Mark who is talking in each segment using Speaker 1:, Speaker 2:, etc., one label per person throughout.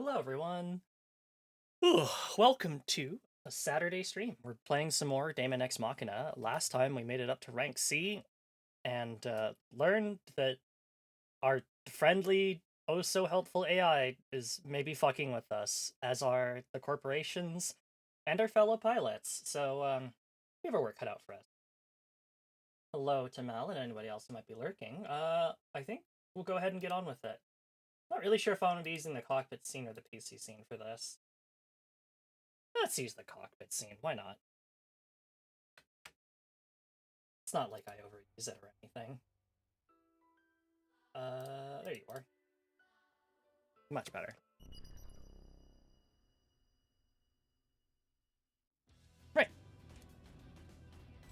Speaker 1: Hello, everyone. Ooh, welcome to a Saturday stream. We're playing some more Daemon X Machina. Last time we made it up to rank C and learned that our friendly, oh so helpful AI is maybe fucking with us, as are the corporations and our fellow pilots. So, we have our work cut out for us. Hello to Mel and anybody else who might be lurking. I think we'll go ahead and get on with it. Not really sure if I want to be using the cockpit scene or the PC scene for this. Let's use the cockpit scene. Why not? It's not like I overuse it or anything. There you are. Much better. Right.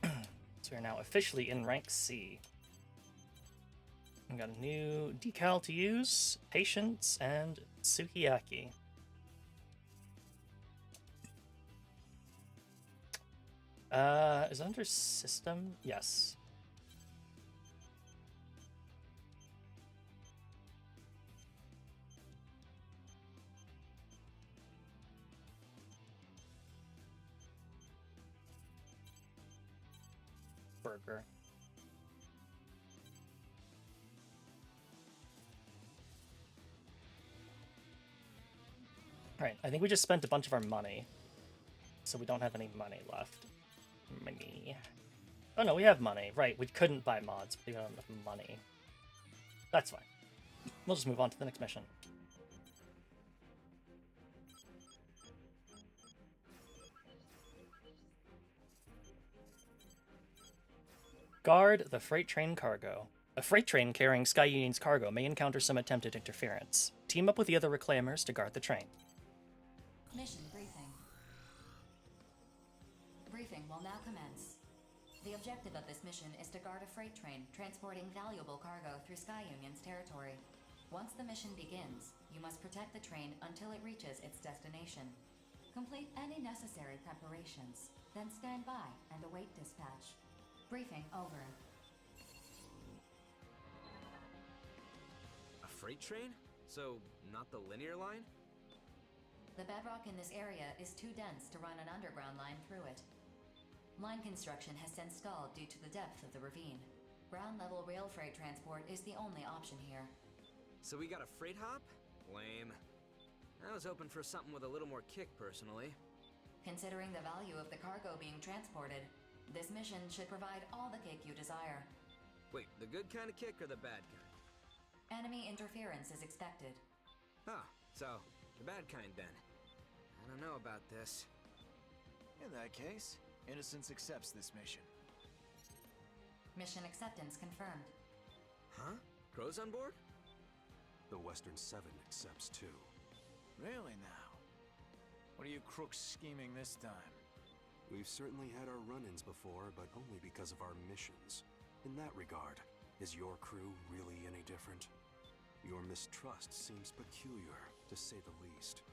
Speaker 1: So we're now officially in rank C. We've got a new decal to use, Patience, and Sukiyaki. Is it under system? Yes. Burger. Alright, I think we just spent a bunch of our money. So we don't have any money left. Money. Oh no, we have money. Right, we couldn't buy mods, but we don't have enough money. That's fine. We'll just move on to the next mission. Guard the freight train cargo. A freight train carrying Sky Union's cargo may encounter some attempted interference. Team up with the other reclaimers to guard the train.
Speaker 2: Mission briefing. Briefing will now commence. The objective of this mission is to guard a freight train transporting valuable cargo through Sky Union's territory. Once the mission begins, you must protect the train until it reaches its destination. Complete any necessary preparations, then stand by and await dispatch. Briefing over.
Speaker 3: A freight train? So, not the linear line?
Speaker 2: The bedrock in this area is too dense to run an underground line through it. Line construction has since stalled due to the depth of the ravine. Ground-level rail freight transport is the only option here.
Speaker 3: So we got a freight hop? Lame. I was hoping for something with a little more kick, personally.
Speaker 2: Considering the value of the cargo being transported, this mission should provide all the kick you desire.
Speaker 3: Wait, the good kind of kick or the bad kind?
Speaker 2: Enemy interference is expected.
Speaker 3: Ah, so, the bad kind then. I don't know about this.
Speaker 4: In that case, Innocence accepts this mission.
Speaker 2: Mission acceptance confirmed.
Speaker 3: Huh? Crow's on board?
Speaker 5: The Western Seven accepts too.
Speaker 4: Really now? What are you crooks scheming this time?
Speaker 5: We've certainly had our run-ins before, but only because of our missions. In that regard, is your crew really any different? Your mistrust seems peculiar, to say the least.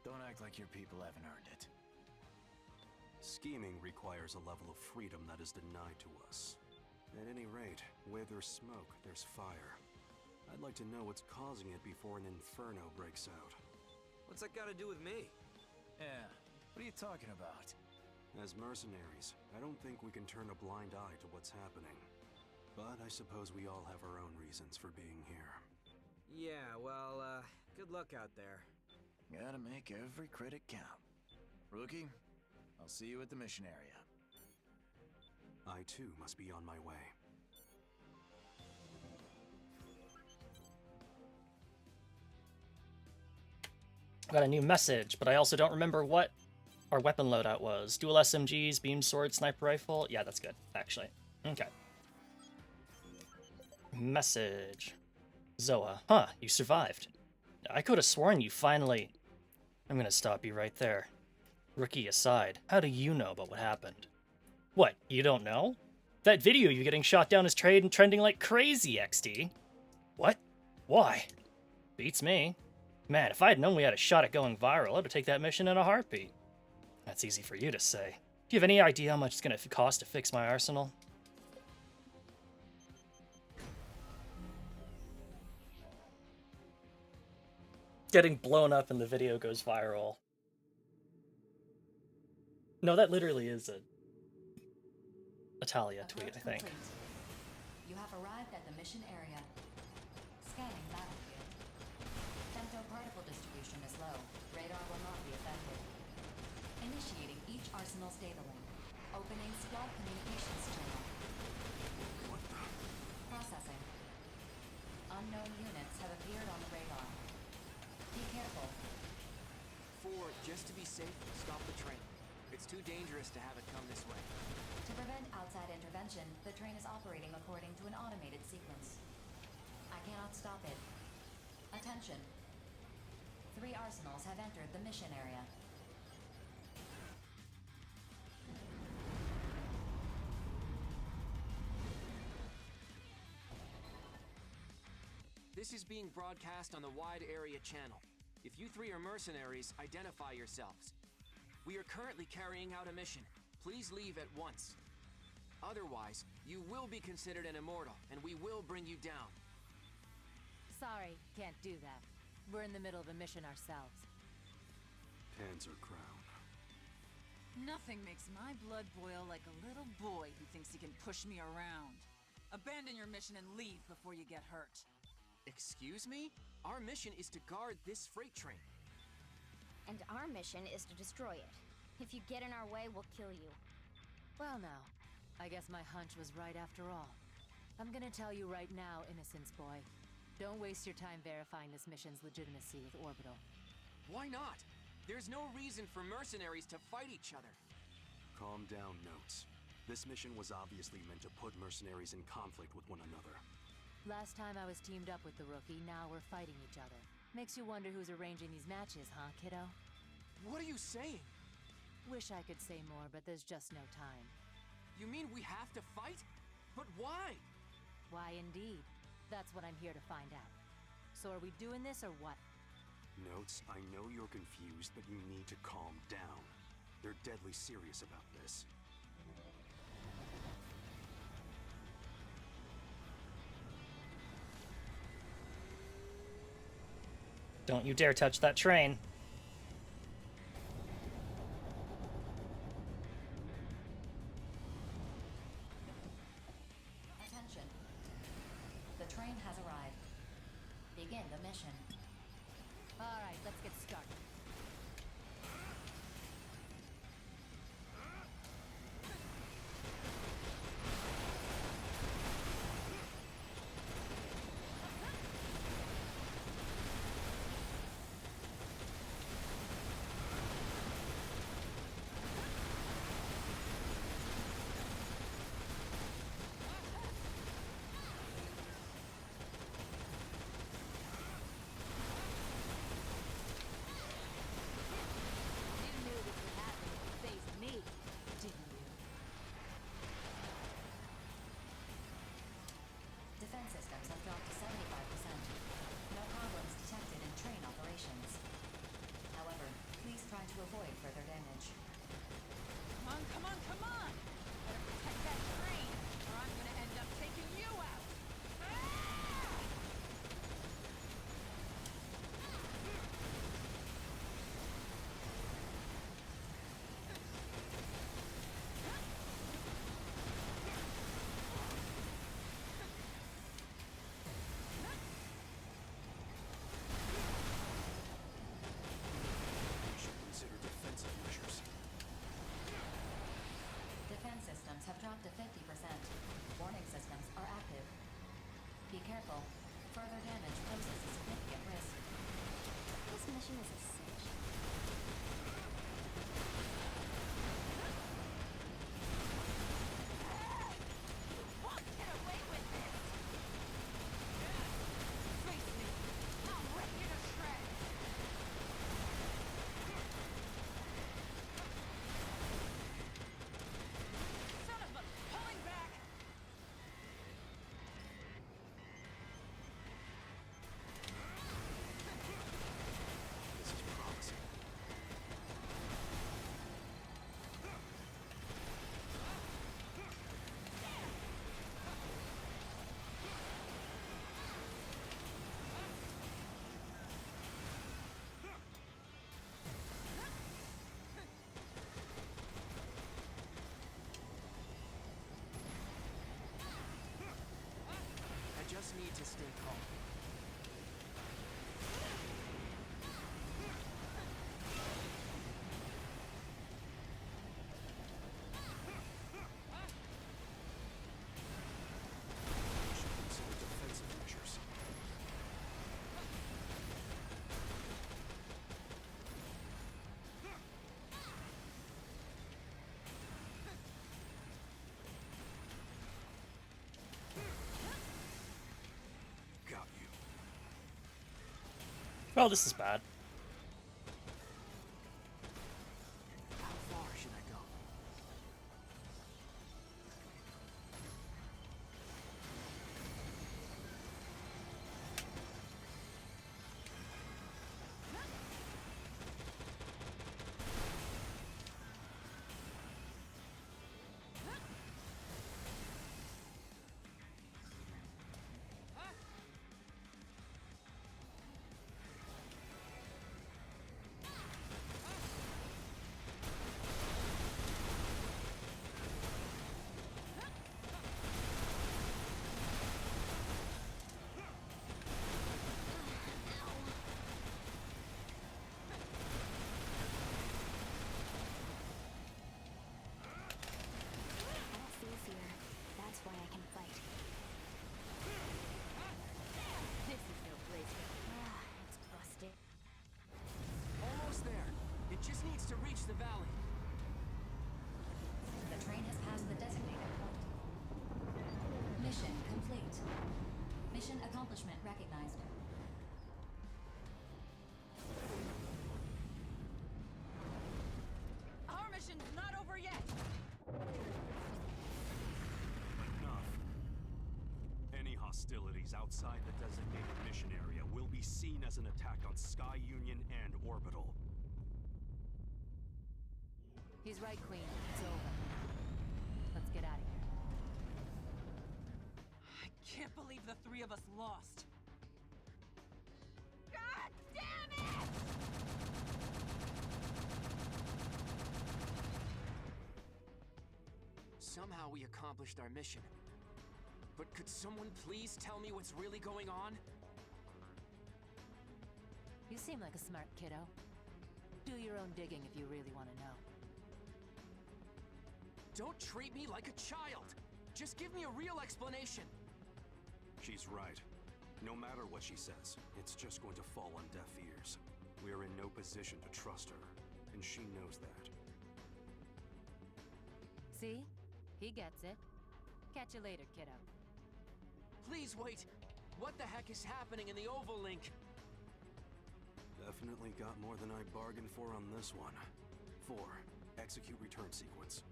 Speaker 4: Don't act like your people haven't earned it.
Speaker 5: Scheming requires a level of freedom that is denied to us. At any rate, where there's smoke, there's fire. I'd like to know what's causing it before an inferno breaks out.
Speaker 3: What's that got to do with me?
Speaker 4: Yeah, what are you talking about?
Speaker 5: As mercenaries, I don't think we can turn a blind eye to what's happening. But I suppose we all have our own reasons for being here.
Speaker 3: Yeah, well, good luck out there.
Speaker 4: Gotta make every credit count. Rookie, I'll see you at the mission area.
Speaker 5: I too must be on my way.
Speaker 1: Got a new message, but I also don't remember what our weapon loadout was. Dual SMGs, beam sword, sniper rifle. Yeah, that's good, actually. Okay. Message. Zoa. Huh, you survived. I could have sworn you finally... I'm gonna stop you right there. Rookie aside, how do you know about what happened? What, you don't know? That video you getting shot down is trending like crazy, XD. What? Why? Beats me. Man, if I had known we had a shot at going viral, I would take that mission in a heartbeat. That's easy for you to say. Do you have any idea how much it's gonna cost to fix my arsenal? getting blown up and the video goes viral. No, that literally is a Italia tweet, I think.
Speaker 2: Complete. You have arrived at the mission area. Scanning battlefield. Femtoparticle distribution is low. Radar will not be affected. Initiating each arsenal's data link. Opening squad communications channel.
Speaker 5: What the?
Speaker 2: Processing. Unknown units have appeared on the radar. Be careful.
Speaker 6: 4, just to be safe, stop the train. It's too dangerous to have it come this way.
Speaker 2: To prevent outside intervention, the train is operating according to an automated sequence. I cannot stop it. Attention. 3 arsenals have entered the mission area.
Speaker 6: This is being broadcast on the wide area channel. If you 3 are mercenaries, identify yourselves. We are currently carrying out a mission. Please leave at once. Otherwise, you will be considered an immortal, and we will bring you down.
Speaker 7: Sorry, can't do that. We're in the middle of a mission ourselves.
Speaker 5: Panzer Crown.
Speaker 8: Nothing makes my blood boil like a little boy who thinks he can push me around. Abandon your mission and leave before you get hurt.
Speaker 6: Excuse me? Our mission is to guard this freight train.
Speaker 9: And our mission is to destroy it. If you get in our way, we'll kill you.
Speaker 7: Well now, I guess my hunch was right after all. I'm gonna tell you right now, Innocence Boy. Don't waste your time verifying this mission's legitimacy with Orbital.
Speaker 6: Why not? There's no reason for mercenaries to fight each other.
Speaker 5: Calm down, Notes. This mission was obviously meant to put mercenaries in conflict with one another.
Speaker 7: Last time I was teamed up with the rookie, now we're fighting each other. Makes you wonder who's arranging these matches, huh, kiddo?
Speaker 6: What are you saying?
Speaker 7: Wish I could say more, but there's just no time.
Speaker 6: You mean we have to fight? But why?
Speaker 7: Why indeed? That's what I'm here to find out. So are we doing this or what?
Speaker 5: Notes, I know you're confused, but you need to calm down. They're deadly serious about this.
Speaker 1: Don't you dare touch that train.
Speaker 2: Attention. The train has arrived. Begin the mission.
Speaker 7: Alright, let's get started.
Speaker 6: just need to stay calm.
Speaker 5: Should consider defensive measures. Got you.
Speaker 1: Well, this is bad.
Speaker 6: How far should I go?
Speaker 9: I don't feel fear. That's why I can fight. This is no place for it's busted.
Speaker 6: Almost there. It just needs to reach the valley.
Speaker 2: The train has passed the designated point. Mission complete. Mission accomplishment recognized.
Speaker 8: Our mission's not over yet!
Speaker 5: Enough. Any hostilities outside the designated mission area will be seen as an attack on Sky Union and Orbital.
Speaker 7: He's right, Queen. It's over. Let's get out of here.
Speaker 8: I can't believe the three of us lost. God damn it!
Speaker 6: Somehow we accomplished our mission. But could someone please tell me what's really going on?
Speaker 7: You seem like a smart kiddo. Do your own digging if you really want to know.
Speaker 6: Don't treat me like a child! Just give me a real explanation!
Speaker 5: She's right. No matter what she says, it's just going to fall on deaf ears. We are in no position to trust her, and she knows that.
Speaker 7: See? He gets it. Catch you later, kiddo.
Speaker 6: Please wait! What the heck is happening in the Oval Link?
Speaker 5: Definitely got more than I bargained for on this one. 4. Execute return sequence.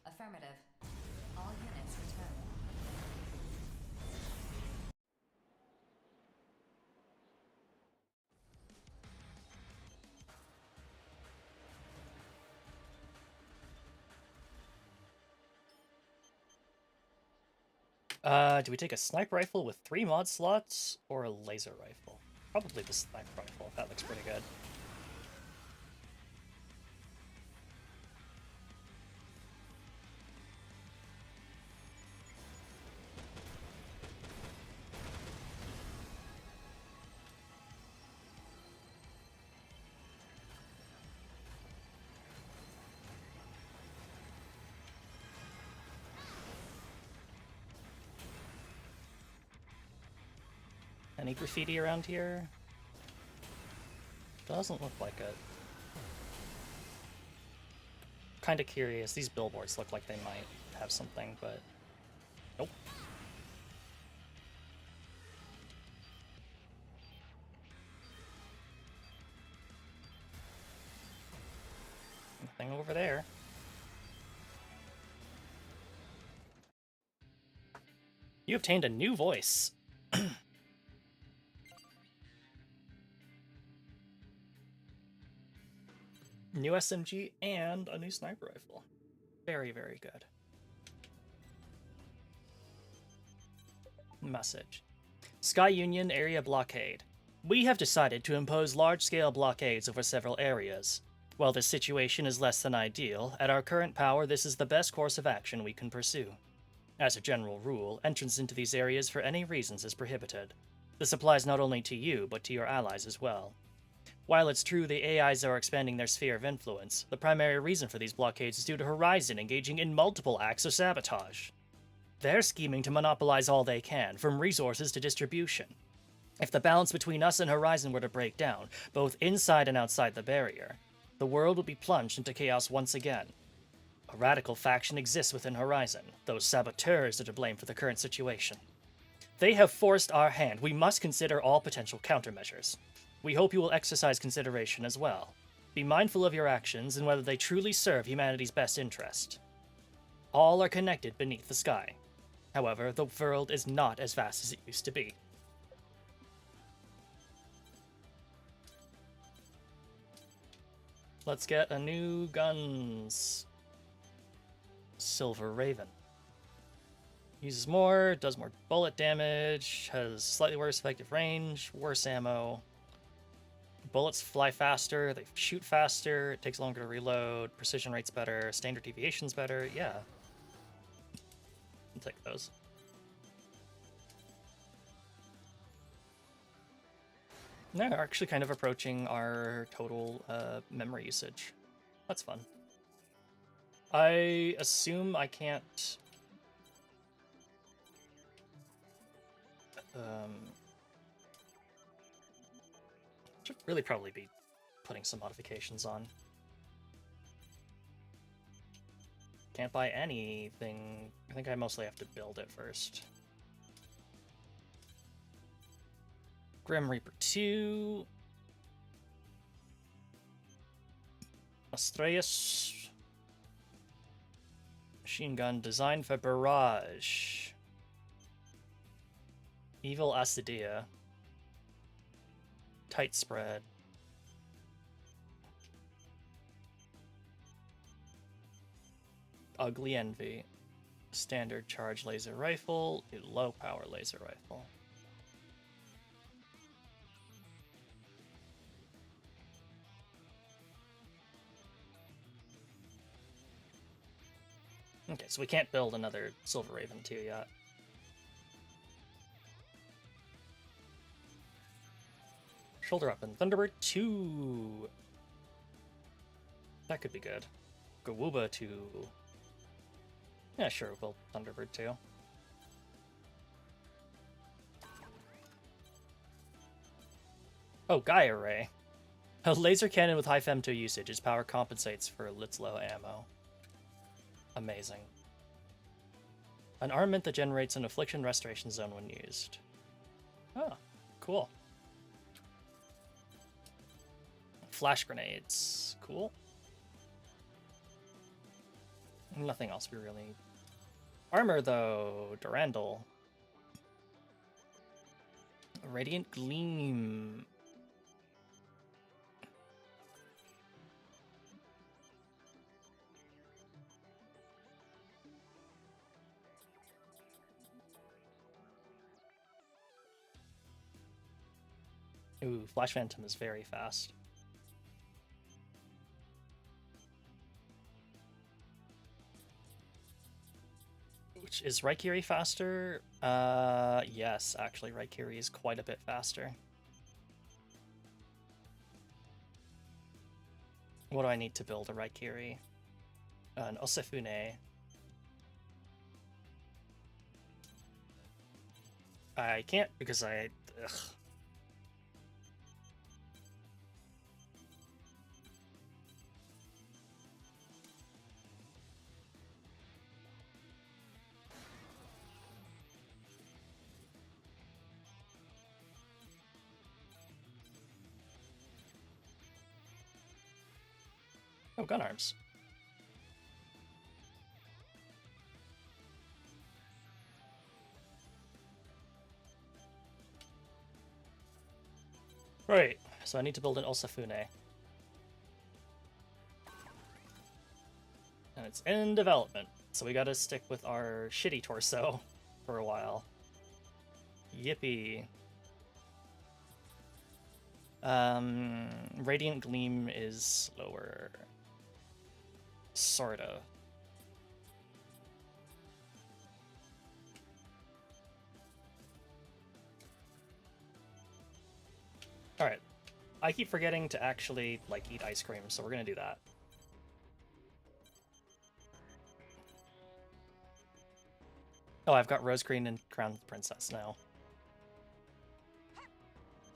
Speaker 2: Affirmative. All units return.
Speaker 1: Do we take a sniper rifle with 3 mod slots or a laser rifle? Probably the sniper rifle. That looks pretty good. Any graffiti around here? Doesn't look like it. Kind of curious. These billboards look like they might have something, but nope. Nothing over there. You obtained a new voice. New SMG and a new sniper rifle. Very, very good. Message. Sky Union area blockade. We have decided to impose large-scale blockades over several areas. While this situation is less than ideal, at our current power this is the best course of action we can pursue. As a general rule, entrance into these areas for any reasons is prohibited. This applies not only to you, but to your allies as well. While it's true the AIs are expanding their sphere of influence, the primary reason for these blockades is due to Horizon engaging in multiple acts of sabotage. They're scheming to monopolize all they can, from resources to distribution. If the balance between us and Horizon were to break down, both inside and outside the barrier, the world would be plunged into chaos once again. A radical faction exists within Horizon. Those saboteurs are to blame for the current situation. They have forced our hand. We must consider all potential countermeasures. We hope you will exercise consideration as well. Be mindful of your actions and whether they truly serve humanity's best interest. All are connected beneath the sky. However, the world is not as vast as it used to be. Let's get a new guns. Silver Raven. Uses more, does more bullet damage, has slightly worse effective range, worse ammo. Bullets fly faster, they shoot faster, it takes longer to reload, precision rate's better, standard deviation's better, yeah. I'll take those. Now we're actually kind of approaching our total memory usage. That's fun. I assume I can't... should really probably be putting some modifications on. Can't buy anything. I think I mostly have to build it first. Grim Reaper 2. Astreus. Machine gun designed for barrage. Evil Acidia. Tight spread. Ugly Envy. Standard charge laser rifle. A low power laser rifle. Okay, so we can't build another Silver Raven 2 yet. Shoulder up and Thunderbird 2. That could be good. Gawuba 2. Yeah, sure, we'll Thunderbird 2. Oh, Gaia Ray. A laser cannon with high femto usage. Its power compensates for its low ammo. Amazing. An armament that generates an affliction restoration zone when used. Oh, cool. Flash grenades. Cool. Nothing else we really need. Armor, though. Durandal. Radiant Gleam. Ooh, Flash Phantom is very fast. Which is Raikiri faster? Yes, actually, Raikiri is quite a bit faster. What do I need to build a Raikiri? An Osefune. I can't because I... Ugh. Oh, gun arms. Right, so I need to build an Osefune. And it's in development, so we gotta stick with our shitty torso for a while. Yippee. Radiant Gleam is lower. Sorta. Alright. I keep forgetting to actually, like, eat ice cream, so we're gonna do that. Oh, I've got Rose Green and Crown Princess now.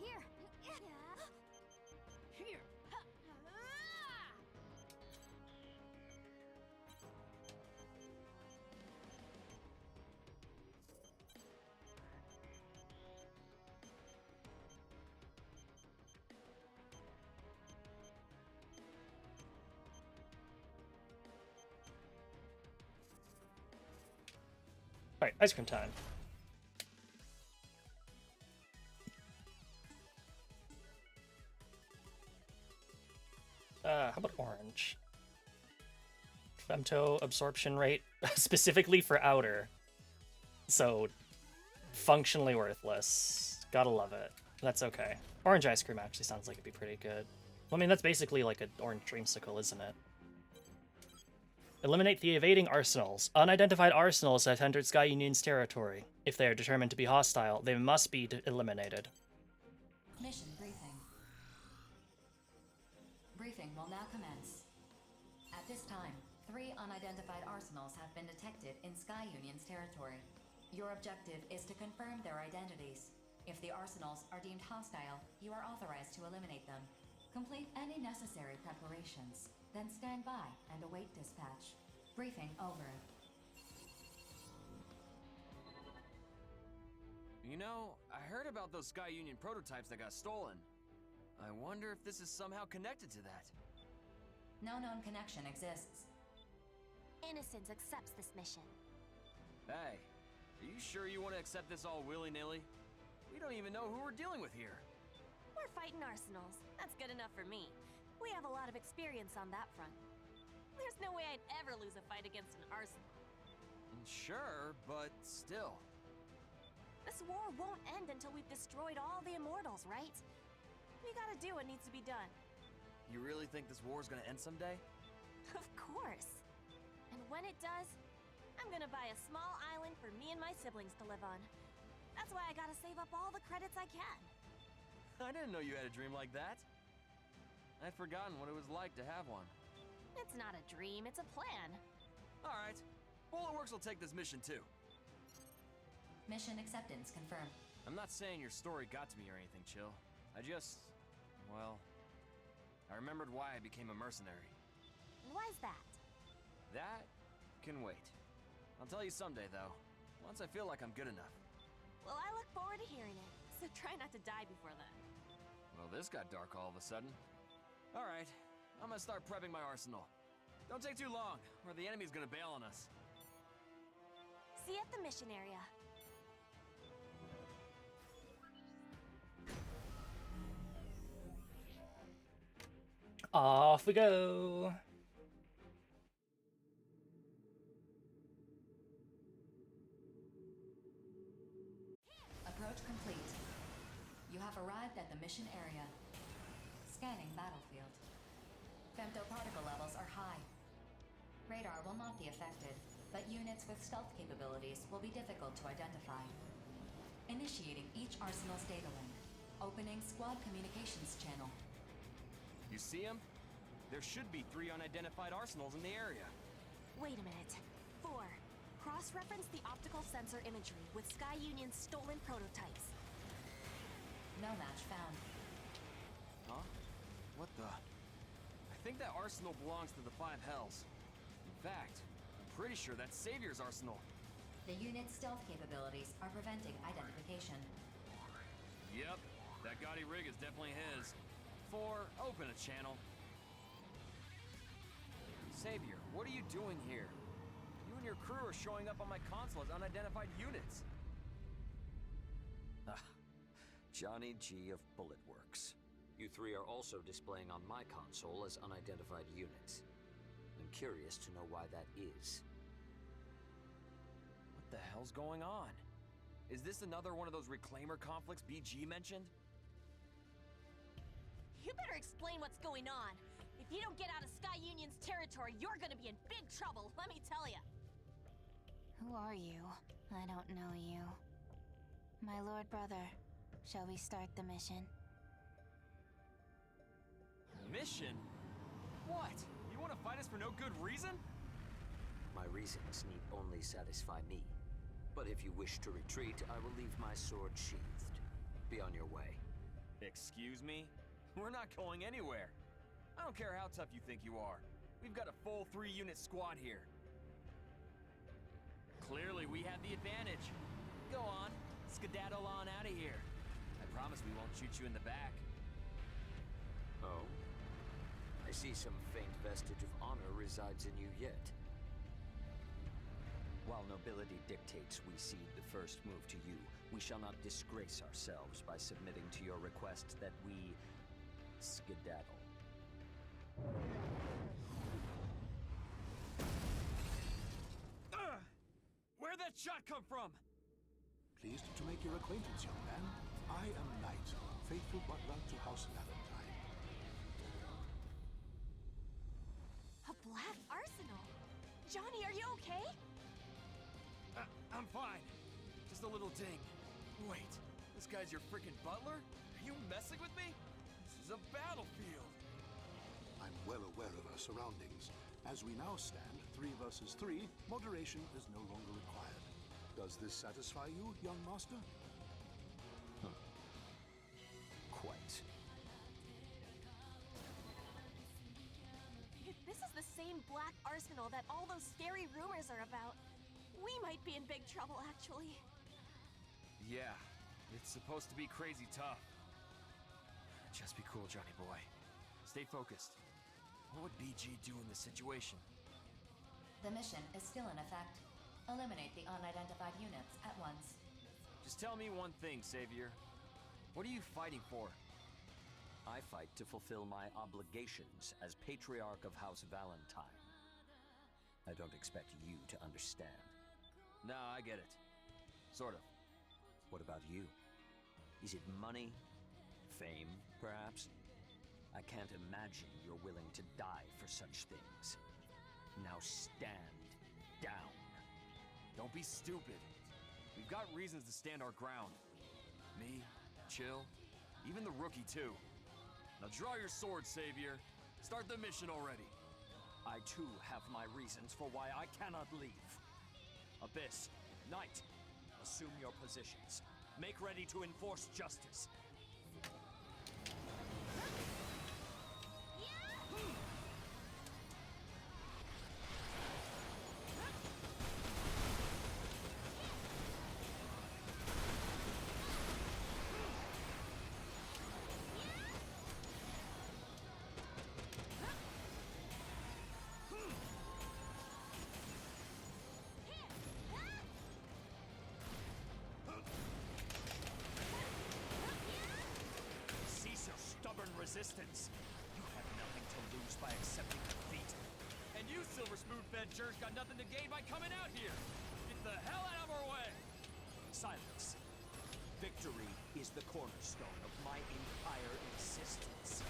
Speaker 9: Here. Here.
Speaker 1: Alright, ice cream time. How about orange? Femto absorption rate, specifically for outer. So, functionally worthless. Gotta love it. That's okay. Orange ice cream actually sounds like it'd be pretty good. Well, I mean, that's basically like an orange dreamsicle, isn't it? Eliminate the evading arsenals. Unidentified arsenals have entered Sky Union's territory. If they are determined to be hostile, they must be eliminated.
Speaker 2: Mission briefing. Briefing will now commence. At this time, 3 unidentified arsenals have been detected in Sky Union's territory. Your objective is to confirm their identities. If the arsenals are deemed hostile, you are authorized to eliminate them. Complete any necessary preparations, then stand by and await dispatch. Briefing over.
Speaker 6: You know, I heard about those Sky Union prototypes that got stolen. I wonder if this is somehow connected to that.
Speaker 2: No known connection exists.
Speaker 9: Innocence accepts this mission.
Speaker 6: Hey, are you sure you want to accept this all willy-nilly? We don't even know who we're dealing with here.
Speaker 9: We're fighting arsenals. That's good enough for me. We have a lot of experience on that front. There's no way I'd ever lose a fight against an arsenal.
Speaker 6: Sure, but still.
Speaker 9: This war won't end until we've destroyed all the immortals, right? We gotta do what needs to be done.
Speaker 6: You really think this war's gonna end someday?
Speaker 9: Of course. And when it does, I'm gonna buy a small island for me and my siblings to live on. That's why I gotta save up all the credits I can.
Speaker 6: I didn't know you had a dream like that. I'd forgotten what it was like to have one.
Speaker 9: It's not a dream, it's a plan.
Speaker 6: Alright, Bulletworks will take this mission too.
Speaker 2: Mission acceptance confirmed.
Speaker 6: I'm not saying your story got to me or anything, Chill. Well, I remembered why I became a mercenary.
Speaker 9: Why's that?
Speaker 6: That can wait. I'll tell you someday, though. Once I feel like I'm good enough.
Speaker 9: Well, I look forward to hearing it, so try not to die before then.
Speaker 6: Well, this got dark all of a sudden. Alright, I'm gonna start prepping my arsenal. Don't take too long, or the enemy's gonna bail on us.
Speaker 9: See you at the mission area.
Speaker 1: Off we go!
Speaker 2: Approach complete. You have arrived at the mission area. Scanning battlefield. Femtoparticle levels are high. Radar will not be affected, but units with stealth capabilities will be difficult to identify. Initiating each arsenal's data link. Opening squad communications channel.
Speaker 6: You see him? There should be 3 unidentified arsenals in the area.
Speaker 9: Wait a minute. 4. Cross-reference the optical sensor imagery with Sky Union's stolen prototypes.
Speaker 2: No match found.
Speaker 6: Huh? What the? I think that arsenal belongs to the 5 Hells. In fact, I'm pretty sure that's Savior's arsenal.
Speaker 2: The unit's stealth capabilities are preventing identification.
Speaker 6: Yep, that gaudy rig is definitely his. 4, open a channel. Savior, what are you doing here? You and your crew are showing up on my console as unidentified units.
Speaker 10: Johnny G of Bulletworks. You 3 are also displaying on my console as unidentified units. I'm curious to know why that is.
Speaker 6: What the hell's going on? Is this another one of those Reclaimer conflicts BG mentioned?
Speaker 9: You better explain what's going on. If you don't get out of Sky Union's territory, you're gonna be in big trouble, let me tell ya.
Speaker 11: Who are you? I don't know you. My lord brother, shall we start the mission?
Speaker 12: mission? What? You want to fight us for no good reason?
Speaker 10: My reasons need only satisfy me. But if you wish to retreat, I will leave my sword sheathed. Be on your way.
Speaker 12: Excuse me? We're not going anywhere. I don't care how tough you think you are. We've got a full 3-unit squad here. Clearly, we have the advantage. Go on, skedaddle on out of here. I promise we won't shoot you in the back.
Speaker 10: Oh? I see some faint vestige of honor resides in you yet. While nobility dictates we cede the first move to you, we shall not disgrace ourselves by submitting to your request that we skedaddle.
Speaker 12: Where'd that shot come from?
Speaker 13: Pleased to make your acquaintance, young man. I am Knight, faithful butler to House Valentine.
Speaker 9: A black arsenal? Johnny, are you okay?
Speaker 12: I'm fine. Just a little ding. Wait, this guy's your freaking butler? Are you messing with me? This is a battlefield.
Speaker 13: I'm well aware of our surroundings. As we now stand, 3 versus 3, moderation is no longer required. Does this satisfy you, young master?
Speaker 10: Quite.
Speaker 9: If this is the same black arsenal that all those scary rumors are about, we might be in big trouble, actually.
Speaker 12: Yeah, it's supposed to be crazy tough. Just be cool, Johnny boy. Stay focused. What would BG do in this situation?
Speaker 2: The mission is still in effect. Eliminate the unidentified units at once.
Speaker 12: Just tell me one thing, Savior. What are you fighting for?
Speaker 10: I fight to fulfill my obligations as Patriarch of House Valentine. I don't expect you to understand.
Speaker 12: Nah, I get it. Sort of.
Speaker 10: What about you? Is it money? Fame, perhaps? I can't imagine you're willing to die for such things. Now stand down.
Speaker 12: Don't be stupid. We've got reasons to stand our ground. Me, Chill, even the rookie too. Now draw your sword, Savior. Start the mission already.
Speaker 10: I too have my reasons for why I cannot leave. Abyss, Knight, assume your positions. Make ready to enforce justice. Resistance. You have nothing to lose by accepting defeat.
Speaker 12: And you, silver spoon-fed jerks, got nothing to gain by coming out here. Get the hell out of our way!
Speaker 10: Silence. Victory is the cornerstone of my entire existence.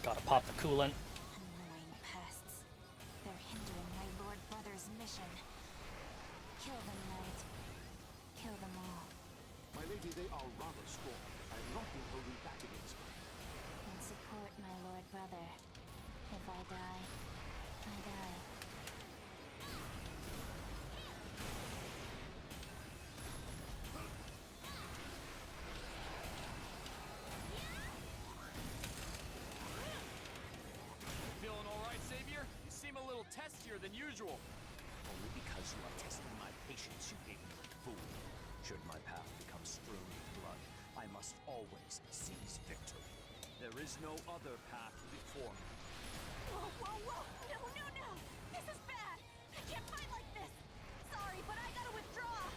Speaker 1: Gotta pop the coolant.
Speaker 11: Kill them, Knight. Kill them all.
Speaker 13: My lady, they are rather strong. I have not been holding back against them.
Speaker 11: And support my lord brother. If I die, I die.
Speaker 12: Feeling all right, Savior? You seem a little testier than usual.
Speaker 10: Only because you are testing my patience, you ignorant fool. Should my path become strewn with blood, I must always seize victory. There is no other path before me.
Speaker 9: Whoa, whoa, whoa! No, no, no! This is bad! I can't fight like this! Sorry, but I gotta withdraw!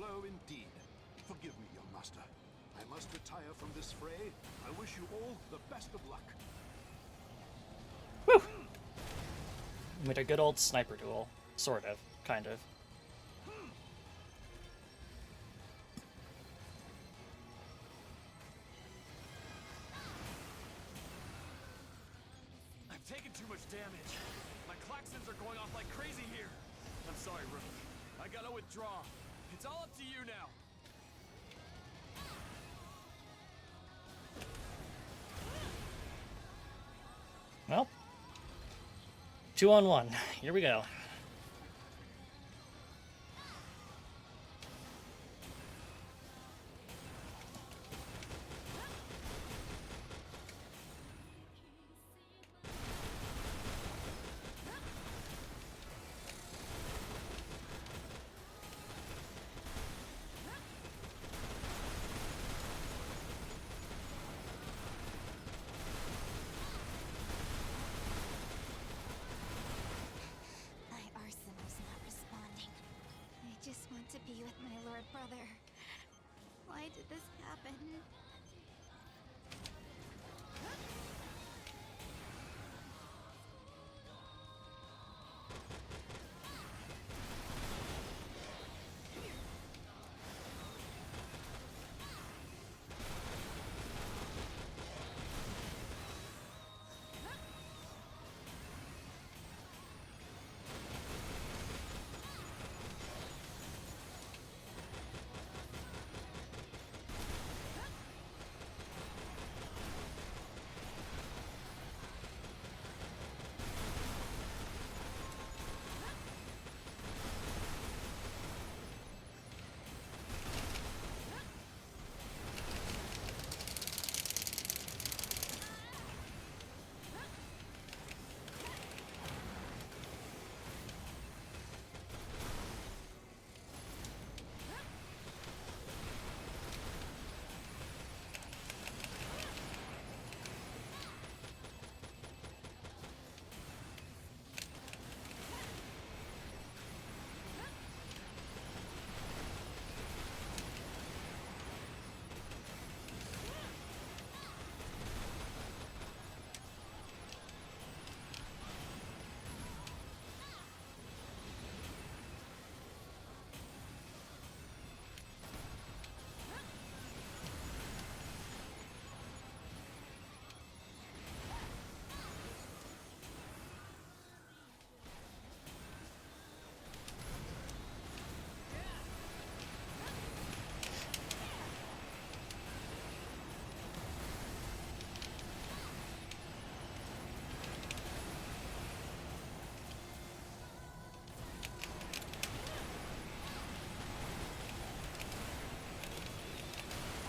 Speaker 13: blow indeed. Forgive me, young master. I must retire from this fray. I wish you all the best of luck.
Speaker 1: Whew! We had a good old sniper duel. Sort of. Kind of.
Speaker 12: I've taken too much damage. My klaxons are going off like crazy here. I'm sorry, Rookie. I gotta withdraw. It's all up to you now.
Speaker 1: Well, 2-on-1. Here we go.
Speaker 11: My arsenal's not responding. I just want to be with my lord brother. Why did this happen?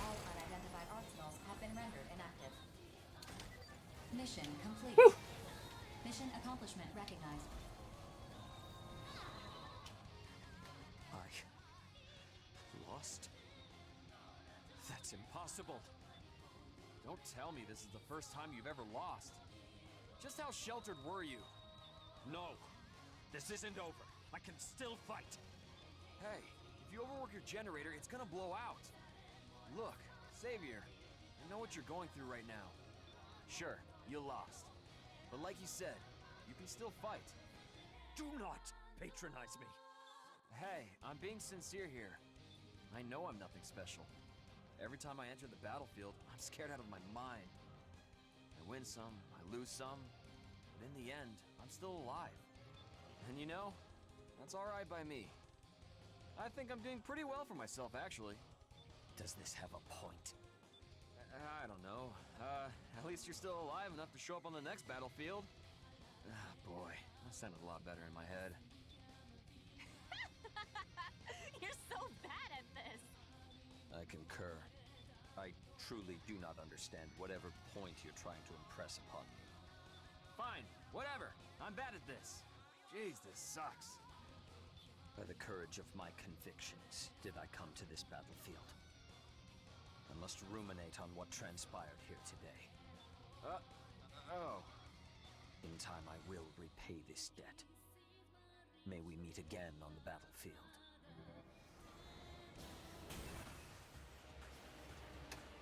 Speaker 2: All unidentified arsenals have been rendered inactive. Mission complete.
Speaker 1: Whew.
Speaker 2: Mission accomplishment recognized.
Speaker 12: I lost? That's impossible. Don't tell me this is the first time you've ever lost. Just how sheltered were you? No, this isn't over. I can still fight. Hey, if you overwork your generator, it's gonna blow out. Look, Savior, I know what you're going through right now. Sure, you lost. But like you said, you can still fight. Do not patronize me. Hey, I'm being sincere here. I know I'm nothing special. Every time I enter the battlefield, I'm scared out of my mind. I win some, I lose some, but in the end, I'm still alive. And you know, that's alright by me. I think I'm doing pretty well for myself, actually.
Speaker 10: Does this have a point?
Speaker 12: I don't know. At least you're still alive enough to show up on the next battlefield. Ah, boy, that sounded a lot better in my head.
Speaker 9: You're so bad at this.
Speaker 10: I concur. I truly do not understand whatever point you're trying to impress upon me.
Speaker 12: Fine, whatever. I'm bad at this. Jeez, this sucks.
Speaker 10: By the courage of my convictions did I come to this battlefield. I must ruminate on what transpired here today.
Speaker 12: Oh.
Speaker 10: In time I will repay this debt. May we meet again on the battlefield.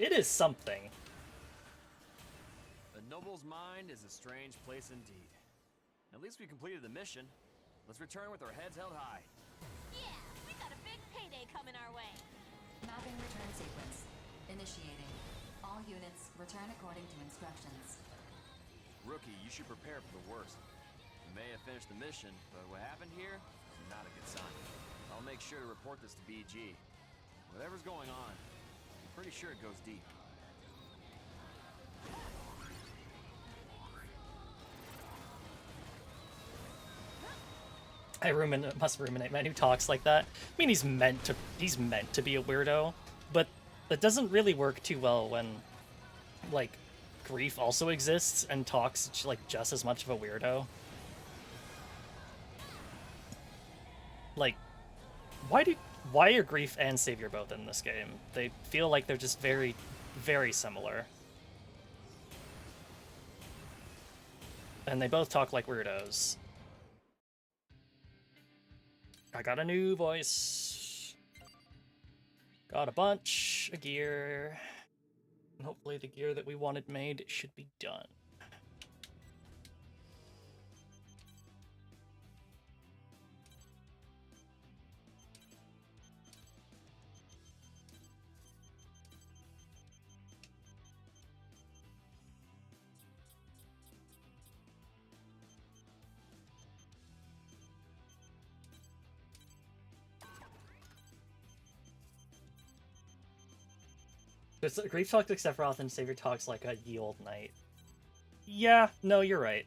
Speaker 1: It is something.
Speaker 12: The noble's mind is a strange place indeed. At least we completed the mission. Let's return with our heads held high.
Speaker 9: Yeah, we got a big payday coming our way.
Speaker 2: Mapping return sequence. Initiating. All units return according to instructions.
Speaker 12: Rookie, you should prepare for the worst. We may have finished the mission, but what happened here is not a good sign. I'll make sure to report this to BG. Whatever's going on, I'm pretty sure it goes deep.
Speaker 1: Must ruminate. Man who talks like that. I mean, he's meant to be a weirdo, but that doesn't really work too well when, like, Grief also exists and talks like just as much of a weirdo. Like, why are Grief and Savior both in this game? They feel like they're just very, very similar. And they both talk like weirdos. I got a new voice. Got a bunch of gear. And hopefully the gear that we wanted made should be done. Grief talks like Sephiroth and Savior talks like a ye old knight. Yeah, no, you're right.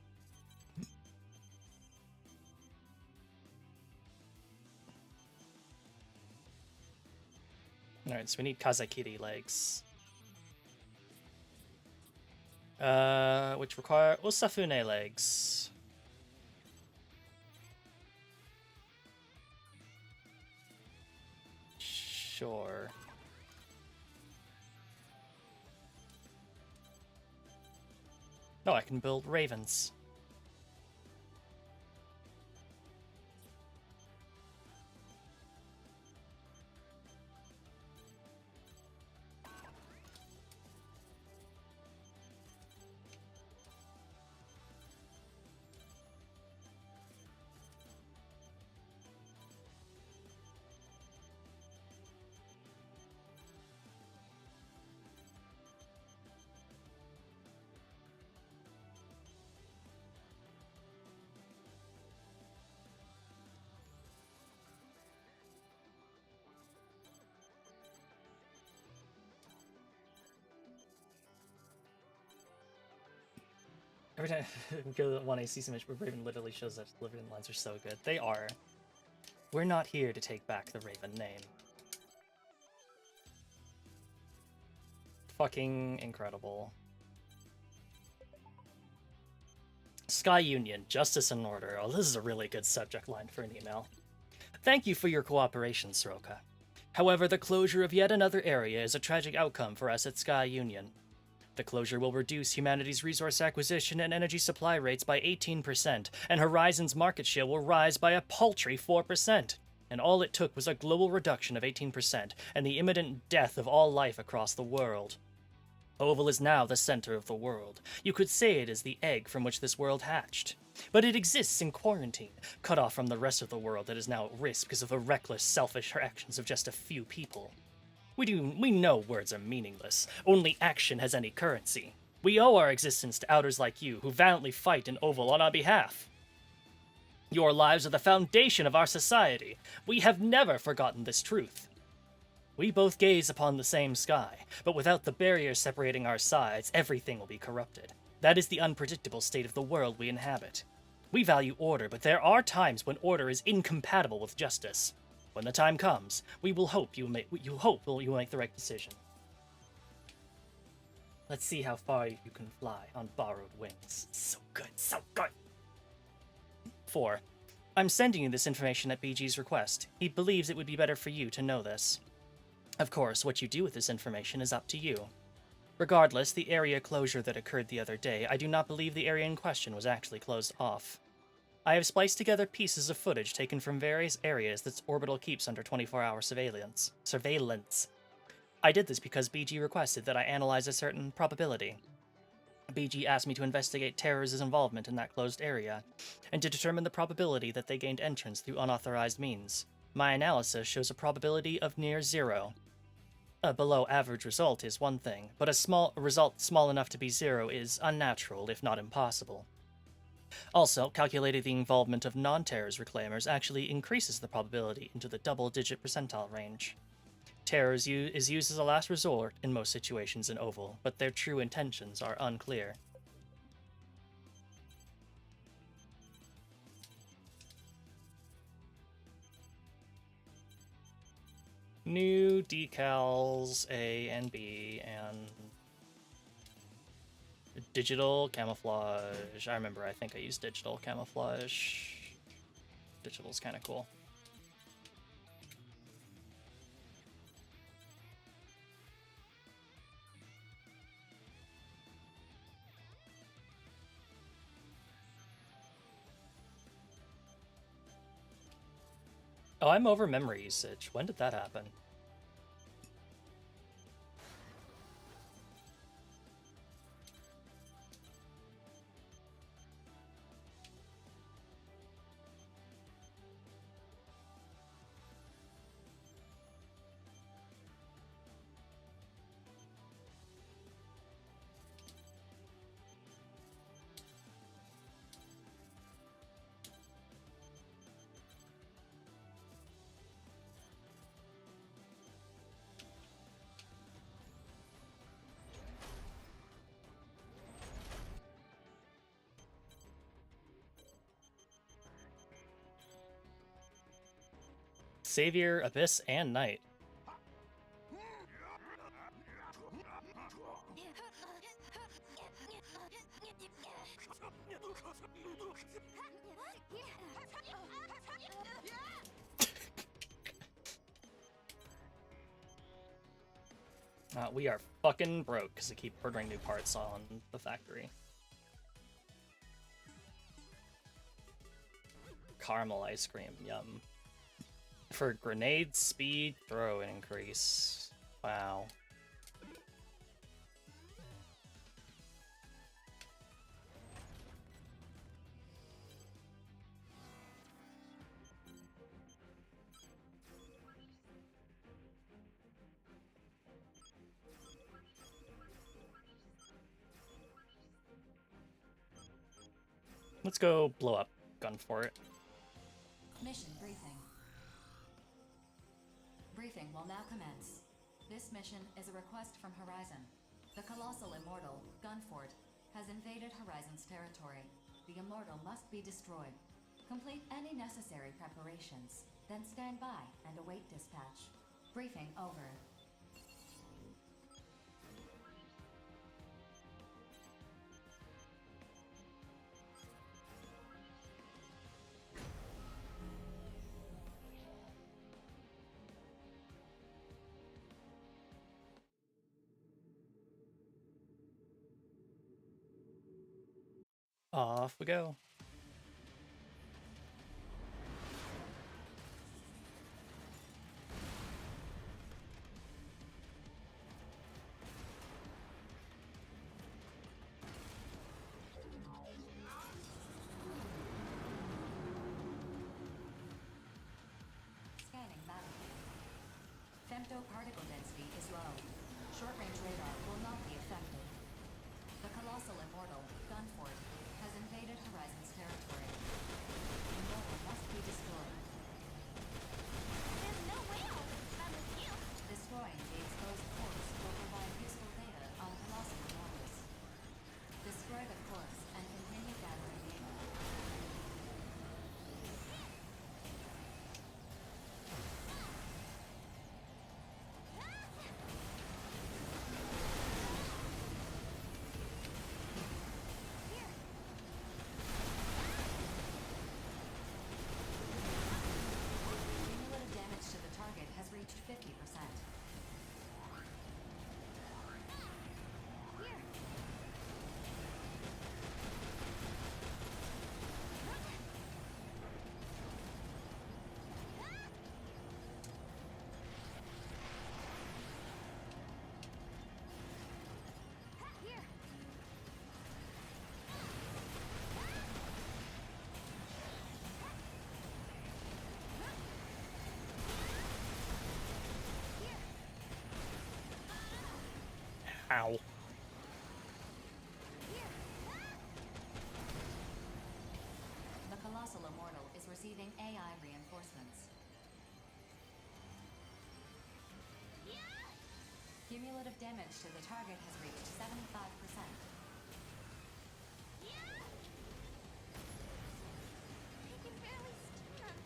Speaker 1: Alright, so we need Kazakiri legs. Which require Usafune legs. Sure. Oh, I can build ravens. Every time we go to one AC image where Raven literally shows up, the Raven lines are so good. They are. We're not here to take back the Raven name. Fucking incredible. Sky Union, Justice and Order. Oh, this is a really good subject line for an email. Thank you for your cooperation, Soroka. However, the closure of yet another area is a tragic outcome for us at Sky Union. The closure will reduce humanity's resource acquisition and energy supply rates by 18%, and Horizon's market share will rise by a paltry 4%. And all it took was a global reduction of 18%, and the imminent death of all life across the world. Oval is now the center of the world. You could say it is the egg from which this world hatched. But it exists in quarantine, cut off from the rest of the world that is now at risk because of the reckless, selfish actions of just a few people. We know words are meaningless. Only action has any currency. We owe our existence to outers like you, who valiantly fight in Oval on our behalf. Your lives are the foundation of our society. We have never forgotten this truth. We both gaze upon the same sky, but without the barriers separating our sides, everything will be corrupted. That is the unpredictable state of the world we inhabit. We value order, but there are times when order is incompatible with justice. When the time comes, we will hope you make the right decision. Let's see how far you can fly on borrowed wings. So good, so good. 4. I'm sending you this information at BG's request. He believes it would be better for you to know this. Of course, what you do with this information is up to you. Regardless, the area closure that occurred the other day, I do not believe the area in question was actually closed off. I have spliced together pieces of footage taken from various areas that Orbital keeps under 24-hour surveillance. I did this because BG requested that I analyze a certain probability. BG asked me to investigate Terror's involvement in that closed area, and to determine the probability that they gained entrance through unauthorized means. My analysis shows a probability of near 0. A below average result is one thing, but a result small enough to be 0 is unnatural, if not impossible. Also, calculating the involvement of non-Terror's reclaimers actually increases the probability into the double-digit percentile range. Terror is used as a last resort in most situations in Oval, but their true intentions are unclear. New decals A and B and digital camouflage. I remember, I think I used digital camouflage. Digital's kind of cool. Oh, I'm over memory usage. When did that happen? Savior, Abyss, and Knight. We are fucking broke because I keep ordering new parts on the factory. Caramel ice cream, yum. For grenade speed, throw an increase. Wow. Let's go blow up gun for it.
Speaker 2: Mission briefing. Briefing will now commence. This mission is a request from Horizon. The colossal immortal, Gunfort, has invaded Horizon's territory. The immortal must be destroyed. Complete any necessary preparations, then stand by and await dispatch. Briefing over.
Speaker 1: Off we go.
Speaker 2: Scanning battlefield. Femto particle density is low. Short-range radar will not be effective. The colossal immortal, Gunfort, has invaded Horizon's territory. The immortal must be destroyed.
Speaker 9: There's no way I'll run with you.
Speaker 2: Destroying the exposed corpse will provide useful data on colossal immortals. Destroy the corpse and continue gathering data.
Speaker 1: Ow.
Speaker 2: The Colossal Immortal is receiving AI reinforcements. Cumulative damage to the target has reached 75%.
Speaker 9: I can barely stand.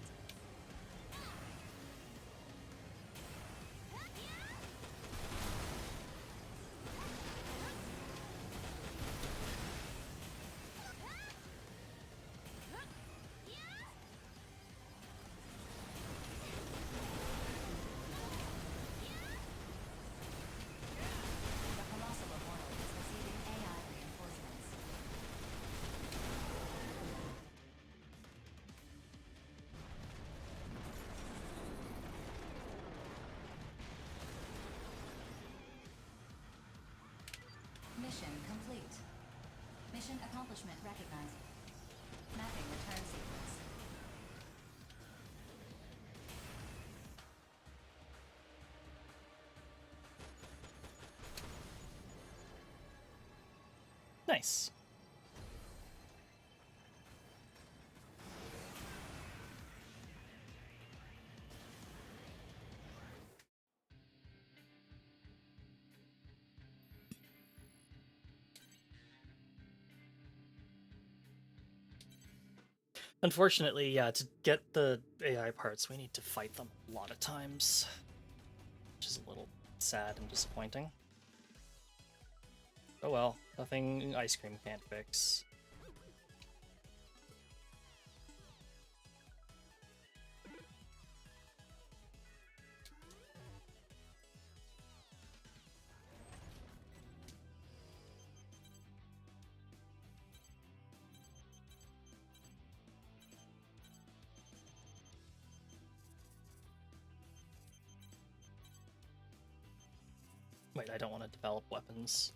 Speaker 2: The Colossal Immortal is receiving AI reinforcements. Mission complete. Mission accomplishment recognized. Mapping return sequence.
Speaker 1: Nice. Unfortunately, yeah, to get the AI parts, we need to fight them a lot of times, which is a little sad and disappointing. Oh well, nothing ice cream can't fix. Wait, I don't want to develop weapons.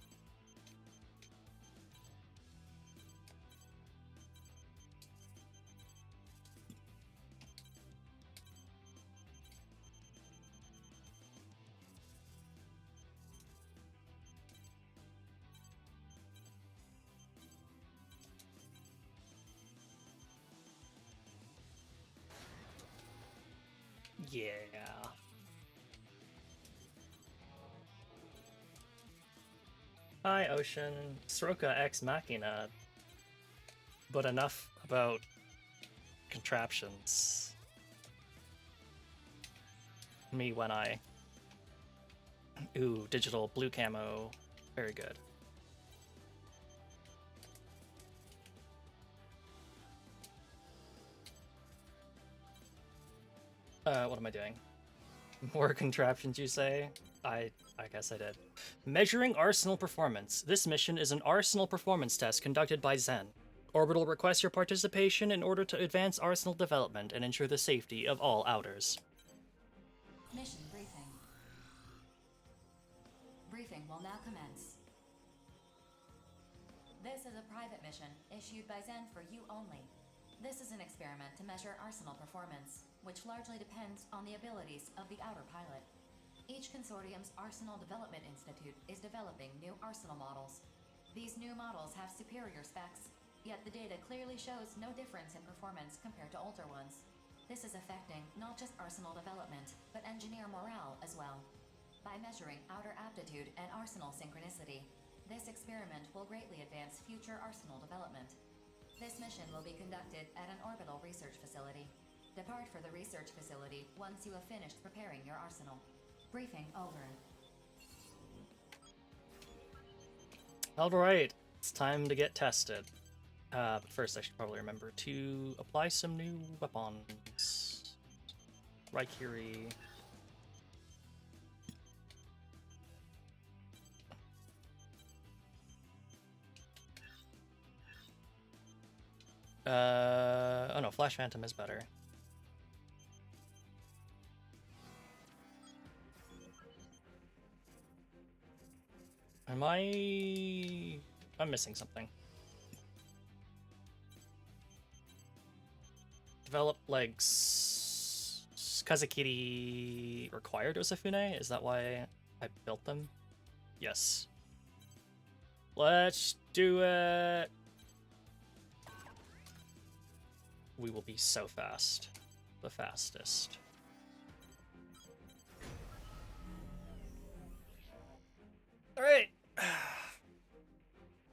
Speaker 1: Yeah. Hi, Ocean. Sroka Ex Machina. But enough about contraptions. Me when I... Ooh, digital blue camo. Very good. What am I doing? More contraptions, you say? I guess I did. Measuring Arsenal Performance. This mission is an Arsenal performance test conducted by Zen. Orbital requests your participation in order to advance Arsenal development and ensure the safety of all outers.
Speaker 2: Mission briefing. Briefing will now commence. This is a private mission issued by Zen for you only. This is an experiment to measure Arsenal performance, which largely depends on the abilities of the outer pilot. Each consortium's Arsenal Development Institute is developing new Arsenal models. These new models have superior specs, yet the data clearly shows no difference in performance compared to older ones. This is affecting not just Arsenal development, but engineer morale as well. By measuring outer aptitude and Arsenal synchronicity, this experiment will greatly advance future Arsenal development. This mission will be conducted at an orbital research facility. Depart for the research facility once you have finished preparing your arsenal. Briefing over.
Speaker 1: Alright, it's time to get tested. But first I should probably remember to apply some new weapons. Raikiri. Oh no, Flash Phantom is better. I'm missing something. Develop legs. Kazakiri required Osafune? Is that why I built them? Yes. Let's do it. We will be so fast. The fastest. Alright.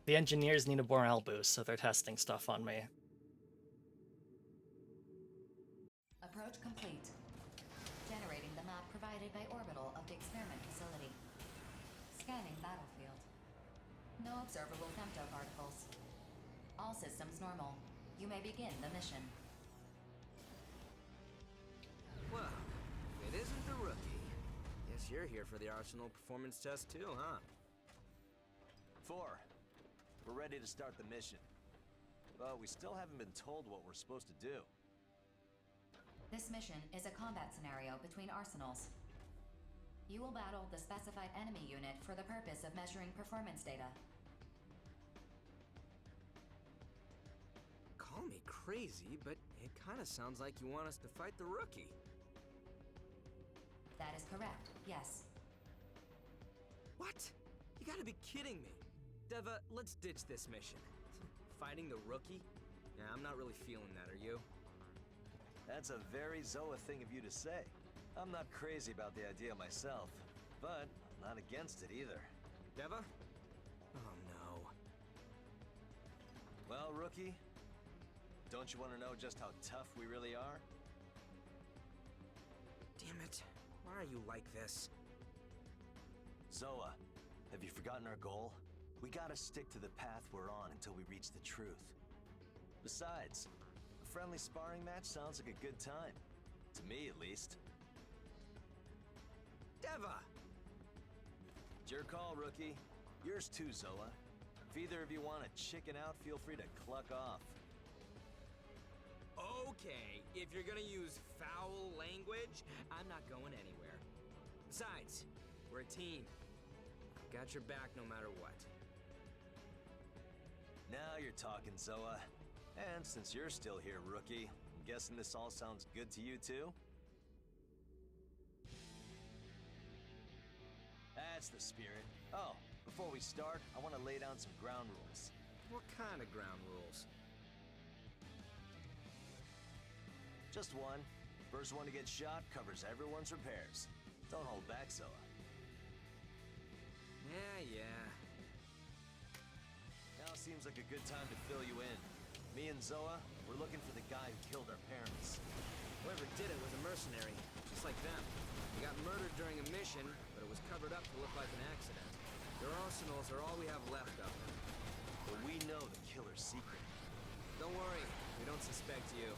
Speaker 1: The engineers need a morale boost, so they're testing stuff on me.
Speaker 2: Approach complete. Generating the map provided by Orbital of the experiment facility. Scanning battlefield. No observable femtoparticles. All systems normal. You may begin the mission.
Speaker 3: Well, it isn't the rookie. Guess you're here for the Arsenal performance test too, huh?
Speaker 4: 4. We're ready to start the mission. But we still haven't been told what we're supposed to do.
Speaker 2: This mission is a combat scenario between arsenals. You will battle the specified enemy unit for the purpose of measuring performance data.
Speaker 3: Call me crazy, but it kind of sounds like you want us to fight the rookie.
Speaker 2: That is correct, yes.
Speaker 3: What? You gotta be kidding me. Deva, let's ditch this mission. Fighting the rookie? Yeah, I'm not really feeling that, are you?
Speaker 4: That's a very Zoa thing of you to say. I'm not crazy about the idea myself, but I'm not against it either.
Speaker 3: Deva? Oh no.
Speaker 4: Well, rookie, don't you want to know just how tough we really are?
Speaker 3: Damn it. Why are you like this?
Speaker 4: Zoa, have you forgotten our goal? We gotta stick to the path we're on until we reach the truth. Besides, a friendly sparring match sounds like a good time. To me, at least.
Speaker 3: Deva!
Speaker 4: It's your call, rookie. Yours too, Zoa. If either of you want to chicken out, feel free to cluck off.
Speaker 3: Okay, if you're gonna use foul language, I'm not going anywhere. Besides, we're a team. Got your back no matter what.
Speaker 4: Now you're talking, Zoa. And since you're still here, rookie, I'm guessing this all sounds good to you too? That's the spirit. Oh, before we start, I want to lay down some ground rules.
Speaker 3: What kind of ground rules?
Speaker 4: Just one. First one to get shot covers everyone's repairs. Don't hold back, Zoa.
Speaker 3: Yeah.
Speaker 4: Now seems like a good time to fill you in. Me and Zoa, we're looking for the guy who killed our parents.
Speaker 3: Whoever did it was a mercenary, just like them. He got murdered during a mission, but it was covered up to look like an accident. Their arsenals are all we have left of them.
Speaker 4: But we know the killer's secret.
Speaker 3: Don't worry, we don't suspect you.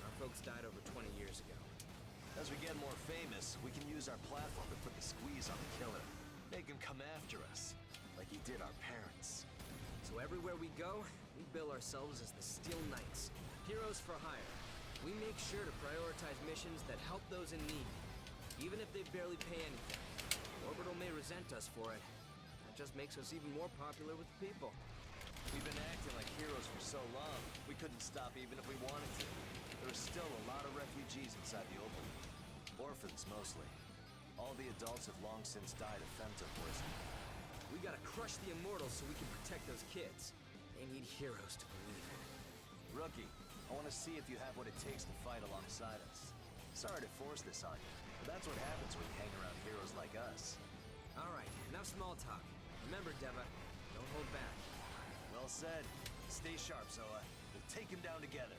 Speaker 3: Our folks died over 20 years ago.
Speaker 4: As we get more famous, we can use our platform to put the squeeze on the killer. Make him come after us, like he did our parents.
Speaker 3: So everywhere we go, we bill ourselves as the Steel Knights, heroes for hire. We make sure to prioritize missions that help those in need, even if they barely pay anything. Orbital may resent us for it. That just makes us even more popular with the people.
Speaker 4: We've been acting like heroes for so long, we couldn't stop even if we wanted to. There are still a lot of refugees inside the open. Orphans, mostly. All the adults have long since died of femto poison.
Speaker 3: We gotta crush the Immortals so we can protect those kids. They need heroes to believe in.
Speaker 4: Rookie, I want to see if you have what it takes to fight alongside us. Sorry to force this on you, but that's what happens when you hang around heroes like us.
Speaker 3: Alright, enough small talk. Remember, Deva, don't hold back.
Speaker 4: Well said. Stay sharp, Zoa. We'll take him down together.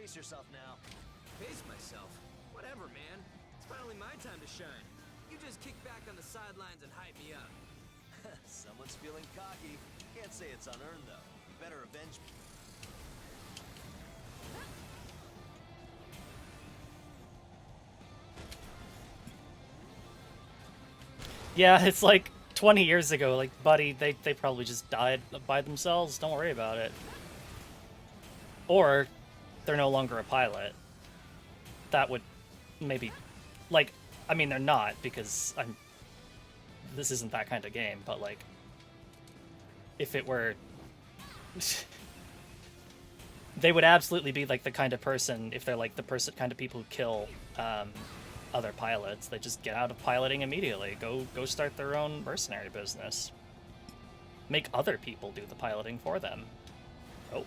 Speaker 4: Pace yourself now.
Speaker 3: Pace myself? Whatever, man. It's finally my time to shine. You just kick back on the sidelines and hype me up.
Speaker 4: Someone's feeling cocky. Can't say it's unearned, though. You better avenge me.
Speaker 1: Yeah, it's like 20 years ago. Like, buddy, they probably just died by themselves. Don't worry about it. Or they're no longer a pilot. That would maybe, like, I mean, they're not, because this isn't that kind of game, but like, if it were, they would absolutely be like the kind of person, if they're like the kind of people who kill other pilots, they just get out of piloting immediately. Go start their own mercenary business. Make other people do the piloting for them. Oh.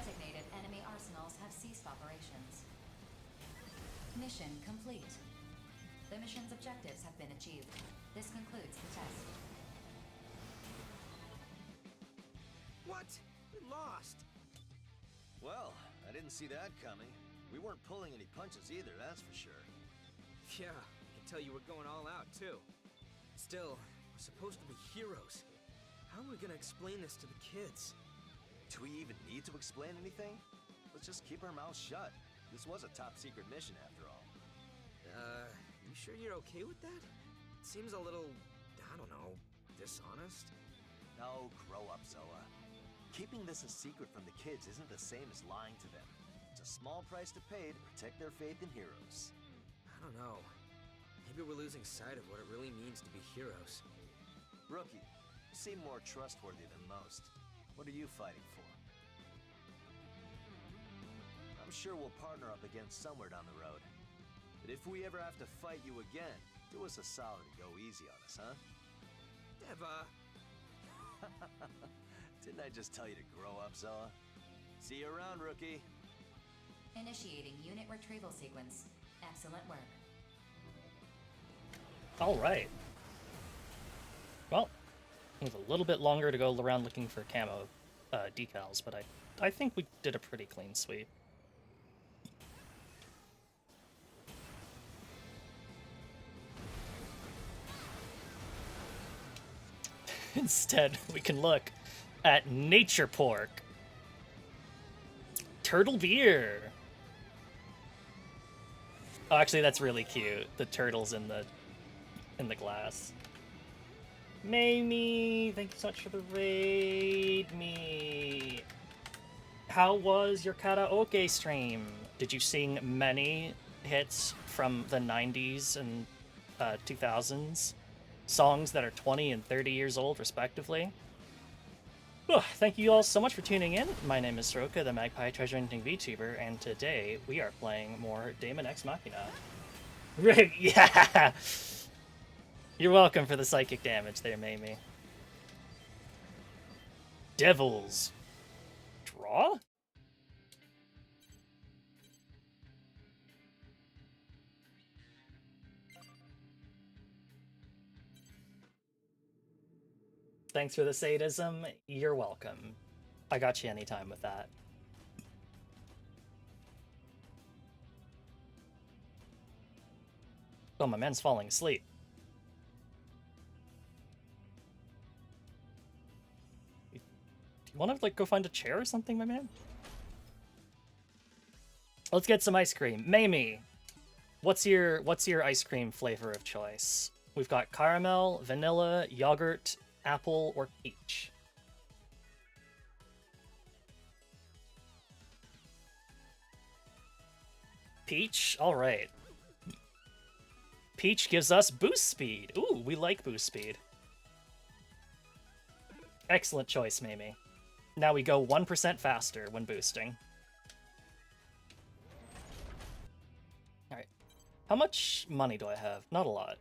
Speaker 2: Designated enemy arsenals have ceased operations. Mission complete. The mission's objectives have been achieved. This concludes the test.
Speaker 3: What? We lost.
Speaker 4: Well, I didn't see that coming. We weren't pulling any punches either, that's for sure.
Speaker 3: Yeah, I can tell you were going all out, too. Still, we're supposed to be heroes. How are we gonna explain this to the kids?
Speaker 4: Do we even need to explain anything? Let's just keep our mouths shut. This was a top-secret mission, after all.
Speaker 3: You sure you're okay with that? It seems a little, I don't know, dishonest.
Speaker 4: No, grow up, Zoa. Keeping this a secret from the kids isn't the same as lying to them. It's a small price to pay to protect their faith in heroes.
Speaker 3: I don't know. Maybe we're losing sight of what it really means to be heroes.
Speaker 4: Rookie, you seem more trustworthy than most. What are you fighting for? I'm sure we'll partner up again somewhere down the road. But if we ever have to fight you again, do us a solid and go easy on us, huh?
Speaker 3: Deva!
Speaker 4: Didn't I just tell you to grow up, Zoa? See you around, Rookie.
Speaker 2: Initiating unit retrieval sequence. Excellent work.
Speaker 1: All right. Well, we have a little bit longer to go around looking for camo decals, but I think we did a pretty clean sweep. Instead, we can look at nature pork. Turtle beer. Oh, actually, that's really cute. The turtles in the glass. Mamie, thank you so much for the raid. Me. How was your karaoke stream? Did you sing many hits from the 90s and 2000s? Songs that are 20 and 30 years old, respectively. Thank you all so much for tuning in. My name is Soroka, the Magpie Treasure Hunting VTuber, and today we are playing more Daemon X Machina. Yeah! You're welcome for the psychic damage there, Mamie. Devils. Draw? Thanks for the sadism. You're welcome. I got you anytime with that. Oh, my man's falling asleep. wanna like go find a chair or something, my man? Let's get some ice cream. Mamie, what's your ice cream flavor of choice? We've got caramel, vanilla, yogurt, apple, or peach. Peach? Alright. Peach gives us boost speed. Ooh, we like boost speed. Excellent choice, Mamie. Now we go 1% faster when boosting. Alright. How much money do I have? Not a lot.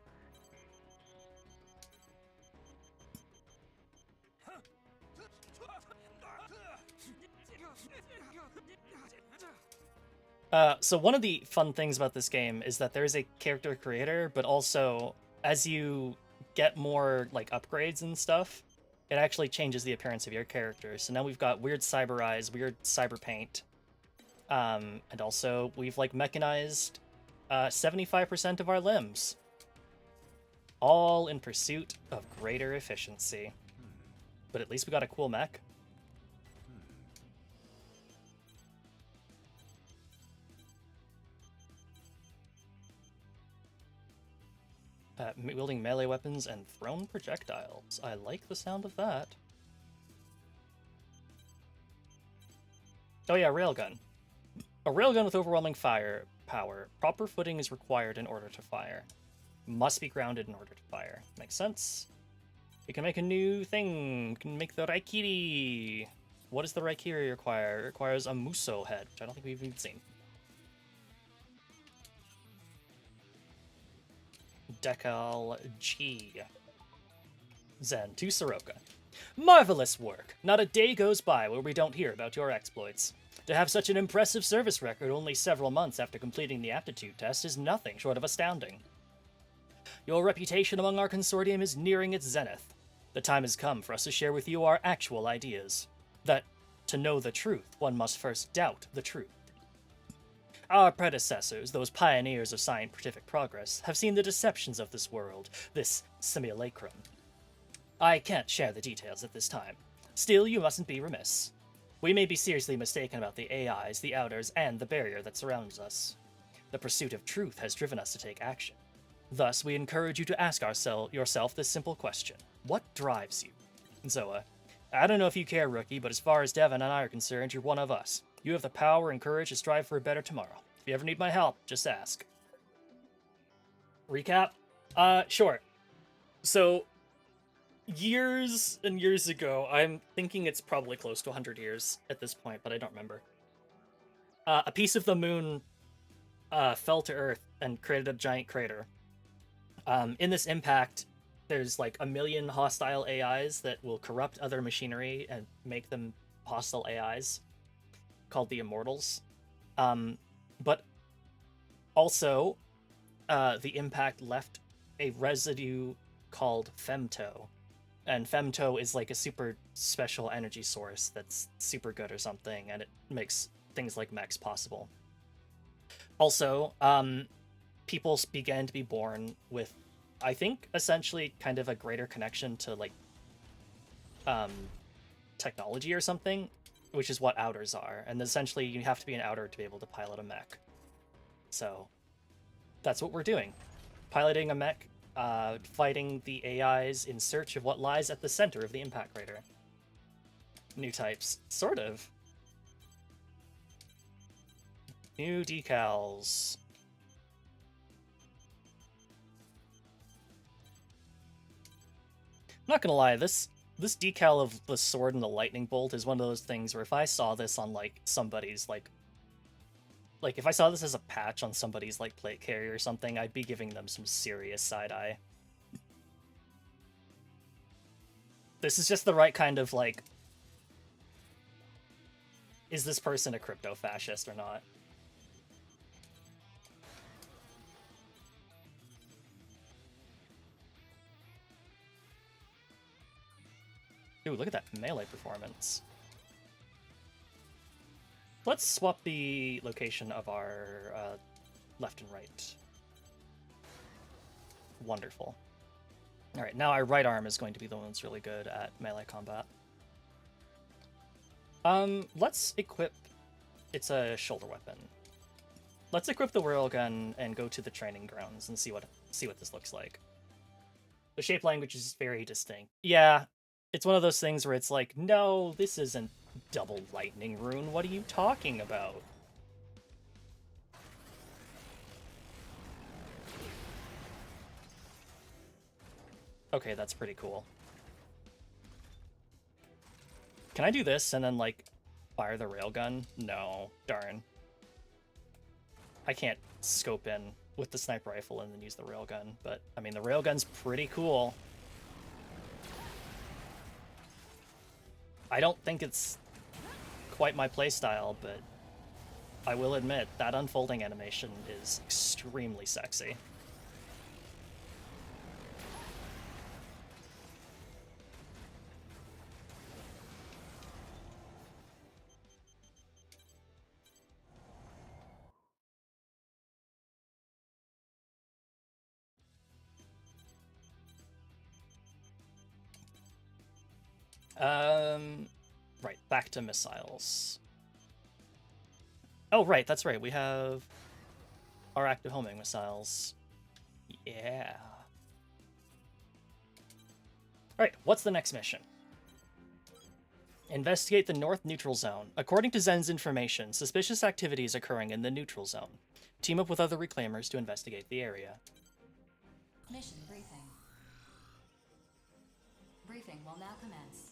Speaker 1: So one of the fun things about this game is that there's a character creator, but also as you get more like upgrades and stuff, it actually changes the appearance of your character. So now we've got weird cyber eyes, weird cyber paint, and also we've like mechanized 75% of our limbs, all in pursuit of greater efficiency. But at least we got a cool mech. Wielding melee weapons and thrown projectiles. I like the sound of that. Oh yeah, railgun. A railgun with overwhelming fire power. Proper footing is required in order to fire. Must be grounded in order to fire. Makes sense. We can make a new thing. We can make the Raikiri. What does the Raikiri require? It requires a Muso head, which I don't think we've even seen. Decal G. Zen to Soroka. Marvelous work! Not a day goes by where we don't hear about your exploits. To have such an impressive service record only several months after completing the aptitude test is nothing short of astounding. Your reputation among our consortium is nearing its zenith. The time has come for us to share with you our actual ideas. That, to know the truth, one must first doubt the truth. Our predecessors, those pioneers of scientific progress, have seen the deceptions of this world, this simulacrum. I can't share the details at this time. Still, you mustn't be remiss. We may be seriously mistaken about the AIs, the outers, and the barrier that surrounds us. The pursuit of truth has driven us to take action. Thus, we encourage you to ask yourself this simple question. What drives you? Zoa, I don't know if you care, Rookie, but as far as Devon and I are concerned, you're one of us. You have the power and courage to strive for a better tomorrow. If you ever need my help, just ask. Recap? Sure. So, years and years ago, I'm thinking it's probably close to 100 years at this point, but I don't remember. A piece of the moon fell to Earth and created a giant crater. In this impact, there's like 1 million hostile AIs that will corrupt other machinery and make them hostile AIs, called the Immortals. But also, the impact left a residue called femto. And femto is like a super special energy source that's super good or something, and it makes things like mechs possible. Also, people began to be born with, I think, essentially kind of a greater connection to like technology or something, which is what outers are. And essentially you have to be an outer to be able to pilot a mech. So that's what we're doing. Piloting a mech, fighting the AIs in search of what lies at the center of the impact crater. New types, sort of. New decals. I'm not gonna lie, this decal of the sword and the lightning bolt is one of those things where if I saw this on like somebody's like if I saw this as a patch on somebody's like plate carrier or something, I'd be giving them some serious side eye. This is just the right kind of like, is this person a crypto fascist or not? Ooh, look at that melee performance. Let's swap the location of our left and right. Wonderful. Alright, now our right arm is going to be the one that's really good at melee combat. Let's equip... It's a shoulder weapon. Let's equip the railgun and go to the training grounds and see what this looks like. The shape language is very distinct. Yeah, it's one of those things where it's like, no, this isn't double lightning rune. What are you talking about? Okay, that's pretty cool. Can I do this and then, like, fire the railgun? No. Darn. I can't scope in with the sniper rifle and then use the railgun, but, I mean, the railgun's pretty cool. I don't think it's quite my playstyle, but I will admit that unfolding animation is extremely sexy. Right, back to missiles. Oh, right, that's right. We have our active homing missiles. Yeah. Alright, what's the next mission? Investigate the North Neutral Zone. According to Zen's information, suspicious activity is occurring in the Neutral Zone. Team up with other reclaimers to investigate the area.
Speaker 2: Mission briefing. Briefing will now commence.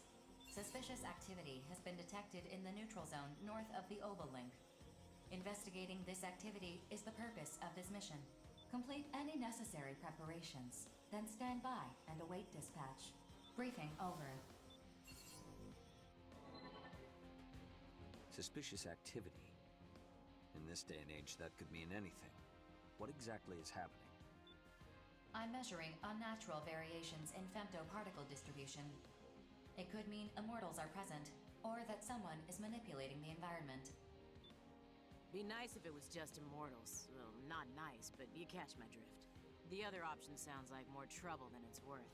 Speaker 2: Suspicious activity has been detected in the neutral zone north of the Oval-Link. Investigating this activity is the purpose of this mission. Complete any necessary preparations, then stand by and await dispatch. Briefing over.
Speaker 10: Suspicious activity. In this day and age, that could mean anything. What exactly is happening?
Speaker 2: I'm measuring unnatural variations in femtoparticle distribution. It could mean immortals are present, or that someone is manipulating the environment.
Speaker 14: Be nice if it was just immortals. Well, not nice, but you catch my drift. The other option sounds like more trouble than it's worth.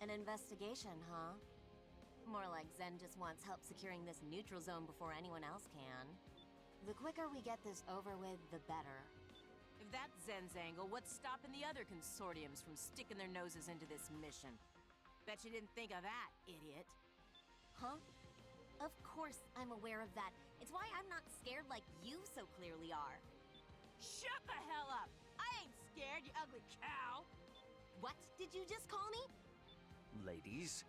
Speaker 9: An investigation, huh? More like Zen just wants help securing this neutral zone before anyone else can. The quicker we get this over with, the better.
Speaker 14: If that's Zen's angle, what's stopping the other consortiums from sticking their noses into this mission? Bet you didn't think of that, idiot.
Speaker 9: Huh? Of course I'm aware of that. It's why I'm not scared like you so clearly are.
Speaker 14: Shut the hell up! I ain't scared, you ugly cow!
Speaker 9: What did you just call me?
Speaker 10: Ladies,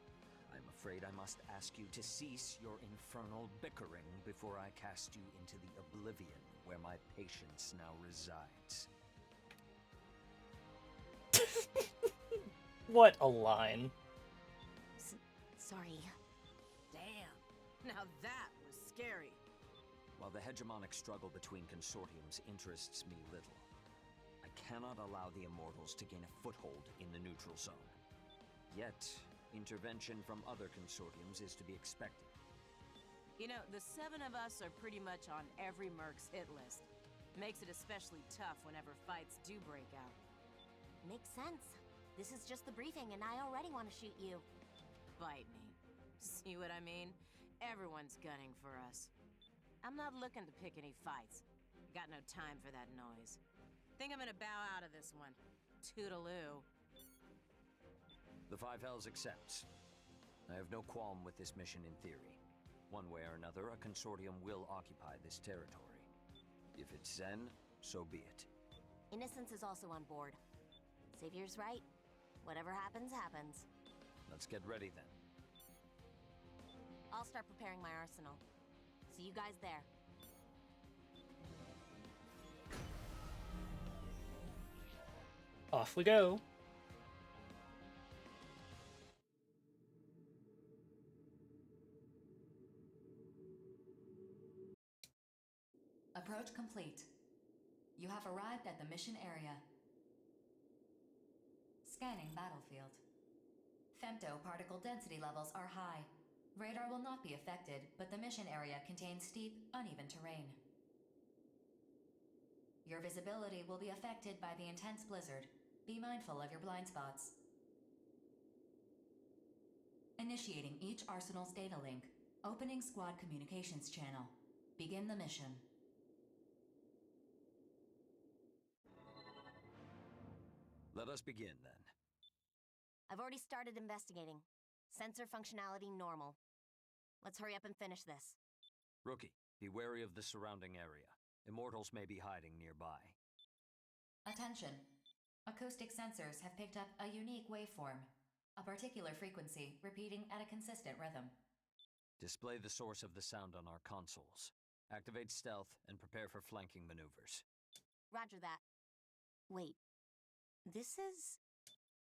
Speaker 10: I'm afraid I must ask you to cease your infernal bickering before I cast you into the oblivion where my patience now resides.
Speaker 1: What a line.
Speaker 9: Sorry.
Speaker 14: Damn. Now that was scary.
Speaker 10: While the hegemonic struggle between consortiums interests me little, I cannot allow the Immortals to gain a foothold in the neutral zone. Yet, intervention from other consortiums is to be expected.
Speaker 14: You know, the 7 of us are pretty much on every Merc's hit list. Makes it especially tough whenever fights do break out.
Speaker 9: Makes sense. This is just the briefing and I already want to shoot you.
Speaker 14: Bite me. See what I mean? Everyone's gunning for us. I'm not looking to pick any fights. Got no time for that noise. Think I'm gonna bow out of this one. Toodaloo.
Speaker 10: The Five Hells accepts. I have no qualm with this mission in theory. One way or another, a consortium will occupy this territory. If it's Zen, so be it.
Speaker 9: Innocence is also on board. Savior's right. Whatever happens, happens.
Speaker 10: Let's get ready then.
Speaker 9: I'll start preparing my arsenal. See you guys there.
Speaker 1: Off we go.
Speaker 2: Approach complete. You have arrived at the mission area. Scanning battlefield. Femtoparticle density levels are high. Radar will not be affected, but the mission area contains steep, uneven terrain. Your visibility will be affected by the intense blizzard. Be mindful of your blind spots. Initiating each arsenal's data link. Opening squad communications channel. Begin the mission.
Speaker 10: Let us begin, then.
Speaker 9: I've already started investigating. Sensor functionality normal. Let's hurry up and finish this.
Speaker 10: Rookie, be wary of the surrounding area. Immortals may be hiding nearby.
Speaker 2: Attention. Acoustic sensors have picked up a unique waveform. A particular frequency repeating at a consistent rhythm.
Speaker 10: Display the source of the sound on our consoles. Activate stealth and prepare for flanking maneuvers.
Speaker 9: Roger that. Wait. This is...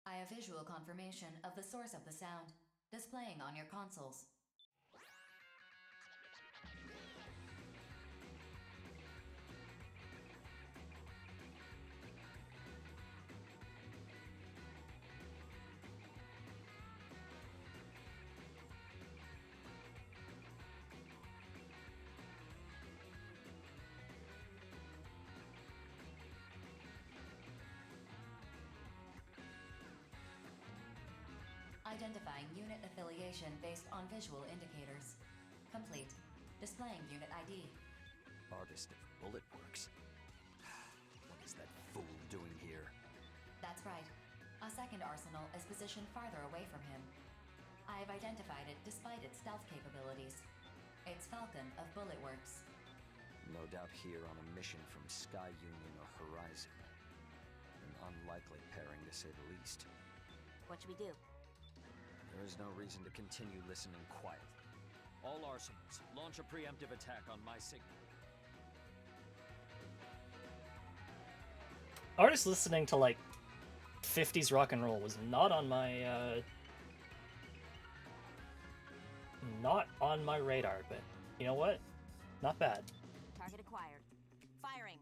Speaker 2: I have visual confirmation of the source of the sound, displaying on your consoles. Identifying unit affiliation based on visual indicators. Complete. Displaying unit ID.
Speaker 10: Artist of bullet works. What is that fool doing here?
Speaker 2: That's right. A second arsenal is positioned farther away from him. I have identified it despite its stealth capabilities. It's Falcon of Bullet Works.
Speaker 10: No doubt here on a mission from Sky Union or Horizon. An unlikely pairing, to say the least.
Speaker 9: What should we do?
Speaker 10: There is no reason to continue listening quietly. All arsenals, launch a preemptive attack on my signal.
Speaker 1: Artists listening to like 50s rock and roll was not on my radar, but you know what? Not bad.
Speaker 9: Target acquired. Firing.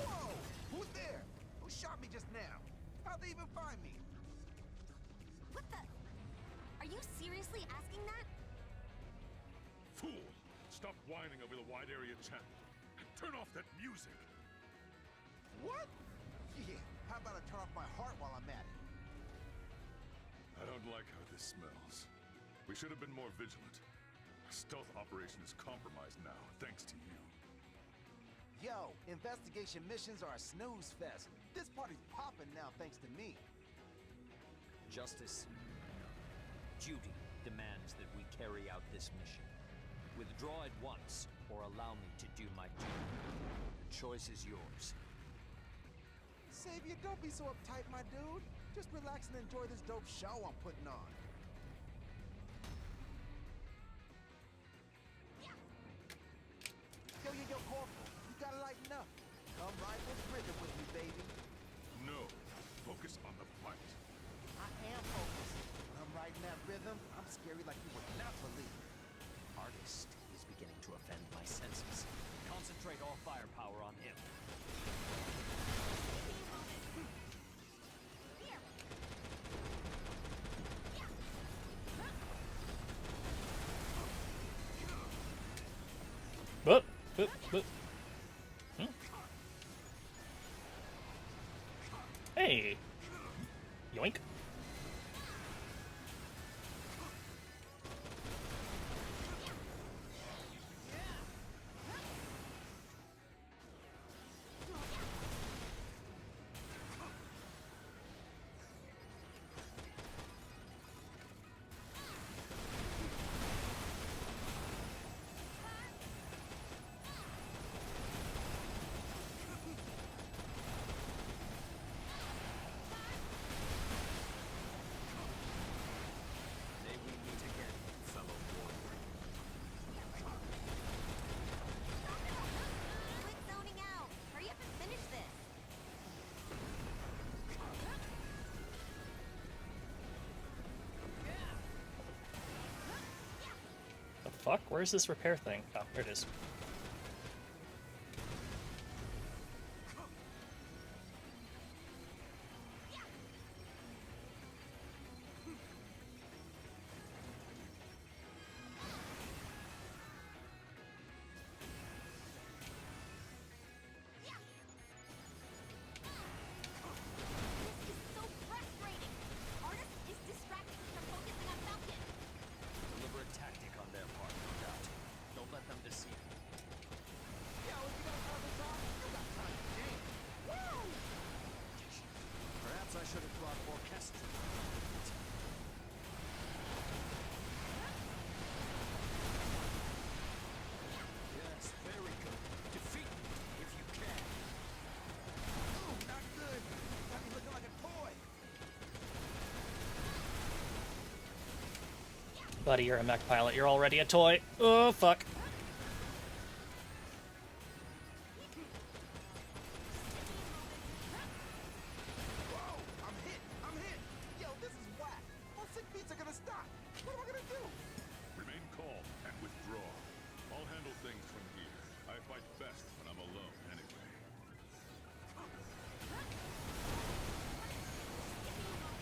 Speaker 15: Whoa! Who's there? Who shot me just now? How'd they even find me?
Speaker 9: What the? Are you seriously asking that?
Speaker 16: Fool! Stop whining over the wide area channel. And turn off that music!
Speaker 15: What? Yeah, how about I turn off my heart while I'm at it?
Speaker 16: I don't like how this smells. We should have been more vigilant. Our stealth operation is compromised now, thanks to you.
Speaker 15: Yo, investigation missions are a snooze fest. This party's popping now thanks to me.
Speaker 10: Justice, duty demands that we carry out this mission. Withdraw at once, or allow me to do my duty. The choice is yours.
Speaker 15: Savior, don't be so uptight, my dude. Just relax and enjoy this dope show I'm putting on. Yo, Corporal, you gotta lighten up. Come right with rhythm with me, baby.
Speaker 16: No, focus on the fight.
Speaker 15: I am focused. When I'm riding that rhythm, I'm scary like you would not believe.
Speaker 10: Artist is beginning to offend my senses. Concentrate all firepower on him.
Speaker 1: Whoop, whoop, whoop. Hey! Yoink. Fuck? Where's this repair thing? Oh, there it is. Buddy, you're a mech pilot. You're already a toy. Oh, fuck.
Speaker 15: I'm hit! I'm hit! Yo, this is whack! My sick beats are gonna stop! What am I gonna do?
Speaker 16: Remain calm and withdraw. I'll handle things from here. I fight best when I'm alone, anyway.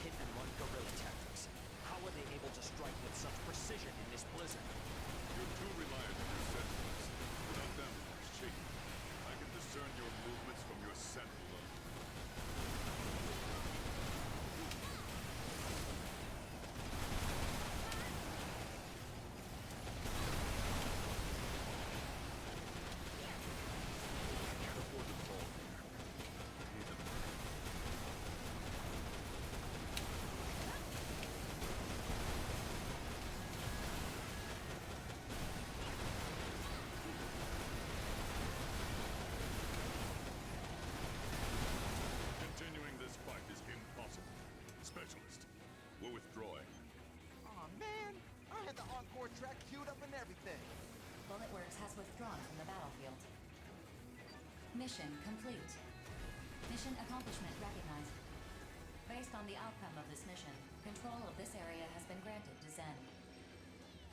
Speaker 10: Hit and run guerrilla tactics. How are they able to strike with such precision in this blizzard?
Speaker 16: You're too reliant on your senses. Without them, shaking. I can discern your movements from your scent alone. Can't afford to fall here. Pay them back. Continuing this fight is impossible. Specialist, we're withdrawing.
Speaker 15: Aw, man! I had the encore track queued up and everything.
Speaker 2: Bulletworks has withdrawn from the battlefield. Mission complete. Mission accomplishment recognized. Based on the outcome of this mission, control of this area has been granted to Zen.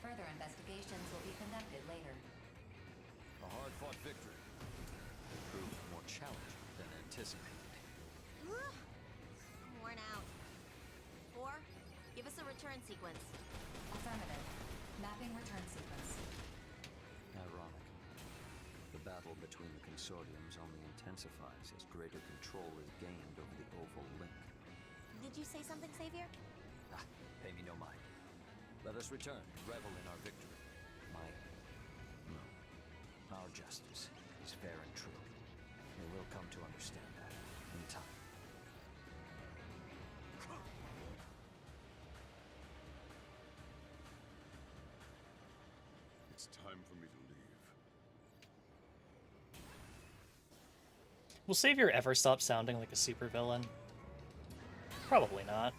Speaker 2: Further investigations will be conducted later.
Speaker 12: A hard-fought victory.
Speaker 10: It proved more challenging than anticipated.
Speaker 9: I'm worn out. 4, give us a return sequence.
Speaker 2: Affirmative. Mapping return sequence.
Speaker 10: Ironic. The battle between the consortiums only intensifies as greater control is gained over the Oval Link.
Speaker 9: Did you say something, Savior?
Speaker 10: Ah, pay me no mind. Let us return and revel in our victory. Our justice is fair and true. They will come to understand that in time.
Speaker 16: It's time for me to leave.
Speaker 1: Will Savior ever stop sounding like a supervillain? Probably not.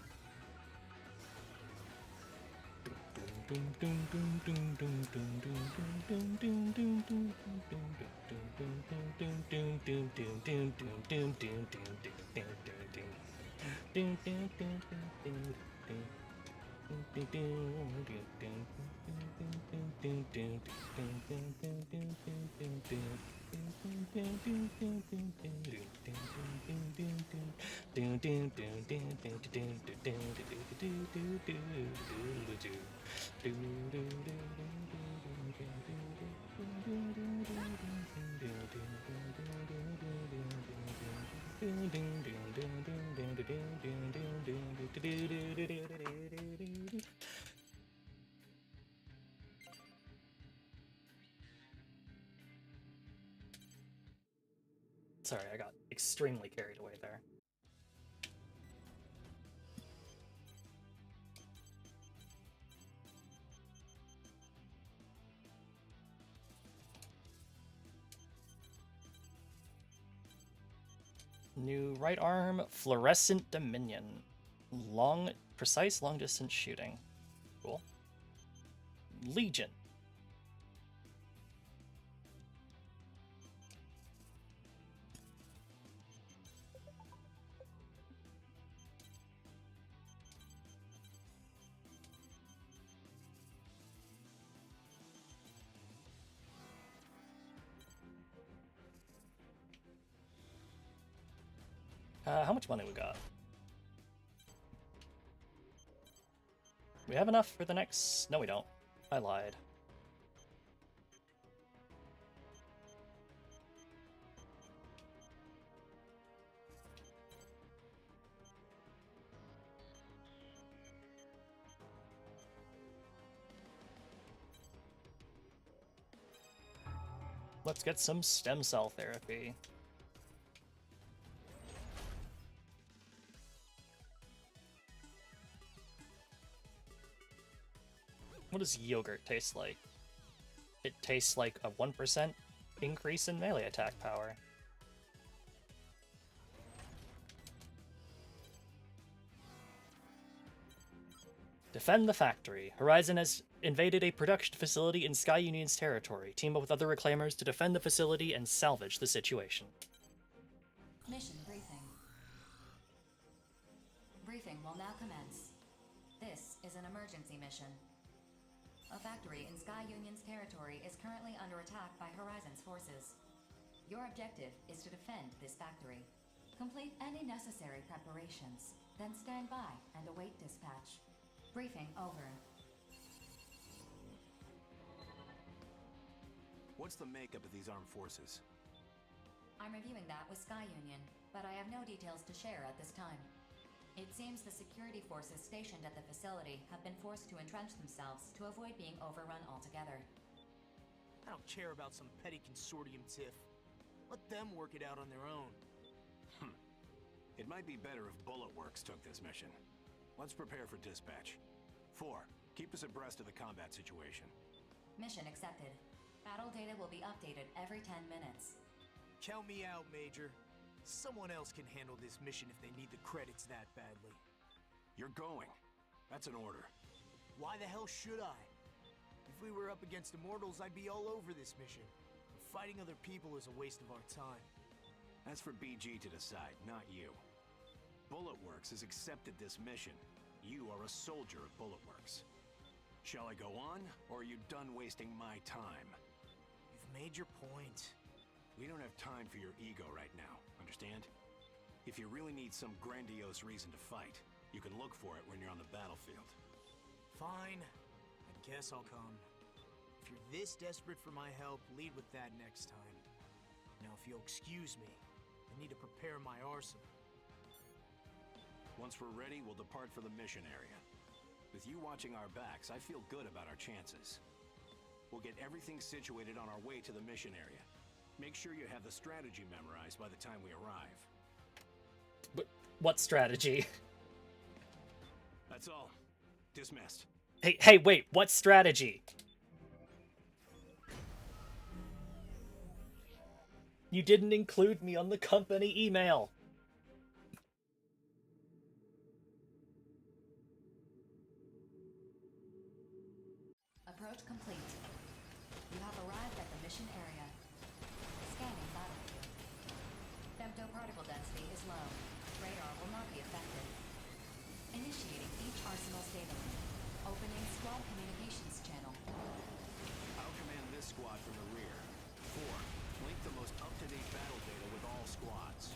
Speaker 1: Sorry, I got extremely carried away there. New right arm, fluorescent dominion. Precise long distance shooting. Cool. Legion. How much money we got? We have enough for the next... No, we don't. I lied. Let's get some stem cell therapy. What does yogurt taste like? It tastes like a 1% increase in melee attack power. Defend the factory. Horizon has invaded a production facility in Sky Union's territory. Team up with other reclaimers to defend the facility and salvage the situation.
Speaker 2: Mission briefing. Briefing will now commence. This is an emergency mission. A factory in Sky Union's territory is currently under attack by Horizon's forces. Your objective is to defend this factory. Complete any necessary preparations, then stand by and await dispatch. Briefing over.
Speaker 5: What's the makeup of these armed forces?
Speaker 2: I'm reviewing that with Sky Union, but I have no details to share at this time. It seems the security forces stationed at the facility have been forced to entrench themselves to avoid being overrun altogether.
Speaker 17: I don't care about some petty consortium tiff. Let them work it out on their own.
Speaker 5: It might be better if Bullet Works took this mission. Let's prepare for dispatch. 4. Keep us abreast of the combat situation.
Speaker 2: Mission accepted. Battle data will be updated every 10 minutes.
Speaker 17: Count me out, Major. Someone else can handle this mission if they need the credits that badly.
Speaker 5: You're going. That's an order.
Speaker 17: Why the hell should I? If we were up against Immortals, I'd be all over this mission. Fighting other people is a waste of our time.
Speaker 5: That's for BG to decide, not you. Bullet Works has accepted this mission. You are a soldier of Bullet Works. Shall I go on, or are you done wasting my time?
Speaker 17: You've made your point.
Speaker 5: We don't have time for your ego right now, understand? If you really need some grandiose reason to fight, you can look for it when you're on the battlefield.
Speaker 17: Fine. I guess I'll come. If you're this desperate for my help, lead with that next time. Now, if you'll excuse me, I need to prepare my arsenal.
Speaker 5: Once we're ready, we'll depart for the mission area. With you watching our backs, I feel good about our chances. We'll get everything situated on our way to the mission area. Make sure you have the strategy memorized by the time we arrive.
Speaker 1: But what strategy?
Speaker 5: That's all. Dismissed.
Speaker 1: Hey, wait, what strategy? You didn't include me on the company email.
Speaker 2: Approach complete. You have arrived at the mission area. Scanning battlefield. Femtoparticle density is low. Radar will not be affected. Initiating each arsenal's data link. Opening squad communications channel.
Speaker 5: I'll command this squad from the rear. 4. Link the most up-to-date battle data with all squads.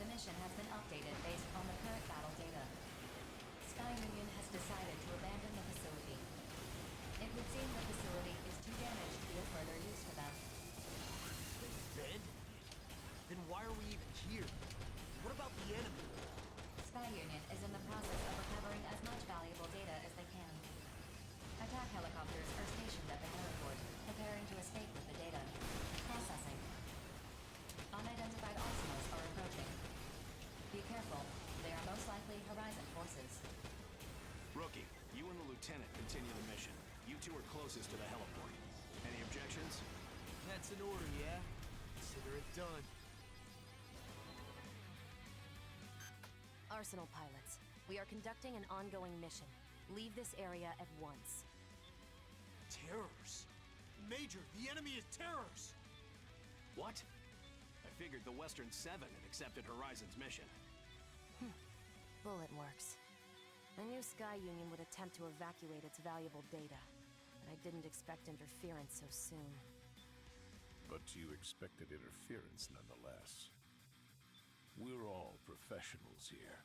Speaker 2: The mission has been updated based on the current battle data. Sky Union has decided to abandon the facility. It would seem the facility is too damaged to be of further use for them.
Speaker 17: Abandoned? Then why are we even here? What about the enemy?
Speaker 2: Sky Union is in the process of recovering as much valuable data as they can. Attack helicopters are stationed at the heliport, preparing to escape with the data. Processing. Unidentified arsenals are approaching. Be careful. They are most likely Horizon forces.
Speaker 5: Rookie, you and the lieutenant continue the mission. You two are closest to the heliport. Any objections?
Speaker 17: That's an order, yeah? Consider it done.
Speaker 9: Arsenal pilots, we are conducting an ongoing mission. Leave this area at once.
Speaker 17: Terrors? Major, the enemy is terrors!
Speaker 5: What? I figured the Western 7 had accepted Horizon's mission.
Speaker 9: Bullet Works. I knew Sky Union would attempt to evacuate its valuable data, but I didn't expect interference so soon.
Speaker 18: But you expected interference nonetheless. We're all professionals here.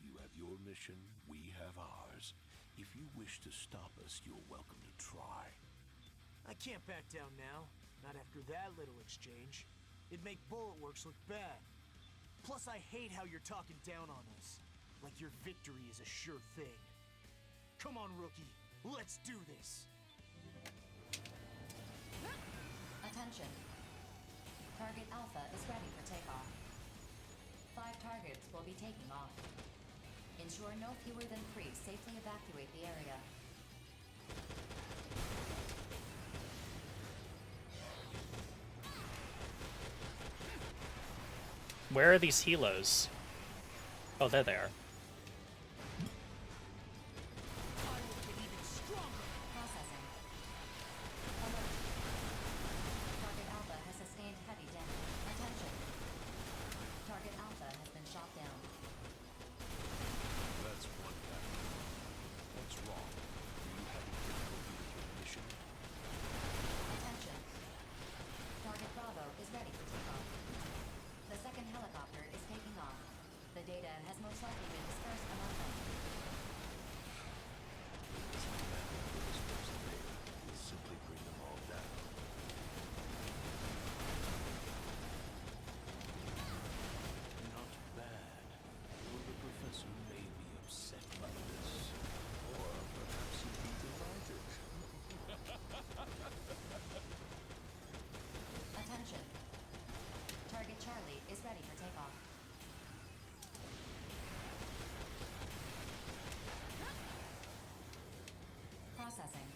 Speaker 18: You have your mission, we have ours. If you wish to stop us, you're welcome to try.
Speaker 17: I can't back down now. Not after that little exchange. It'd make Bullet Works look bad. Plus, I hate how you're talking down on us. Like your victory is a sure thing. Come on, Rookie. Let's do this.
Speaker 2: Attention. Target Alpha is ready for takeoff. 5 targets will be taking off. Ensure no fewer than 3 safely evacuate the area.
Speaker 1: Where are these helos? Oh, there they are.
Speaker 17: I will
Speaker 2: has most likely been dispersed among them.
Speaker 18: We'll simply bring them all down. Not bad. Though the professor may be upset by this. Or perhaps he'd be delighted.
Speaker 2: Attention. Target Charlie is ready for takeoff. Processing.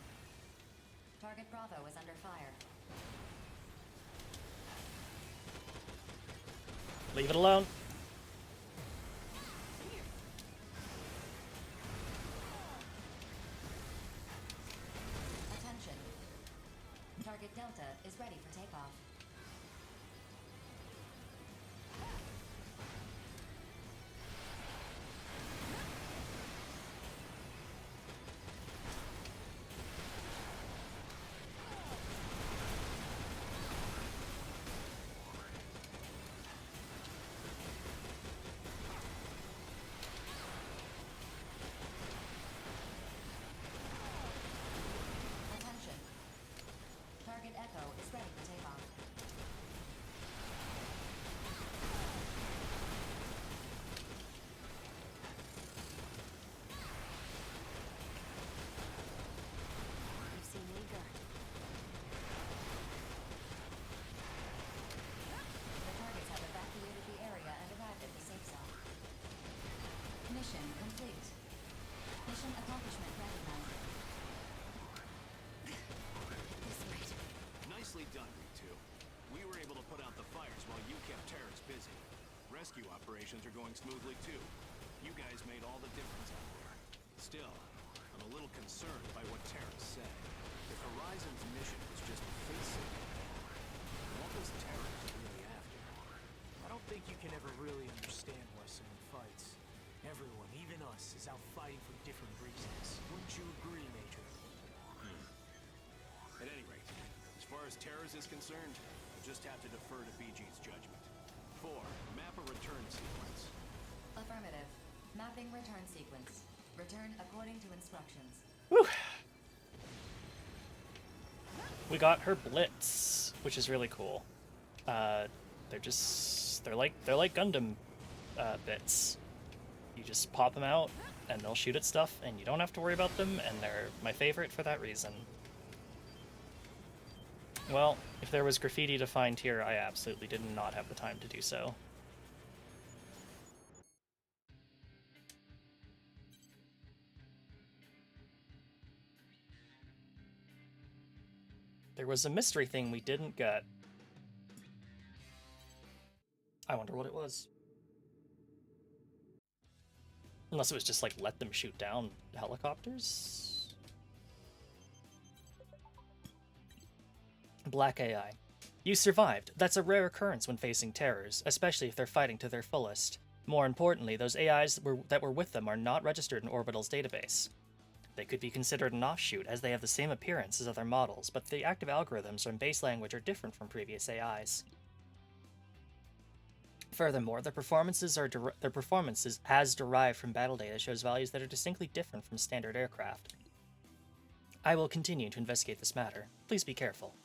Speaker 2: Target Bravo is under fire.
Speaker 1: Leave it alone.
Speaker 2: Attention. Target Delta is ready for takeoff. Attention. Target Echo is ready for takeoff.
Speaker 9: You seem eager.
Speaker 2: The targets have evacuated the area and arrived at the safe zone. Mission complete. Mission accomplishment recognized.
Speaker 12: Nicely done, you two. We were able to put out the fires while you kept terrorists busy. Rescue operations are going smoothly too. You guys made all the difference out there. Still, I'm a little concerned by what terrorists say. If Horizon's mission was just facing what was terrorists really after?
Speaker 17: I don't think you can ever really understand why someone fights. Everyone, even us, is out fighting for different reasons. Wouldn't you agree, Major?
Speaker 12: At any rate, as far as terrors is concerned, I'll just have to defer to BG's judgment. 4. Map a return sequence.
Speaker 2: Affirmative. Mapping return sequence. Return according to instructions.
Speaker 1: Whew. We got her Blitz, which is really cool. They're like Gundam bits. You just pop them out, and they'll shoot at stuff, and you don't have to worry about them, and they're my favorite for that reason. Well, if there was graffiti to find here, I absolutely did not have the time to do so. There was a mystery thing we didn't get. I wonder what it was. Unless it was just like, let them shoot down helicopters? Black AI. You survived. That's a rare occurrence when facing terrors, especially if they're fighting to their fullest. More importantly, those AIs that were with them are not registered in Orbital's database. They could be considered an offshoot, as they have the same appearance as other models, but the active algorithms and base language are different from previous AIs. Furthermore, their performances as derived from battle data shows values that are distinctly different from standard aircraft. I will continue to investigate this matter. Please be careful.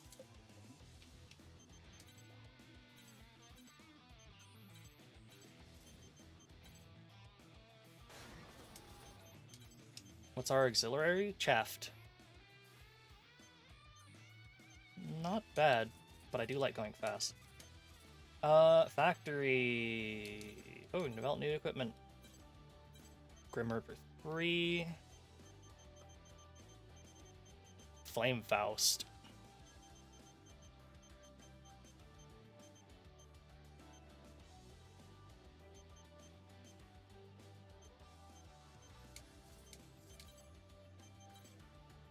Speaker 1: What's our auxiliary? Chaffed. Not bad, but I do like going fast. Factory. Oh, develop new equipment. Grim Reaper 3. Flame Faust.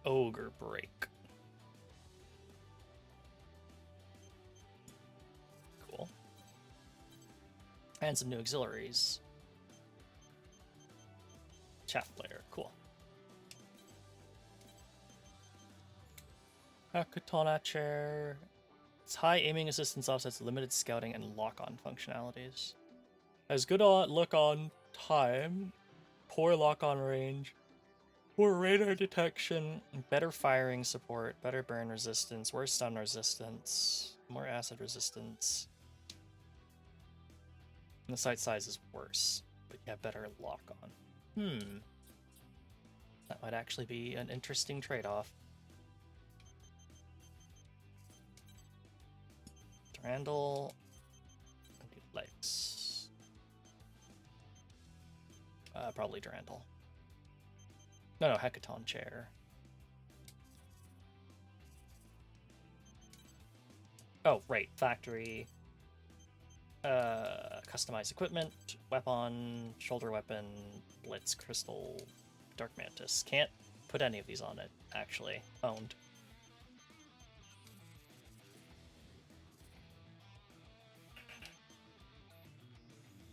Speaker 1: Ogre Break. Cool. And some new auxiliaries. Chaff player, cool. A katana chair. Its high aiming assistance offsets limited scouting and lock-on functionalities. Has good look on time, poor lock-on range, poor radar detection, better firing support, better burn resistance, worse stun resistance, more acid resistance. And the sight size is worse, but you have better lock-on. That might actually be an interesting trade-off. Durandal, legs. Probably Durandal. No, Hecaton chair. Oh, right, factory. Customized equipment, weapon, shoulder weapon, blitz, crystal, dark mantis. Can't put any of these on it, actually. Owned.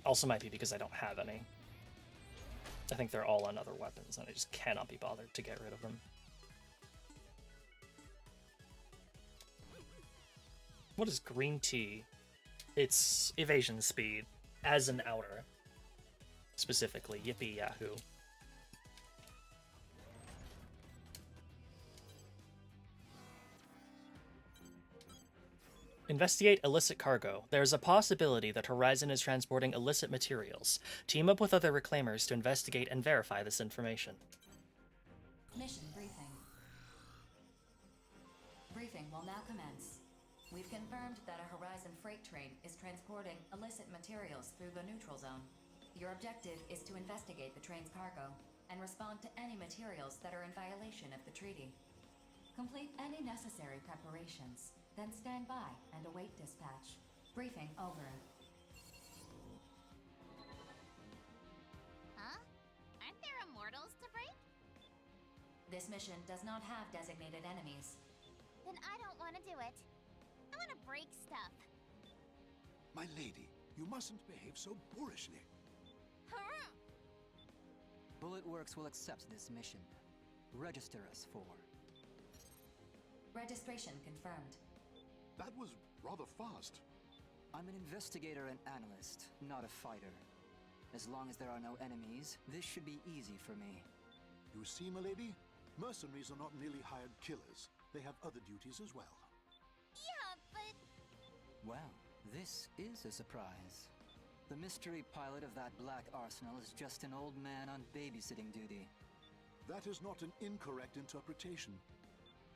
Speaker 1: Also might be because I don't have any. I think they're all on other weapons, and I just cannot be bothered to get rid of them. What is green tea? It's evasion speed, as an outer. Specifically, yippee yahoo. Investigate illicit cargo. There is a possibility that Horizon is transporting illicit materials. Team up with other reclaimers to investigate and verify this information.
Speaker 2: Mission briefing. Briefing will now commence. We've confirmed that a Horizon freight train is transporting illicit materials through the neutral zone. Your objective is to investigate the train's cargo and respond to any materials that are in violation of the treaty. Complete any necessary preparations. Then stand by and await dispatch. Briefing over.
Speaker 11: Huh? Aren't there immortals to break?
Speaker 2: This mission does not have designated enemies.
Speaker 11: Then I don't want to do it. I want to break stuff.
Speaker 13: My lady, you mustn't behave so boorishly.
Speaker 19: Bullet Works will accept this mission. Register us for...
Speaker 2: Registration confirmed.
Speaker 13: That was rather fast.
Speaker 19: I'm an investigator and analyst, not a fighter. As long as there are no enemies, this should be easy for me.
Speaker 13: You see, milady? Mercenaries are not merely hired killers. They have other duties as well.
Speaker 11: Yeah, but...
Speaker 19: Well, this is a surprise. The mystery pilot of that black arsenal is just an old man on babysitting duty.
Speaker 13: That is not an incorrect interpretation.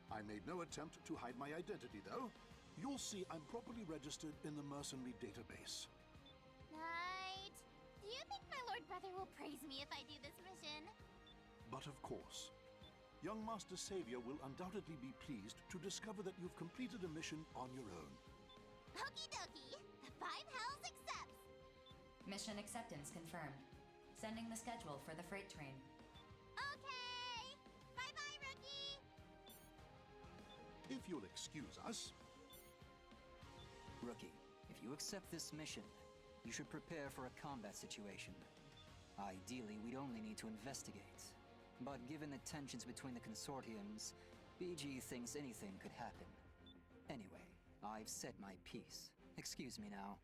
Speaker 13: I made no attempt to hide my identity, though. You'll see I'm properly registered in the mercenary database.
Speaker 11: Knight, do you think my Lord Brother will praise me if I do this mission?
Speaker 13: But of course. Young Master Savior will undoubtedly be pleased to discover that you've completed a mission on your own.
Speaker 11: Okie dokie. Five Hells accepts.
Speaker 2: Mission acceptance confirmed. Sending the schedule for the freight train.
Speaker 11: Okay. Bye-bye, Rookie.
Speaker 13: If you'll excuse us.
Speaker 19: Rookie, if you accept this mission, you should prepare for a combat situation. Ideally, we'd only need to investigate. But given the tensions between the consortiums, BG thinks anything could happen. Anyway, I've said my piece. Excuse me now.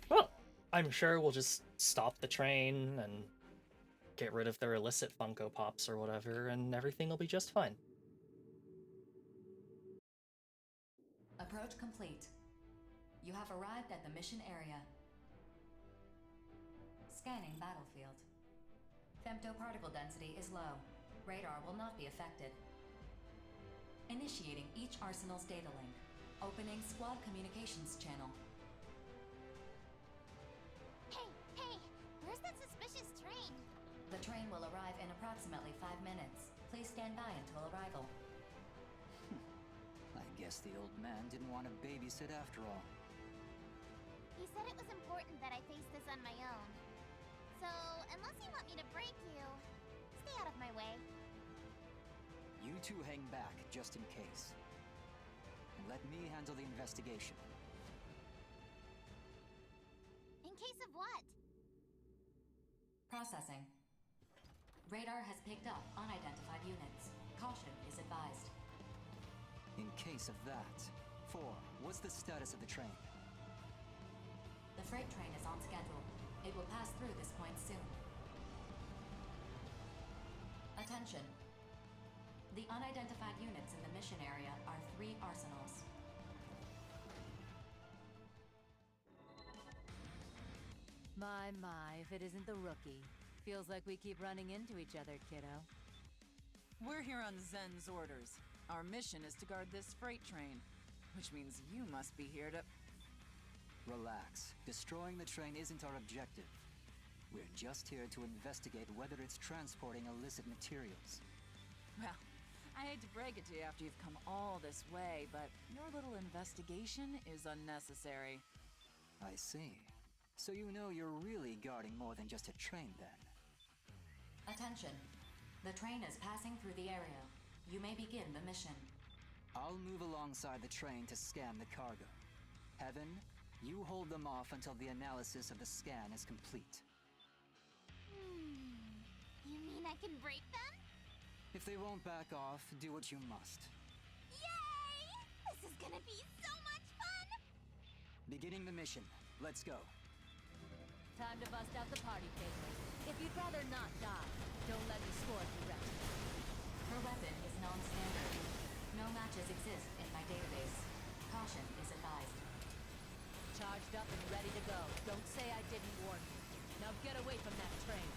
Speaker 1: Well, I'm sure we'll just stop the train and get rid of their illicit Funko Pops or whatever, and everything will be just fine.
Speaker 2: Approach complete. You have arrived at the mission area. Scanning battlefield. Femtoparticle density is low. Radar will not be affected. Initiating each arsenal's data link. Opening squad communications channel.
Speaker 11: Hey, where's that suspicious train?
Speaker 2: The train will arrive in approximately 5 minutes. Please stand by until arrival.
Speaker 19: I guess the old man didn't want to babysit after all.
Speaker 11: He said it was important that I face this on my own. So, unless you want me to break you, stay out of my way.
Speaker 19: You two hang back, just in case. And let me handle the investigation.
Speaker 11: In case of what?
Speaker 2: Processing. Radar has picked up unidentified units. Caution is advised.
Speaker 19: In case of that, 4, what's the status of the train?
Speaker 2: freight train is on schedule. It will pass through this point soon. Attention. The unidentified units in the mission area are 3 arsenals.
Speaker 7: My, if it isn't the rookie. Feels like we keep running into each other, kiddo.
Speaker 8: We're here on Zen's orders. Our mission is to guard this freight train, which means you must be here to...
Speaker 19: Relax. Destroying the train isn't our objective. We're just here to investigate whether it's transporting illicit materials.
Speaker 8: Well, I hate to break it to you after you've come all this way, but your little investigation is unnecessary.
Speaker 19: I see. So you know you're really guarding more than just a train, then?
Speaker 2: Attention. The train is passing through the area. You may begin the mission.
Speaker 19: I'll move alongside the train to scan the cargo. Heaven, you hold them off until the analysis of the scan is complete.
Speaker 11: You mean I can break them?
Speaker 19: If they won't back off, do what you must.
Speaker 11: Yay! This is gonna be so much fun!
Speaker 19: Beginning the mission. Let's go.
Speaker 7: Time to bust out the party favors. If you'd rather not die, don't let me score you wreck.
Speaker 2: Her weapon is non-standard. No matches exist in my database. Caution is advised.
Speaker 7: Charged up and ready to go. Don't say I didn't warn you. Now get away from that train.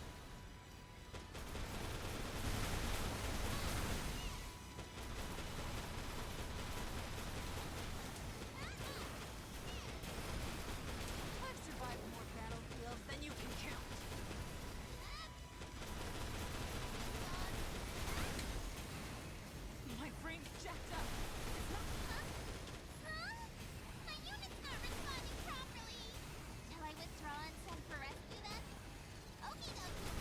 Speaker 8: I've survived more battlefields than you can count. My brain's jacked up. It's not...
Speaker 11: My unit's not responding properly! Shall I withdraw and send for rescue then? Okie dokie!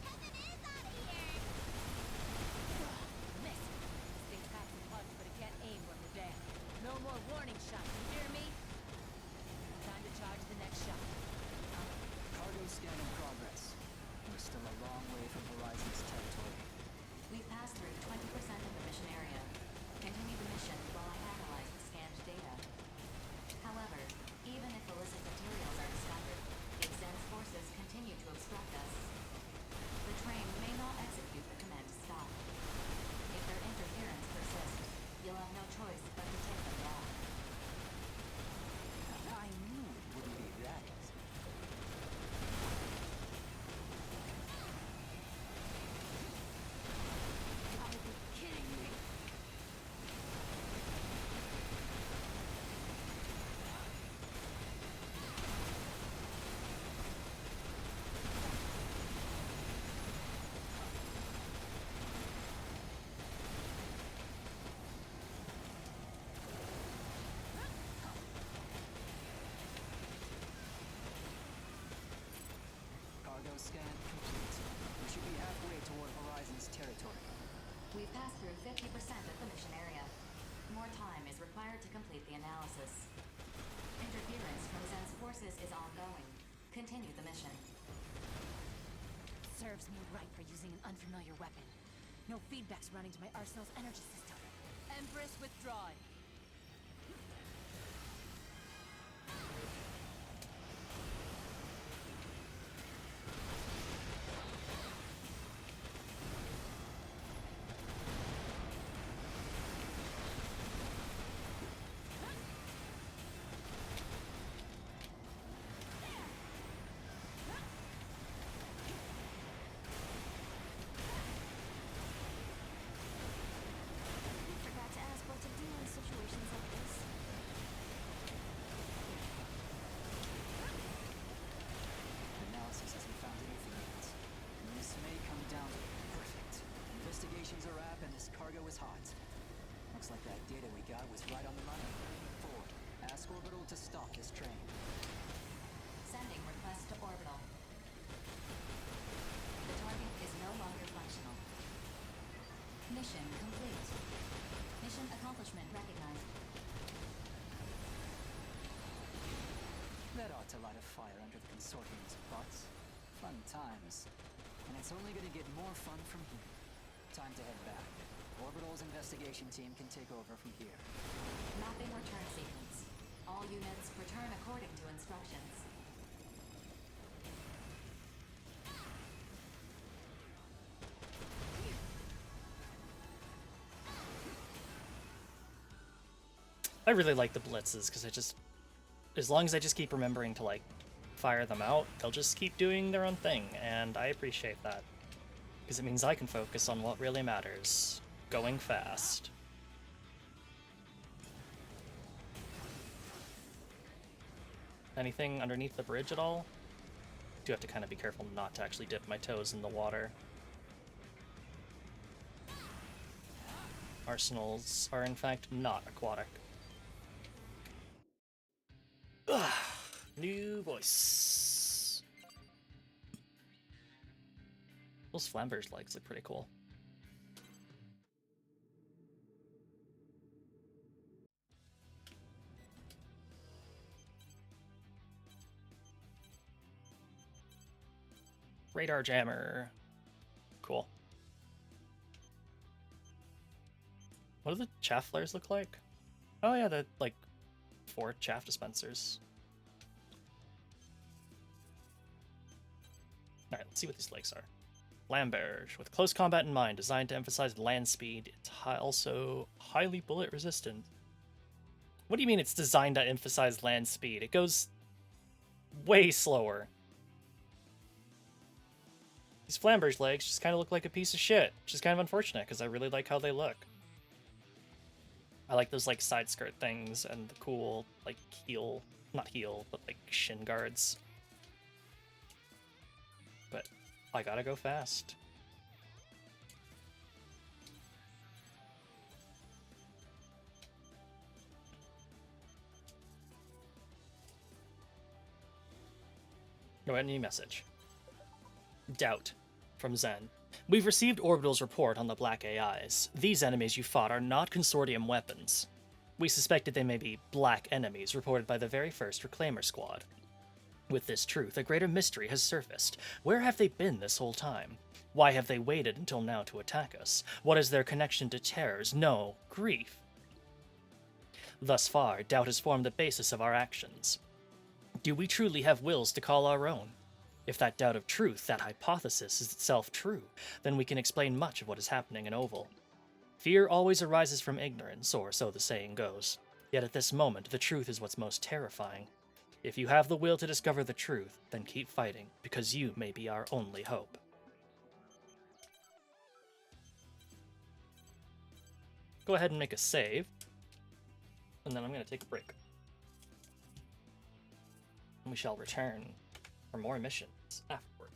Speaker 11: Heaven is out of here!
Speaker 7: Miss! This thing's got some punch, but it can't aim worth a damn. No more warning shots, you hear me? Time to charge the next shot.
Speaker 19: Cargo scan in progress. We're still a long way from Horizon's territory.
Speaker 2: We've passed through 20% of the mission area. Continue the mission while I analyze the scanned data. However, even if illicit materials are discovered, if Zen's forces continue to obstruct us, the train may not execute the command to stop. If their interference persists, you'll have no choice but to take them down.
Speaker 19: I knew it wouldn't be that easy.
Speaker 8: You gotta be kidding me.
Speaker 19: Cargo scan complete. We should be halfway toward Horizon's territory.
Speaker 2: We've passed through 50% of the mission area. More time is required to complete the analysis. Interference from Zen's forces is ongoing. Continue the mission.
Speaker 7: Serves me right for using an unfamiliar weapon. No feedback's running to my arsenal's energy system. Empress withdrawing.
Speaker 11: Forgot to ask what to do in situations like this.
Speaker 19: Analysis hasn't found anything yet. And this may come down to perfect. Investigation's a wrap and this cargo is hot. Looks like that data we got was right on the money. Forward. Ask Orbital to stop this train.
Speaker 2: Sending request to orbital. The target is no longer functional. Mission complete. Mission accomplishment recognized.
Speaker 19: That ought to light a fire under the Consortium's butts. Fun times. And it's only gonna get more fun from here. Time to head back. Orbital's investigation team can take over from here.
Speaker 2: Mapping return sequence. All units return according to instructions.
Speaker 1: I really like the blitzes because as long as I just keep remembering to like fire them out, they'll just keep doing their own thing, and I appreciate that because it means I can focus on what really matters: going fast. Anything underneath the bridge at all? Do have to kind of be careful not to actually dip my toes in the water. Arsenals are in fact not aquatic. Ugh. New voice. Those Flamberge legs look pretty cool. Radar jammer. Cool. What do the chaff flares look like? Oh yeah, the like 4 chaff dispensers. Alright, let's see what these legs are. Flamberge, with close combat in mind, designed to emphasize land speed. It's also highly bullet resistant. What do you mean it's designed to emphasize land speed? It goes way slower. These Flamberge legs just kind of look like a piece of shit, which is kind of unfortunate because I really like how they look. I like those like side skirt things and the cool like heel, not heel, but like shin guards. But I gotta go fast. No, any message. Doubt. From Zen. We've received Orbital's report on the Black AIs. These enemies you fought are not Consortium weapons. We suspected they may be Black enemies reported by the very first Reclaimer Squad. With this truth, a greater mystery has surfaced. Where have they been this whole time? Why have they waited until now to attack us? What is their connection to terrors? No, grief. Thus far, doubt has formed the basis of our actions. Do we truly have wills to call our own? If that doubt of truth, that hypothesis, is itself true, then we can explain much of what is happening in Oval. Fear always arises from ignorance, or so the saying goes. Yet at this moment, the truth is what's most terrifying. If you have the will to discover the truth, then keep fighting, because you may be our only hope. Go ahead and make a save, and then I'm going to take a break. And we shall return for more missions afterward.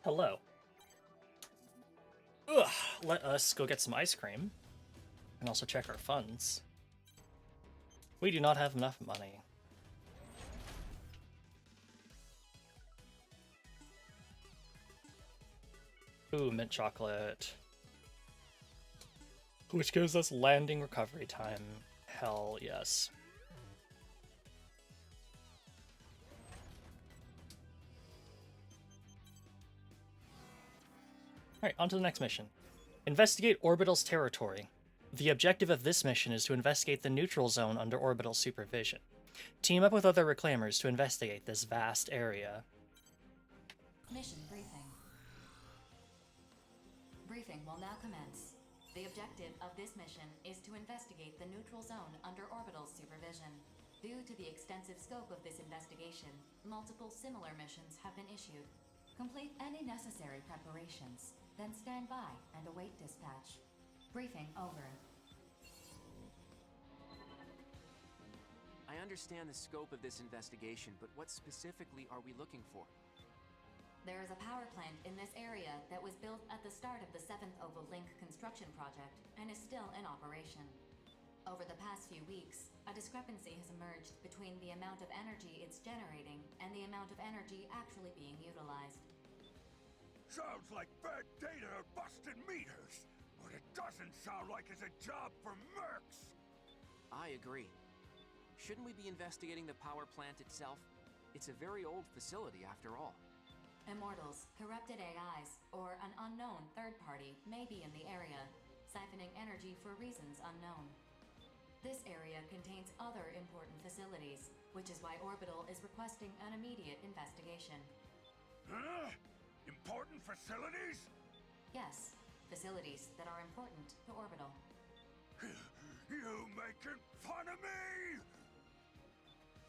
Speaker 1: Hello. Ugh, let us go get some ice cream. And also check our funds. We do not have enough money. Ooh, mint chocolate. Which gives us landing recovery time. Hell yes. Alright, on to the next mission. Investigate Orbital's territory. The objective of this mission is to investigate the neutral zone under Orbital's supervision. Team up with other reclaimers to investigate this vast area.
Speaker 2: Mission briefing. Briefing will now commence. The objective of this mission is to investigate the neutral zone under Orbital's supervision. Due to the extensive scope of this investigation, multiple similar missions have been issued. Complete any necessary preparations, then stand by and await dispatch. Briefing over.
Speaker 6: I understand the scope of this investigation, but what specifically are we looking for?
Speaker 2: There is a power plant in this area that was built at the start of the 7th Oval Link construction project and is still in operation. Over the past few weeks, a discrepancy has emerged between the amount of energy it's generating and the amount of energy actually being utilized.
Speaker 20: Sounds like bad data or busted meters, but it doesn't sound like it's a job for mercs!
Speaker 6: I agree. Shouldn't we be investigating the power plant itself? It's a very old facility after all.
Speaker 2: Immortals, corrupted AIs, or an unknown third party may be in the area, siphoning energy for reasons unknown. This area contains other important facilities, which is why Orbital is requesting an immediate investigation.
Speaker 20: Huh? Important facilities?
Speaker 2: Yes, facilities that are important to Orbital.
Speaker 20: You making fun of me?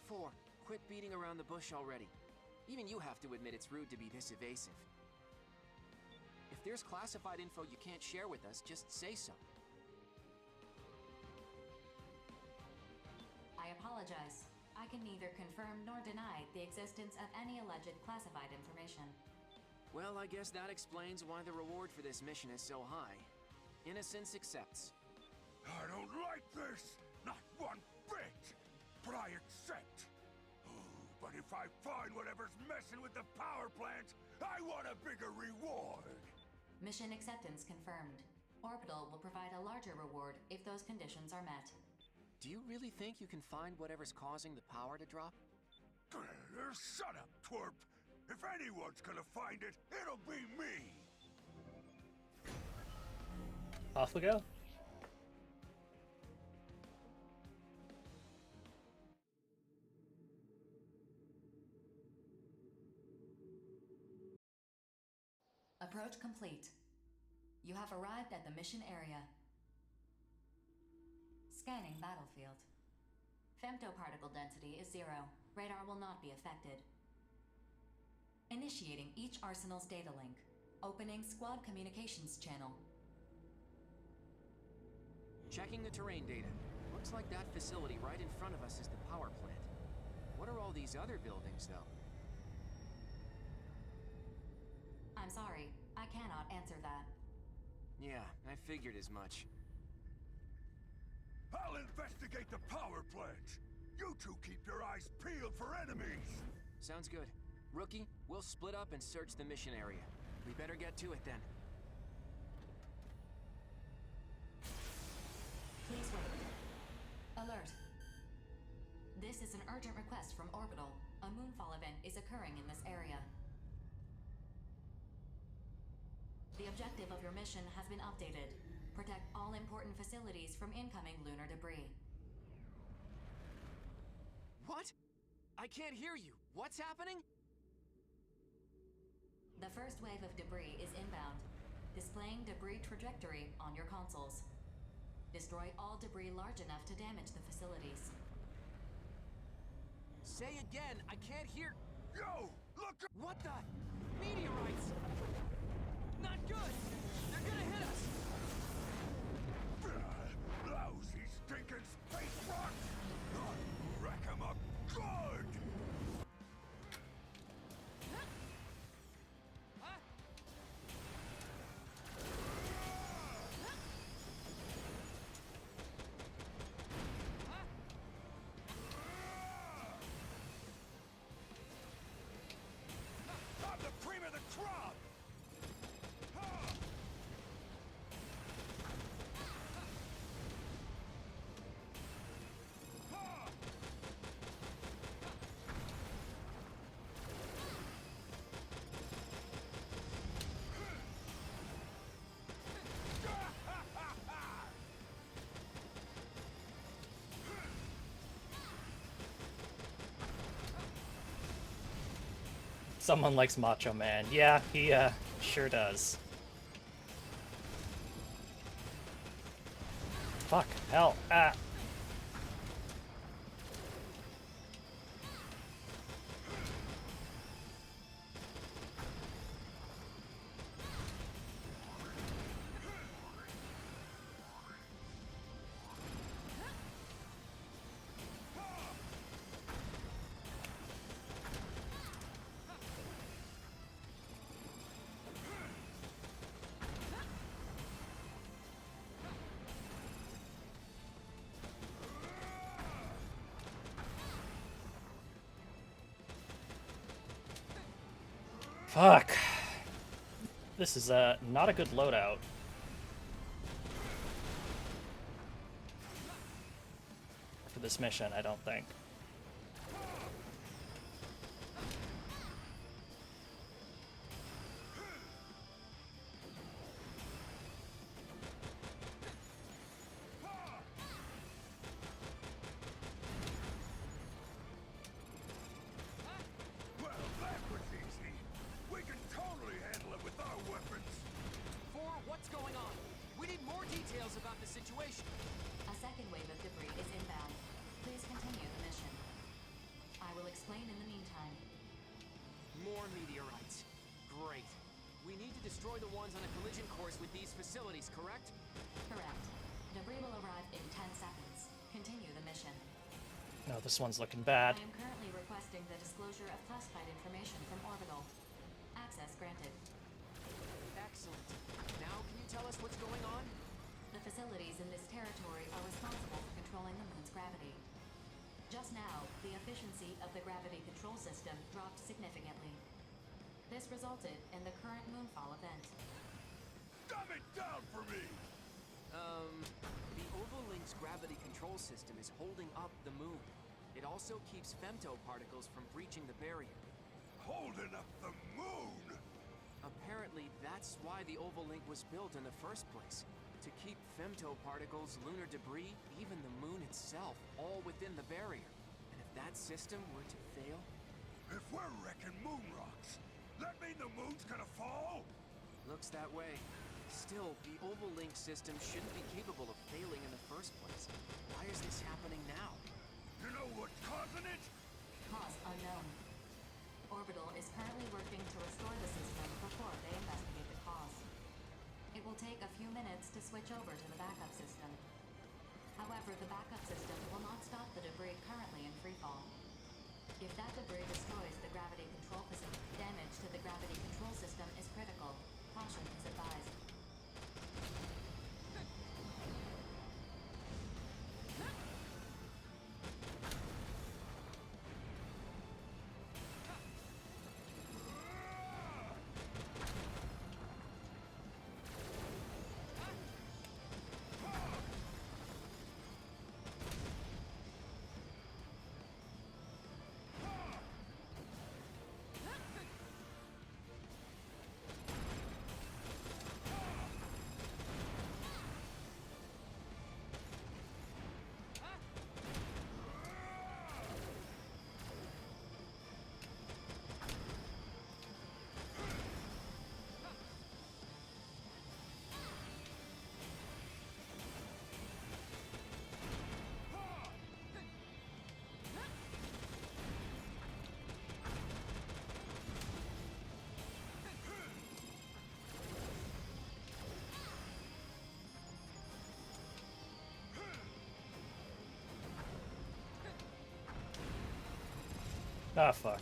Speaker 6: 4. Quit beating around the bush already. Even you have to admit it's rude to be this evasive. If there's classified info you can't share with us, just say so.
Speaker 2: I apologize. I can neither confirm nor deny the existence of any alleged classified information.
Speaker 6: Well, I guess that explains why the reward for this mission is so high. Innocence accepts.
Speaker 20: I don't like this! Not one bit! But I accept! Oh, but if I find whatever's messing with the power plant, I want a bigger reward!
Speaker 2: Mission acceptance confirmed. Orbital will provide a larger reward if those conditions are met.
Speaker 6: Do you really think you can find whatever's causing the power to drop?
Speaker 20: Shut up, twerp! If anyone's gonna find it, it'll be me!
Speaker 1: Off we go.
Speaker 2: Approach complete. You have arrived at the mission area. Scanning battlefield. Femtoparticle density is 0. Radar will not be affected. Initiating each arsenal's data link. Opening squad communications channel.
Speaker 6: Checking the terrain data. Looks like that facility right in front of us is the power plant. What are all these other buildings, though?
Speaker 2: I'm sorry, I cannot answer that.
Speaker 6: Yeah, I figured as much.
Speaker 20: I'll investigate the power plant! You two keep your eyes peeled for enemies!
Speaker 6: Sounds good. Rookie, we'll split up and search the mission area. We better get to it then.
Speaker 2: Please wait. Alert. This is an urgent request from Orbital. A moonfall event is occurring in this area. The objective of your mission has been updated. Protect all important facilities from incoming lunar debris.
Speaker 6: What? I can't hear you. What's happening?
Speaker 2: The first wave of debris is inbound, displaying debris trajectory on your consoles. Destroy all debris large enough to damage the facilities.
Speaker 6: Say again, I can't hear.
Speaker 20: Yo, look!
Speaker 6: What the? Meteorites! Not good! They're gonna hit us!
Speaker 20: Lousy stinking space rocks! I'll wreck 'em up good!
Speaker 1: Someone likes Macho Man. Yeah, he sure does. Fuck, hell, ah. Fuck. This is not a good loadout. For this mission, I don't think.
Speaker 20: Well, that was easy. We can totally handle it with our weapons.
Speaker 6: Four, what's going on? We need more details about the situation.
Speaker 2: A second wave of debris is inbound. Please continue the mission. I will explain in the meantime.
Speaker 6: More meteorites. Great. We need to destroy the ones on a collision course with these facilities, correct?
Speaker 2: Correct. Debris will arrive in 10 seconds. Continue the mission.
Speaker 1: No, this one's looking bad.
Speaker 2: I am currently requesting the disclosure of classified information from Orbital. Access granted.
Speaker 6: Excellent. Now, can you tell us what's going on?
Speaker 2: The facilities in this territory are responsible for controlling the moon's gravity. Just now, the efficiency of the gravity control system dropped significantly. This resulted in the current moonfall event.
Speaker 20: Dumb it down for me!
Speaker 6: The Oval Link's gravity control system is holding up the moon. It also keeps femtoparticles from breaching the barrier.
Speaker 20: Holding up the moon?
Speaker 6: Apparently, that's why the Oval Link was built in the first place. To keep femtoparticles, lunar debris, even the moon itself, all within the barrier. And if that system were to fail...
Speaker 20: If we're wrecking moon rocks, that mean the moon's gonna fall?
Speaker 6: Looks that way. Still, the Oval Link system shouldn't be capable of failing in the first place. Why is this happening now?
Speaker 20: You know what's causing it?
Speaker 2: Cause unknown. Orbital is currently working to restore the system before they investigate the cause. It will take a few minutes to switch over to the backup system. However, the backup system will not stop the debris currently in freefall. If that debris destroys the gravity control system, damage to the gravity control system is critical. Caution is advised.
Speaker 1: Ah, fuck.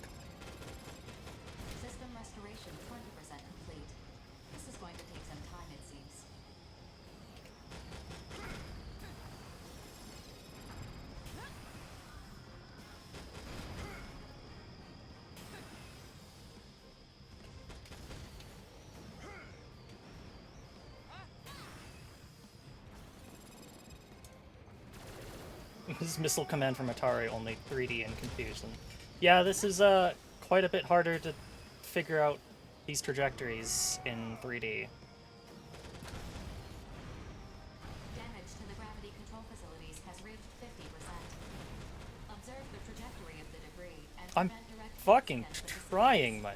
Speaker 2: System restoration 20% complete. This is going to take some time, it seems.
Speaker 1: This missile command from Atari only 3D and confusion. Yeah, this is quite a bit harder to figure out these trajectories in 3D.
Speaker 2: Damage to the gravity control facilities has reached 50%. Observe the trajectory of the debris and
Speaker 1: I'm
Speaker 2: prevent direct
Speaker 1: fucking
Speaker 2: hits against the
Speaker 1: trying my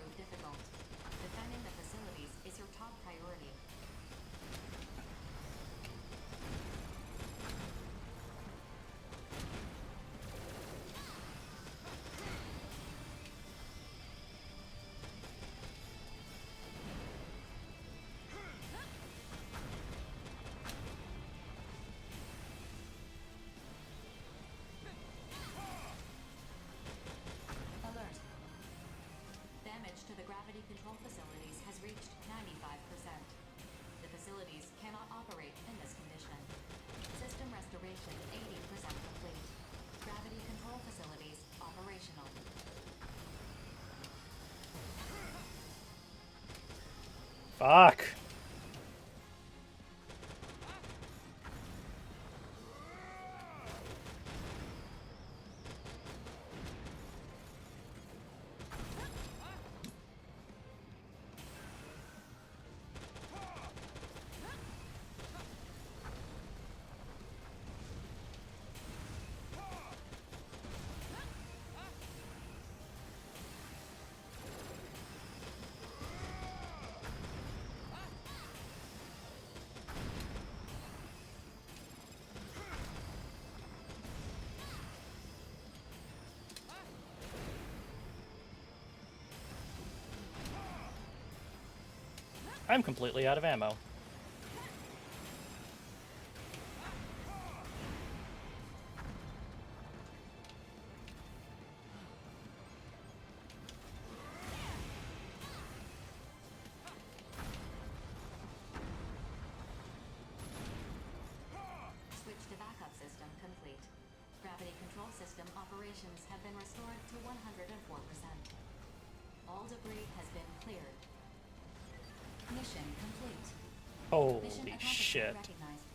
Speaker 2: prove difficult. Defending the facilities is your top priority. Alert. Damage to the gravity control facilities has reached 95%. The facilities cannot operate in this condition. System restoration 80% complete. Gravity control facilities operational.
Speaker 1: Fuck. I'm completely out of ammo.
Speaker 2: Switch to backup system complete. Gravity control system operations have been restored to 104%. All debris has been cleared. Mission complete. Mission
Speaker 1: Holy
Speaker 2: accomplishment
Speaker 1: shit.
Speaker 2: recognized.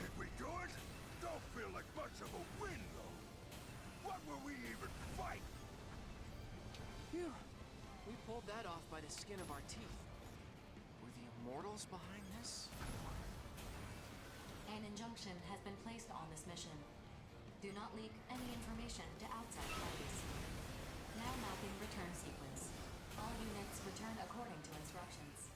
Speaker 20: Did we do it? Don't feel like much of a win, though. What were we even fighting?
Speaker 6: Phew. We pulled that off by the skin of our teeth. Were the Immortals behind this?
Speaker 2: An injunction has been placed on this mission. Do not leak any information to outside parties. Now mapping return sequence. All units return according to instructions.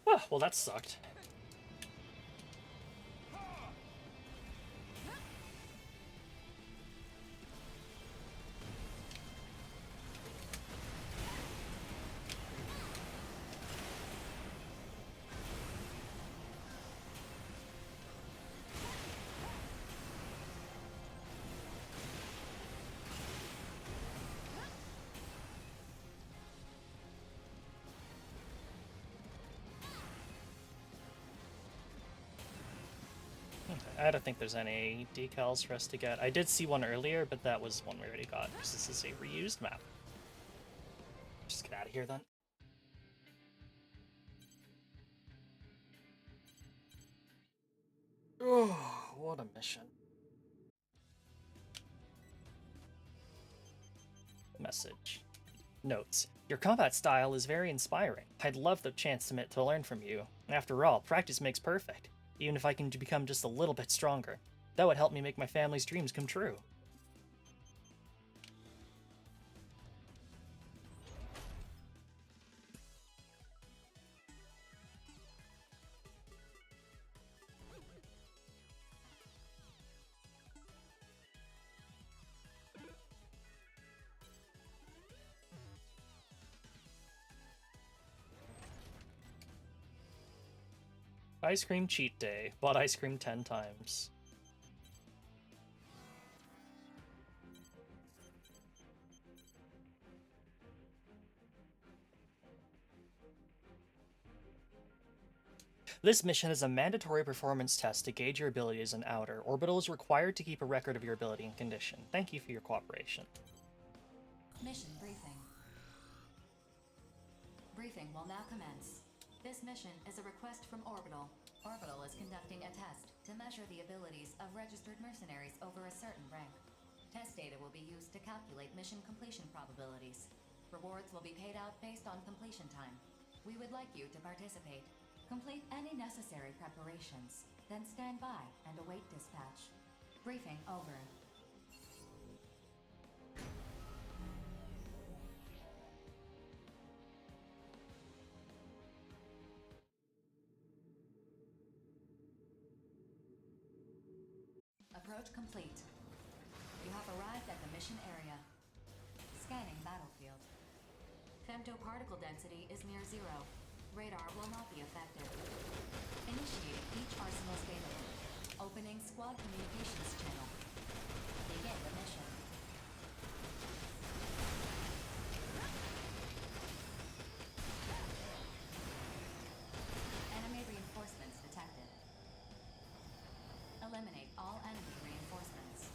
Speaker 1: Oh, well, that sucked. I don't think there's any decals for us to get. I did see one earlier, but that was one we already got, because this is a reused map. Just get out of here then. Oh, what a mission. Message. Notes. Your combat style is very inspiring. I'd love the chance to learn from you. After all, practice makes perfect. Even if I can become just a little bit stronger. That would help me make my family's dreams come true. Ice cream cheat day. Bought ice cream 10 times. This mission is a mandatory performance test to gauge your ability as an outer. Orbital is required to keep a record of your ability and condition. Thank you for your cooperation.
Speaker 2: Mission briefing. Briefing will now commence. This mission is a request from Orbital. Orbital is conducting a test to measure the abilities of registered mercenaries over a certain rank. Test data will be used to calculate mission completion probabilities. Rewards will be paid out based on completion time. We would like you to participate. Complete any necessary preparations, then stand by and await dispatch. Briefing over. Approach complete. You have arrived at the mission area. Scanning battlefield. Femtoparticle density is near zero. Radar will not be affected. Initiating each arsenal scaling. Opening squad communications channel. Begin the mission. Enemy reinforcements detected. Eliminate all enemy reinforcements.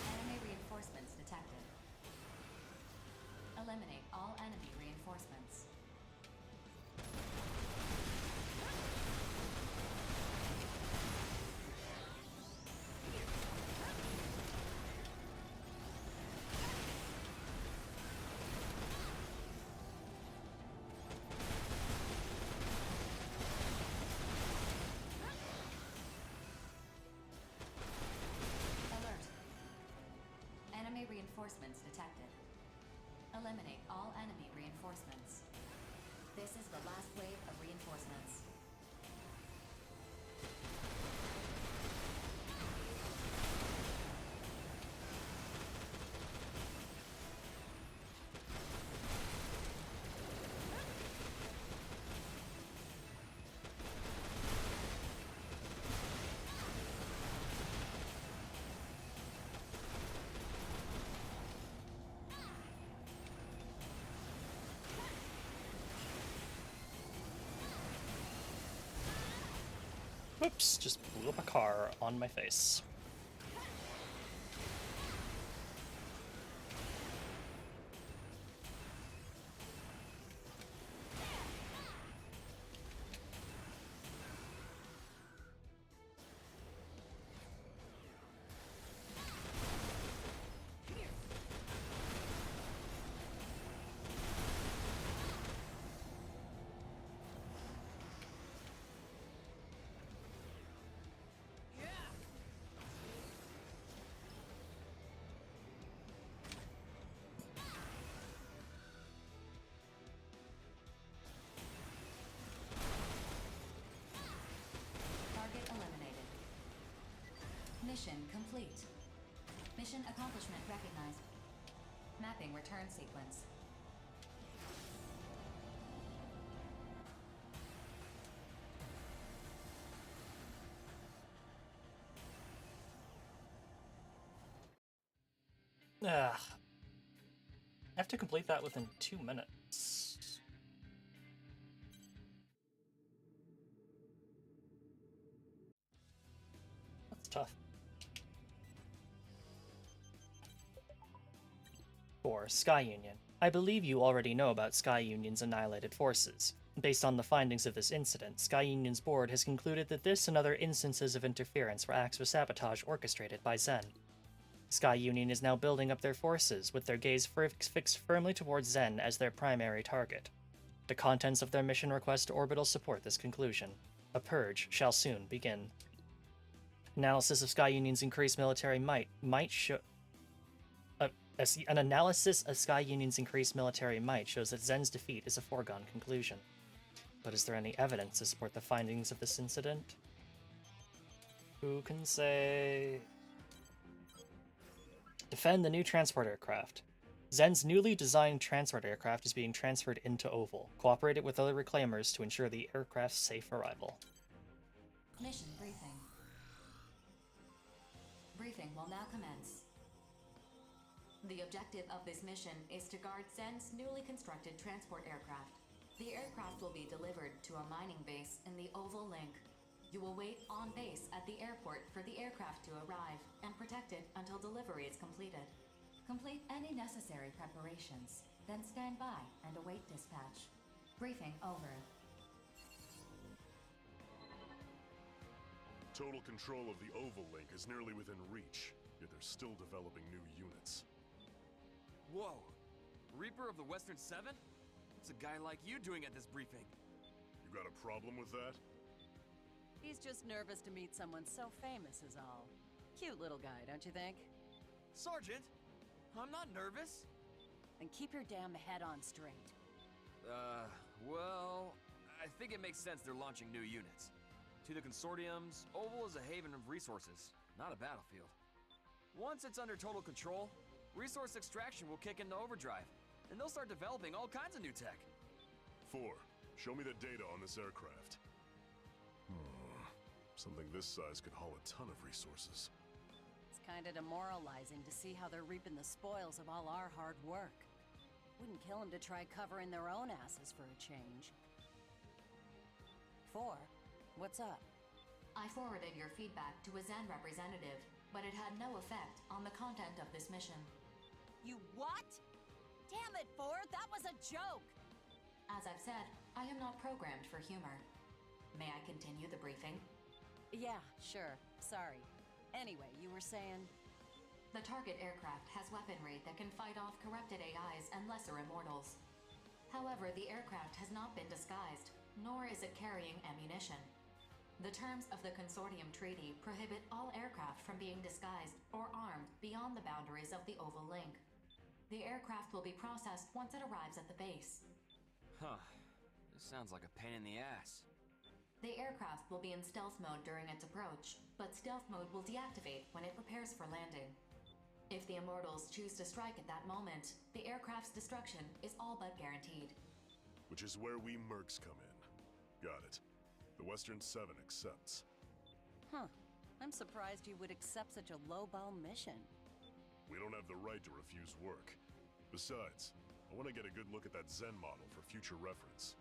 Speaker 2: Enemy reinforcements detected. Eliminate all enemy reinforcements. Alert. Enemy reinforcements detected. Eliminate all enemy reinforcements. This is the last wave of reinforcements.
Speaker 1: Whoops, just blew up a car on my face.
Speaker 2: Target eliminated. Mission complete. Mission accomplishment recognized. Mapping return sequence.
Speaker 1: I have to complete that within 2 minutes. That's tough. 4. Sky Union. I believe you already know about Sky Union's annihilated forces. Based on the findings of this incident, Sky Union's board has concluded that this and other instances of interference were acts of sabotage orchestrated by Zen. Sky Union is now building up their forces, with their gaze fixed firmly towards Zen as their primary target. The contents of their mission request orbital support this conclusion. A purge shall soon begin. Analysis of Sky Union's increased military might show... an analysis of Sky Union's increased military might shows that Zen's defeat is a foregone conclusion. But is there any evidence to support the findings of this incident? Who can say... Defend the new transport aircraft. Zen's newly designed transport aircraft is being transferred into Oval. Cooperate with other reclaimers to ensure the aircraft's safe arrival.
Speaker 2: Mission briefing. Briefing will now commence. The objective of this mission is to guard Zen's newly constructed transport aircraft. The aircraft will be delivered to a mining base in the Oval Link. You will wait on base at the airport for the aircraft to arrive and protect it until delivery is completed. Complete any necessary preparations, then stand by and await dispatch. Briefing over.
Speaker 16: Total control of the Oval Link is nearly within reach, yet they're still developing new units.
Speaker 12: Whoa! Reaper of the Western Seven? What's a guy like you doing at this briefing?
Speaker 16: You got a problem with that?
Speaker 21: He's just nervous to meet someone so famous is all. Cute little guy, don't you think?
Speaker 12: Sergeant! I'm not nervous.
Speaker 21: Then keep your damn head on straight.
Speaker 12: Well, I think it makes sense they're launching new units. To the consortiums, Oval is a haven of resources, not a battlefield. Once it's under total control, resource extraction will kick into overdrive, and they'll start developing all kinds of new tech.
Speaker 16: 4. Show me the data on this aircraft. Something this size could haul a ton of resources.
Speaker 21: It's kinda demoralizing to see how they're reaping the spoils of all our hard work. Wouldn't kill them to try covering their own asses for a change. 4. What's up?
Speaker 2: I forwarded your feedback to a Zen representative, but it had no effect on the content of this mission.
Speaker 21: You what? Damn it, Ford, that was a joke!
Speaker 2: As I've said, I am not programmed for humor. May I continue the briefing?
Speaker 21: Yeah, sure. Sorry. Anyway, you were saying...
Speaker 2: The target aircraft has weaponry that can fight off corrupted AIs and lesser immortals. However, the aircraft has not been disguised, nor is it carrying ammunition. The terms of the Consortium Treaty prohibit all aircraft from being disguised or armed beyond the boundaries of the Oval Link. The aircraft will be processed once it arrives at the base.
Speaker 12: Huh. This sounds like a pain in the ass.
Speaker 2: The aircraft will be in stealth mode during its approach, but stealth mode will deactivate when it prepares for landing. If the Immortals choose to strike at that moment, the aircraft's destruction is all but guaranteed.
Speaker 16: Which is where we mercs come in. Got it. The Western Seven accepts.
Speaker 21: Huh. I'm surprised you would accept such a lowball mission.
Speaker 16: We don't have the right to refuse work. Besides, I want to get a good look at that Zen model for future reference.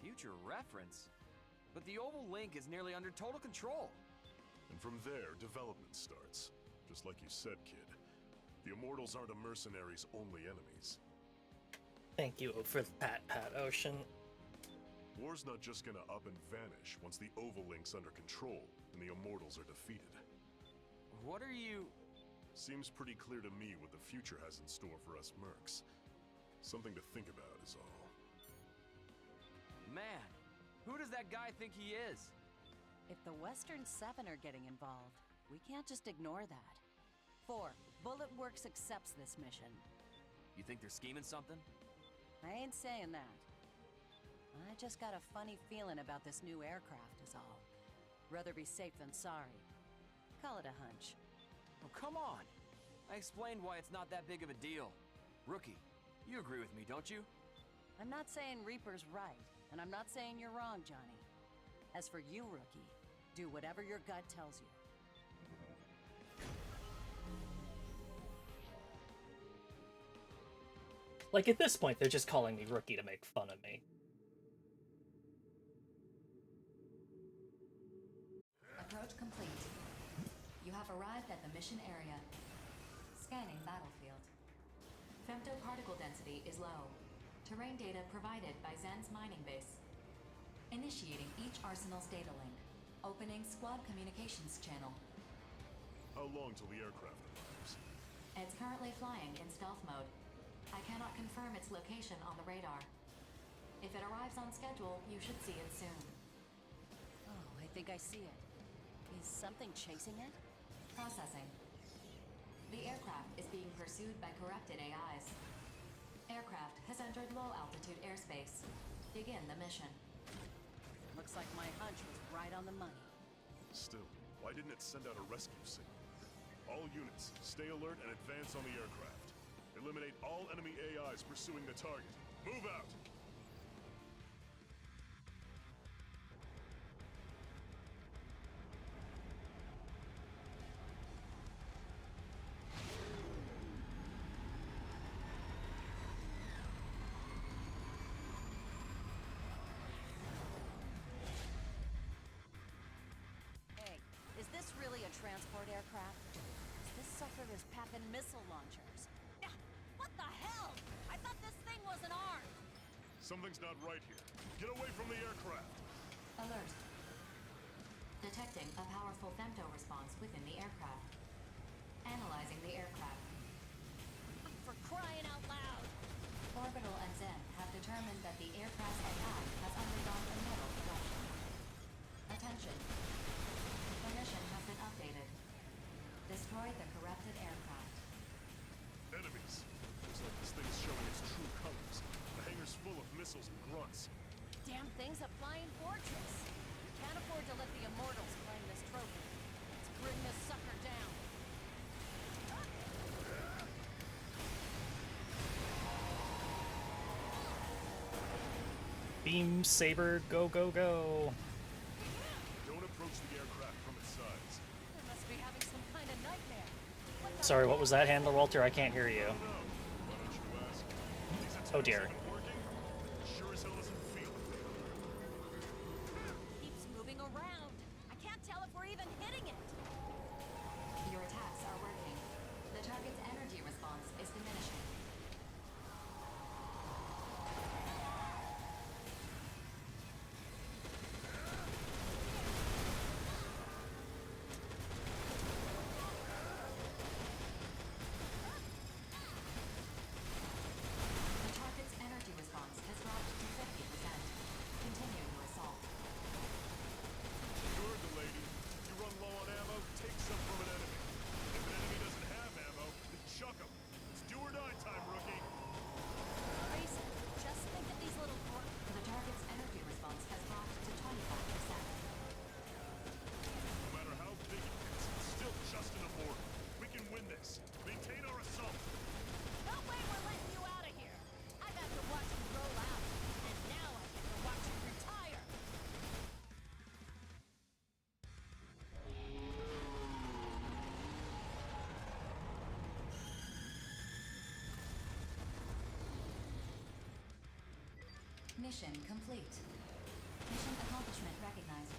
Speaker 12: Future reference? But the Oval Link is nearly under total control.
Speaker 16: And from there, development starts. Just like you said, kid. The Immortals aren't a mercenary's only enemies.
Speaker 1: Thank you for Pat Ocean.
Speaker 16: War's not just gonna up and vanish once the Oval Link's under control and the Immortals are defeated.
Speaker 12: What are you...
Speaker 16: Seems pretty clear to me what the future has in store for us mercs. Something to think about is all.
Speaker 12: Man, who does that guy think he is?
Speaker 21: If the Western Seven are getting involved, we can't just ignore that. 4. Bullet Works accepts this mission.
Speaker 12: You think they're scheming something?
Speaker 21: I ain't saying that. I just got a funny feeling about this new aircraft is all. Rather be safe than sorry. Call it a hunch.
Speaker 12: Oh, come on! I explained why it's not that big of a deal. Rookie, you agree with me, don't you?
Speaker 21: I'm not saying Reaper's right, and I'm not saying you're wrong, Johnny. As for you, Rookie, do whatever your gut tells you.
Speaker 1: Like, at this point, they're just calling me Rookie to make fun of me.
Speaker 2: Approach complete. You have arrived at the mission area. Scanning battlefield. Femtoparticle density is low. Terrain data provided by Zen's mining base. Initiating each arsenal's data link. Opening squad communications channel.
Speaker 16: How long till the aircraft arrives?
Speaker 2: It's currently flying in stealth mode. I cannot confirm its location on the radar. If it arrives on schedule, you should see it soon.
Speaker 21: Oh, I think I see it. Is something chasing it?
Speaker 2: Processing. The aircraft is being pursued by corrupted AIs. Aircraft has entered low-altitude airspace. Begin the mission.
Speaker 21: Looks like my hunch was right on the money.
Speaker 16: Still, why didn't it send out a rescue signal? All units, stay alert and advance on the aircraft. Eliminate all enemy AIs pursuing the target. Move out!
Speaker 21: really a transport aircraft? This sucker is packing missile launchers. What the hell? I thought this thing wasn't armed.
Speaker 16: Something's not right here. Get away from the aircraft!
Speaker 2: Alert. Detecting a powerful femto response within the aircraft. Analyzing the aircraft.
Speaker 21: For crying out loud!
Speaker 2: Orbital and Zen have determined that the aircraft's AI has undergone a nodal corruption. Attention. The mission has been updated. Destroy the corrupted aircraft.
Speaker 16: Enemies. Looks like this thing's showing its true colors. The hangar's full of missiles and grunts.
Speaker 21: Damn thing's a flying fortress. Can't afford to let the immortals claim this trophy. Let's bring this sucker down.
Speaker 1: Beam saber, go go go!
Speaker 16: Don't approach the aircraft from its sides.
Speaker 21: I must be having some kind of nightmare.
Speaker 1: Sorry, what was that handle, Walter? I can't hear you.
Speaker 16: Why don't you ask? These attacks
Speaker 1: Oh dear.
Speaker 16: even working? Sure as hell doesn't feel it.
Speaker 21: Keeps moving around. I can't tell if we're even hitting it.
Speaker 2: Your attacks are working. The target's energy response is diminishing. The target's energy response has dropped to 50%. Continue your assault.
Speaker 16: You heard the lady. You run low on ammo, take some from an enemy. If an enemy doesn't have ammo, then chuck them. It's do or die time, rookie.
Speaker 21: Grayson, just think of these little
Speaker 2: The target's energy response has dropped to 25%.
Speaker 16: No matter how big it is, it's still just an immortal. We can win this. Maintain our assault.
Speaker 21: No way we're letting you out of here. I got to watch you roll out, and now I get to watch you retire.
Speaker 2: Mission complete. Mission accomplishment recognized.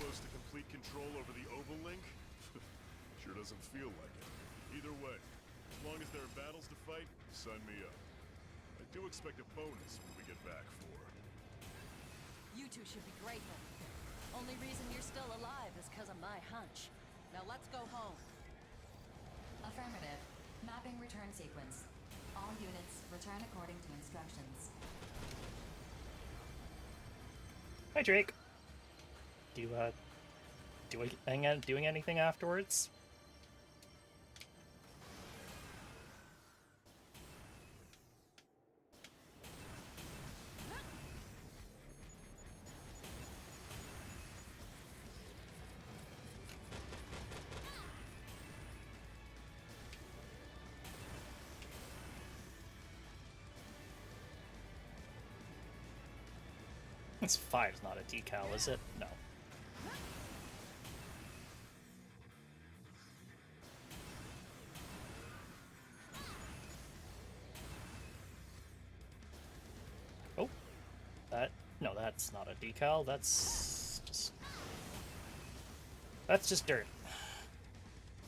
Speaker 16: Close to complete control over the Oval Link? Sure doesn't feel like it. Either way, as long as there are battles to fight, sign me up. I do expect a bonus when we get back for...
Speaker 21: You two should be grateful. Only reason you're still alive is because of my hunch. Now let's go home.
Speaker 2: Affirmative. Mapping return sequence. All units return according to instructions.
Speaker 1: Hi, Drake. Do you, doing anything afterwards? It's 5's not a decal, is it? No. Oh, no, that's not a decal. That's just dirt.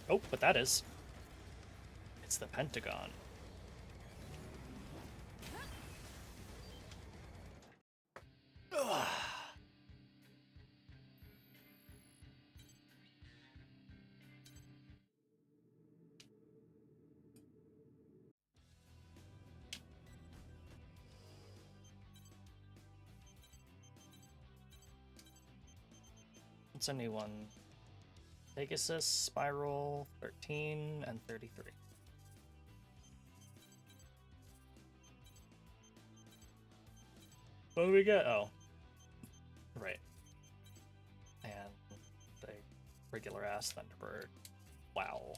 Speaker 1: Oh, but that is. It's the Pentagon. Ugh. What's a new one? Pegasus, Spiral, 13, and 33. What do we get? Oh. Right. And the regular ass Thunderbird. Wow.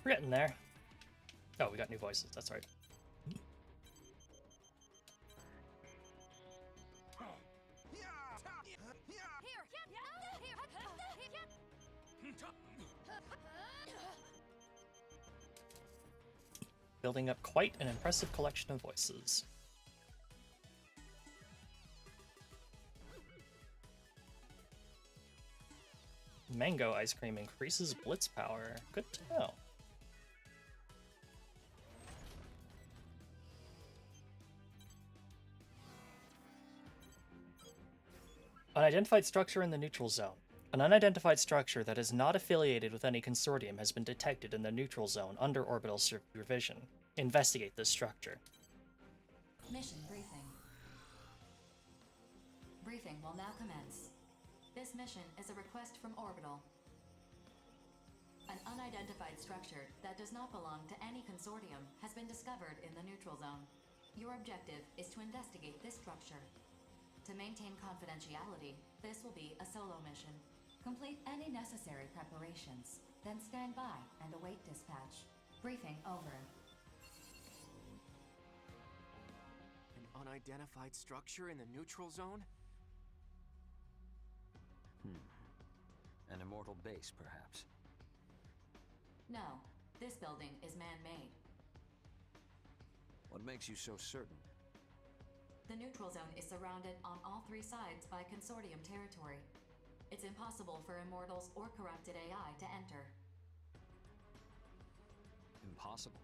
Speaker 1: We're getting there. Oh, we got new voices, that's right. Building up quite an impressive collection of voices. Mango ice cream increases blitz power. Good to know. Unidentified structure in the neutral zone. An unidentified structure that is not affiliated with any consortium has been detected in the neutral zone under orbital supervision. Investigate this structure.
Speaker 2: Mission briefing. Briefing will now commence. This mission is a request from Orbital. An unidentified structure that does not belong to any consortium has been discovered in the neutral zone. Your objective is to investigate this structure. To maintain confidentiality, this will be a solo mission. Complete any necessary preparations, then stand by and await dispatch. Briefing over.
Speaker 6: An unidentified structure in the neutral zone?
Speaker 10: An immortal base, perhaps?
Speaker 2: No, this building is man-made.
Speaker 10: What makes you so certain?
Speaker 2: The neutral zone is surrounded on all three sides by consortium territory. It's impossible for immortals or corrupted AI to enter.
Speaker 10: Impossible?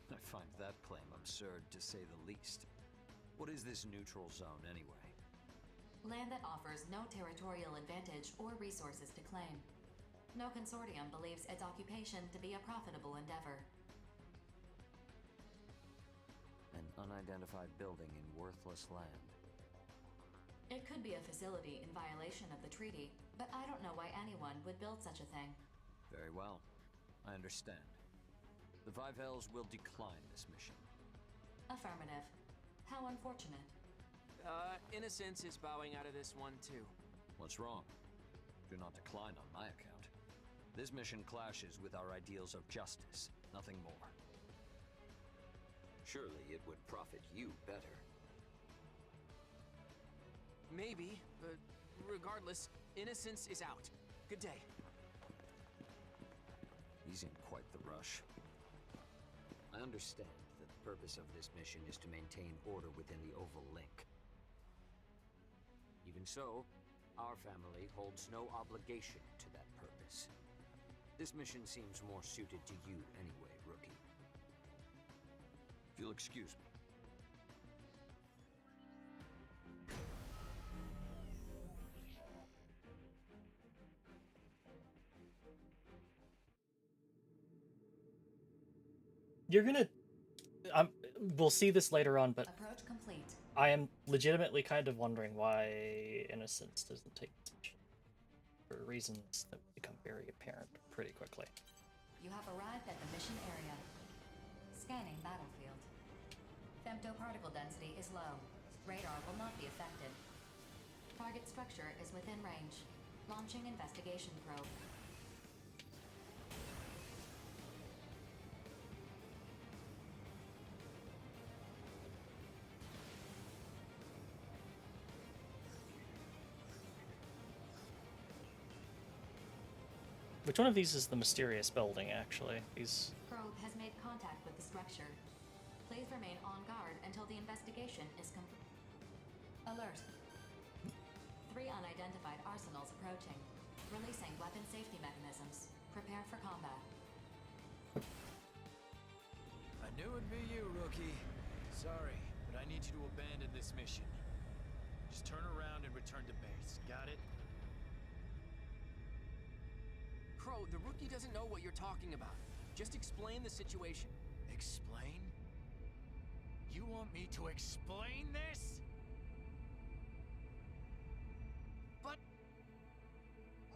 Speaker 10: I find that claim absurd, to say the least. What is this neutral zone, anyway?
Speaker 2: Land that offers no territorial advantage or resources to claim. No consortium believes its occupation to be a profitable endeavor.
Speaker 10: An unidentified building in worthless land.
Speaker 2: It could be a facility in violation of the treaty, but I don't know why anyone would build such a thing.
Speaker 10: Very well. I understand. The Five Hells will decline this mission.
Speaker 2: Affirmative. How unfortunate.
Speaker 6: Innocence is bowing out of this one, too.
Speaker 10: What's wrong? Do not decline on my account. This mission clashes with our ideals of justice, nothing more. Surely it would profit you better.
Speaker 6: Maybe, but regardless, innocence is out. Good day.
Speaker 10: He's in quite the rush. I understand that the purpose of this mission is to maintain order within the Oval Link. Even so, our family holds no obligation to that purpose. This mission seems more suited to you anyway, Rookie. If you'll excuse me.
Speaker 1: You're gonna... we'll see this later on, but
Speaker 2: Approach complete.
Speaker 1: I am legitimately kind of wondering why Innocence doesn't take this mission. For reasons that become very apparent pretty quickly.
Speaker 2: You have arrived at the mission area. Scanning battlefield. Femtoparticle density is low. Radar will not be affected. Target structure is within range. Launching investigation probe.
Speaker 1: Which one of these is the mysterious building, actually? These...
Speaker 2: Probe has made contact with the structure. Please remain on guard until the investigation is complete. Alert. 3 unidentified arsenals approaching. Releasing weapon safety mechanisms. Prepare for combat.
Speaker 3: I knew it'd be you, Rookie. Sorry, but I need you to abandon this mission. Just turn around and return to base. Got it?
Speaker 6: Crow, the Rookie doesn't know what you're talking about. Just explain the situation.
Speaker 3: Explain? You want me to explain this? But...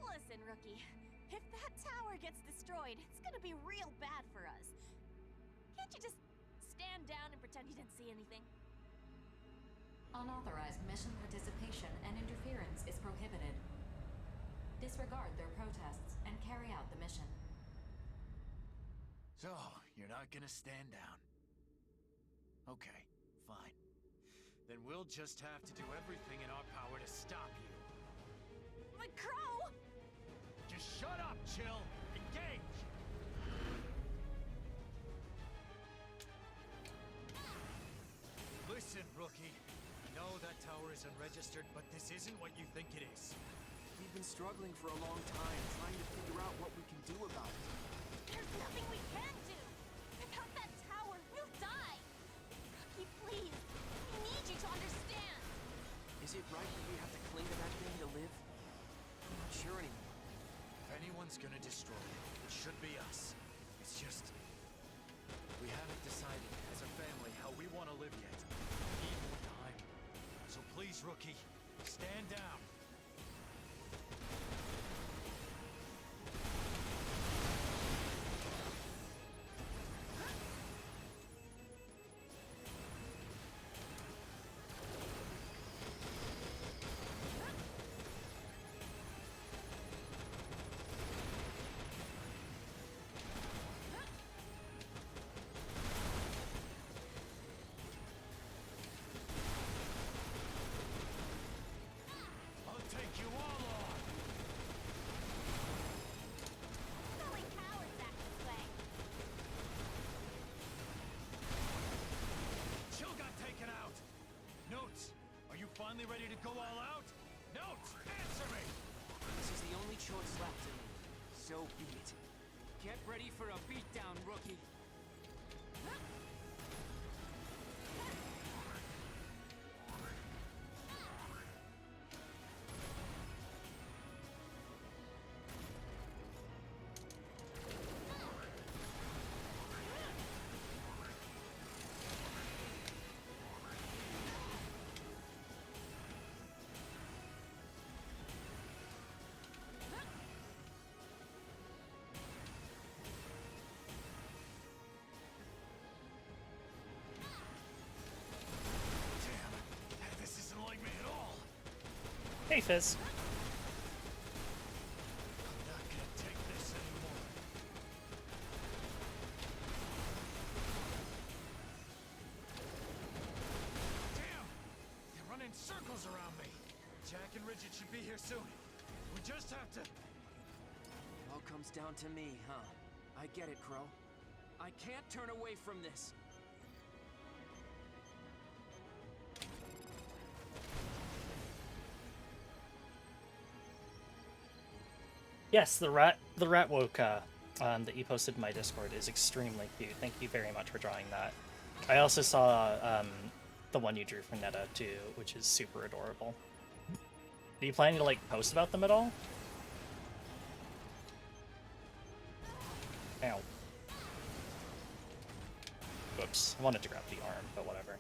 Speaker 9: Listen, Rookie. If that tower gets destroyed, it's gonna be real bad for us. Can't you just stand down and pretend you didn't see anything?
Speaker 2: Unauthorized mission participation and interference is prohibited. Disregard their protests and carry out the mission.
Speaker 3: So, you're not gonna stand down. Okay, fine. Then we'll just have to do everything in our power to stop you.
Speaker 21: But Crow!
Speaker 3: Just shut up, Chill! Engage! Listen, Rookie. I know that tower is unregistered, but this isn't what you think it is.
Speaker 6: We've been struggling for a long time, trying to figure out what we can do about it.
Speaker 11: There's nothing we can do! Without that tower, we'll die! Rookie, please! We need you to understand!
Speaker 6: Is it right that we have to cling to that thing to live? I'm not sure anymore.
Speaker 3: If anyone's gonna destroy it, it should be us. It's just... we haven't decided as a family how we want to live yet. We need more time. So please, Rookie, stand down. I'll take you all on!
Speaker 11: Silly cowards act this way!
Speaker 3: Chill got taken out! Notes, are you finally ready to go all out? Notes, answer me!
Speaker 6: This is the only choice left to me. So be it. Get ready for a beatdown, Rookie.
Speaker 3: Damn, this isn't like me at all.
Speaker 1: Hey, Fizz.
Speaker 3: I'm not gonna take this anymore. Damn! They're running circles around me. Jack and Rigid should be here soon. We just have to...
Speaker 6: It all comes down to me, huh? I get it, Crow. I can't turn away from this.
Speaker 1: Yes, the rat woke that you posted in my Discord is extremely cute. Thank you very much for drawing that. I also saw the one you drew for Netta too, which is super adorable. Are you planning to like post about them at all? Ow. Whoops. I wanted to grab the arm, but whatever.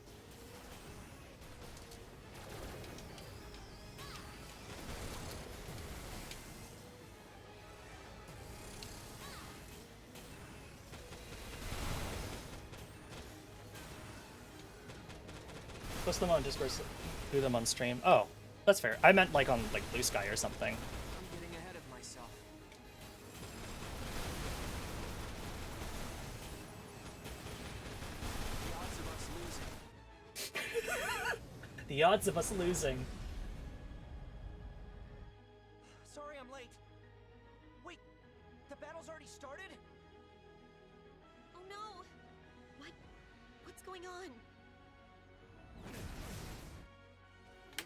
Speaker 1: Post them on Discord, do them on stream. Oh, that's fair. I meant like on like Blue Sky or something.
Speaker 6: I'm getting ahead of myself. The odds of us losing.
Speaker 1: The odds of us losing.
Speaker 17: Sorry I'm late. Wait, the battle's already started?
Speaker 9: Oh no! What's going on?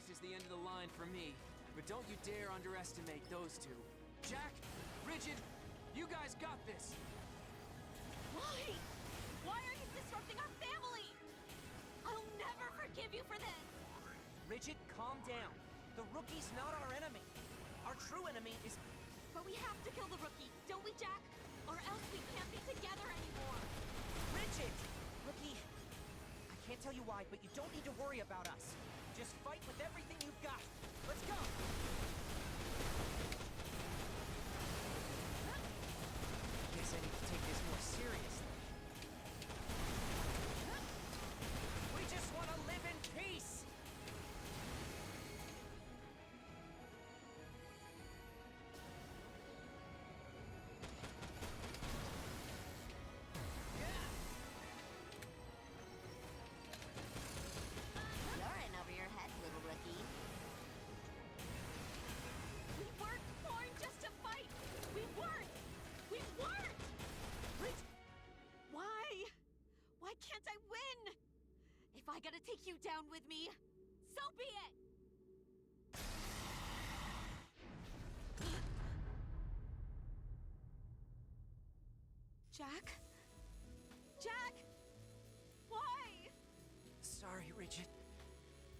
Speaker 6: This is the end of the line for me, but don't you dare underestimate those two. Jack, Rigid, you guys got this.
Speaker 11: Why? Why are you disrupting our family? I'll never forgive you for this!
Speaker 17: Rigid, calm down. The Rookie's not our enemy. Our true enemy is...
Speaker 11: But we have to kill the Rookie, don't we, Jack? Or else we can't be together anymore!
Speaker 17: Rigid! Rookie, I can't tell you why, but you don't need to worry about us. Just fight with everything you've got. Let's go!
Speaker 6: Guess I need to take this more seriously.
Speaker 17: We just want to live in peace!
Speaker 9: I gotta take you down with me. So be it! Jack? Jack? Why?
Speaker 6: Sorry, Rigid.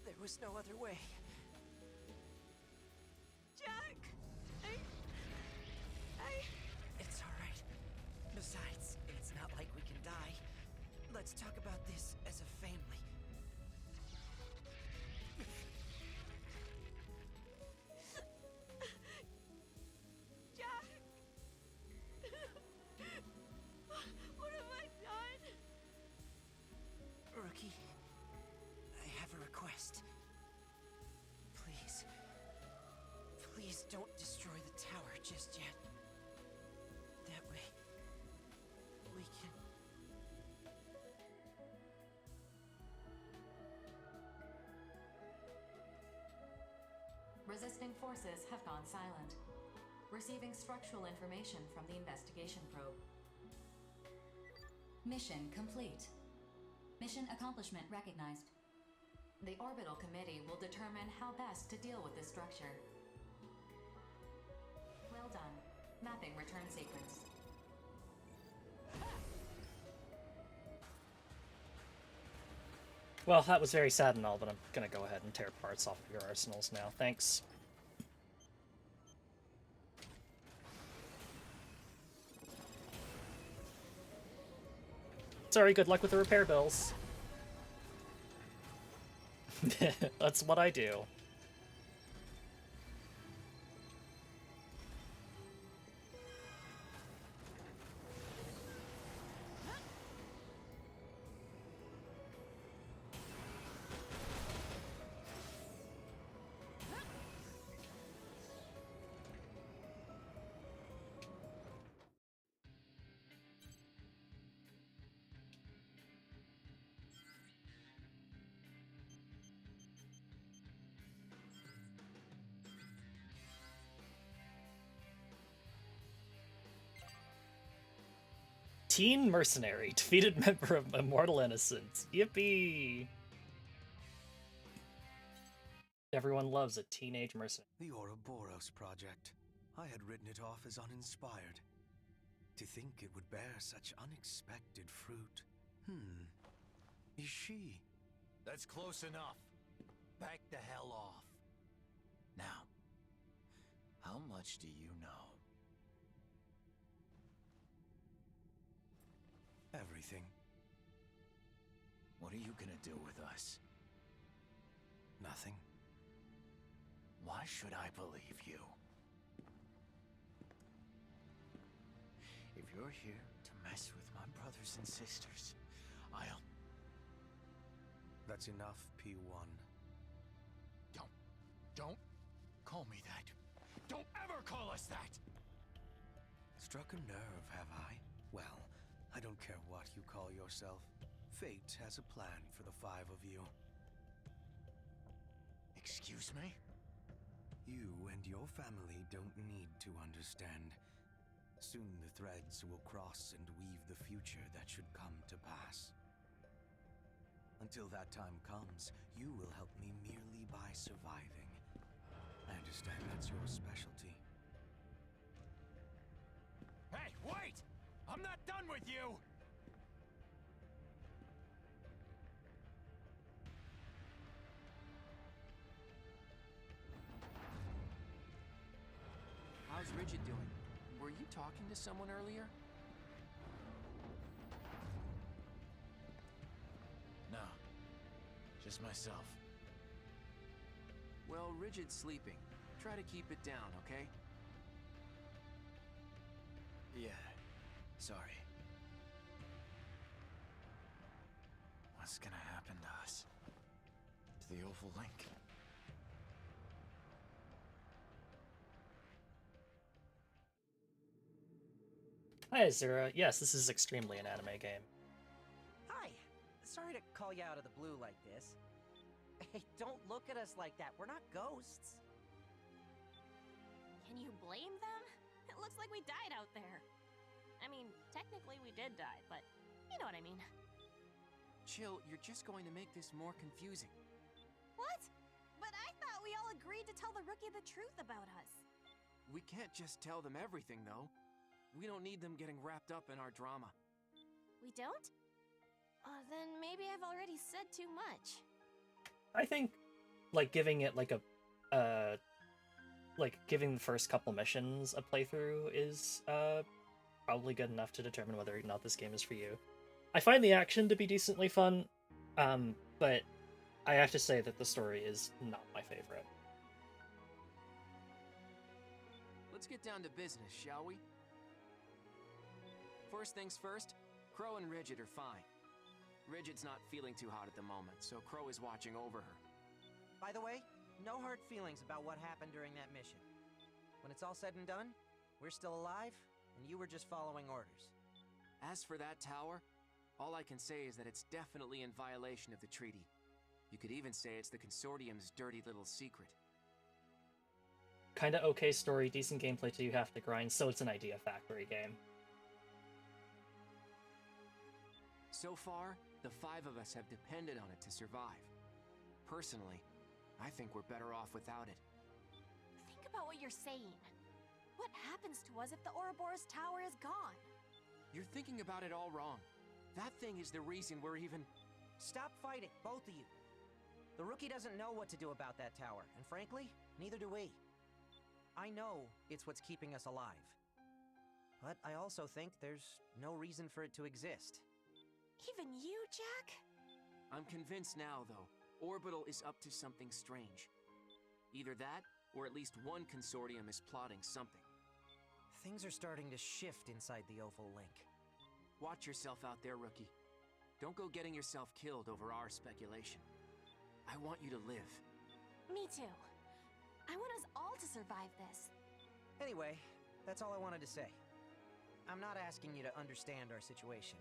Speaker 6: There was no other way.
Speaker 9: Jack!
Speaker 6: It's alright. Besides, it's not like we can die. Let's talk about this as a family.
Speaker 9: Jack! What have I done?
Speaker 6: Rookie, I have a request. Please. Please don't destroy the tower just yet. That way, we can...
Speaker 2: Resisting forces have gone silent. Receiving structural information from the investigation probe. Mission complete. Mission accomplishment recognized. The Orbital Committee will determine how best to deal with this structure. Well done. Mapping return sequence.
Speaker 1: Well, that was very sad and all, but I'm gonna go ahead and tear parts off of your arsenals now. Thanks. Sorry, good luck with the repair bills. That's what I do. Teen mercenary, defeated member of Immortal Innocence. Yippee! Everyone loves a teenage mercenary.
Speaker 5: The Ouroboros project. I had written it off as uninspired. To think it would bear such unexpected fruit. Is she?
Speaker 3: That's close enough. Back the hell off. Now, how much do you know?
Speaker 5: Everything.
Speaker 3: What are you gonna do with us?
Speaker 5: Nothing.
Speaker 3: Why should I believe you? If you're here to mess with my brothers and sisters, I'll...
Speaker 5: That's enough, P1.
Speaker 3: Don't call me that. Don't ever call us that!
Speaker 5: Struck a nerve, have I? Well, I don't care what you call yourself. Fate has a plan for the five of you.
Speaker 3: Excuse me?
Speaker 5: You and your family don't need to understand. Soon the threads will cross and weave the future that should come to pass. Until that time comes, you will help me merely by surviving. I understand that's your specialty.
Speaker 3: Hey, wait! I'm not done with you!
Speaker 6: How's Rigid doing? Were you talking to someone earlier?
Speaker 3: No. Just myself.
Speaker 6: Well, Rigid's sleeping. Try to keep it down, okay?
Speaker 3: Yeah. Sorry. What's gonna happen to us? To the Oval Link?
Speaker 1: Hi, Azura. Yes, this is extremely an anime game.
Speaker 4: Hi. Sorry to call you out of the blue like this. Hey, don't look at us like that. We're not ghosts.
Speaker 9: Can you blame them? It looks like we died out there. I mean, technically we did die, but you know what I mean.
Speaker 6: Chill, you're just going to make this more confusing.
Speaker 21: What? But I thought we all agreed to tell the rookie the truth about us.
Speaker 6: We can't just tell them everything, though. We don't need them getting wrapped up in our drama.
Speaker 9: We don't? Then maybe I've already said too much.
Speaker 1: I think, like, giving it like giving the first couple missions a playthrough is probably good enough to determine whether or not this game is for you. I find the action to be decently fun, but I have to say that the story is not my favorite.
Speaker 6: Let's get down to business, shall we? First things first, Crow and Rigid are fine. Rigid's not feeling too hot at the moment, so Crow is watching over her.
Speaker 4: By the way, no hard feelings about what happened during that mission. When it's all said and done, we're still alive, and you were just following orders.
Speaker 6: As for that tower, all I can say is that it's definitely in violation of the treaty. You could even say it's the Consortium's dirty little secret.
Speaker 1: Kinda okay story, decent gameplay till you have to grind, so it's an Idea Factory game.
Speaker 6: So far, the 5 of us have depended on it to survive. Personally, I think we're better off without it.
Speaker 9: Think about what you're saying. What happens to us if the Ouroboros Tower is gone?
Speaker 6: You're thinking about it all wrong. That thing is the reason we're even...
Speaker 4: Stop fighting, both of you. The rookie doesn't know what to do about that tower, and frankly, neither do we. I know it's what's keeping us alive. But I also think there's no reason for it to exist.
Speaker 9: Even you, Jack?
Speaker 6: I'm convinced now, though. Orbital is up to something strange. Either that, or at least one consortium is plotting something.
Speaker 4: Things are starting to shift inside the Oval Link.
Speaker 6: Watch yourself out there, rookie. Don't go getting yourself killed over our speculation. I want you to live.
Speaker 9: Me too. I want us all to survive this.
Speaker 4: Anyway, that's all I wanted to say. I'm not asking you to understand our situation.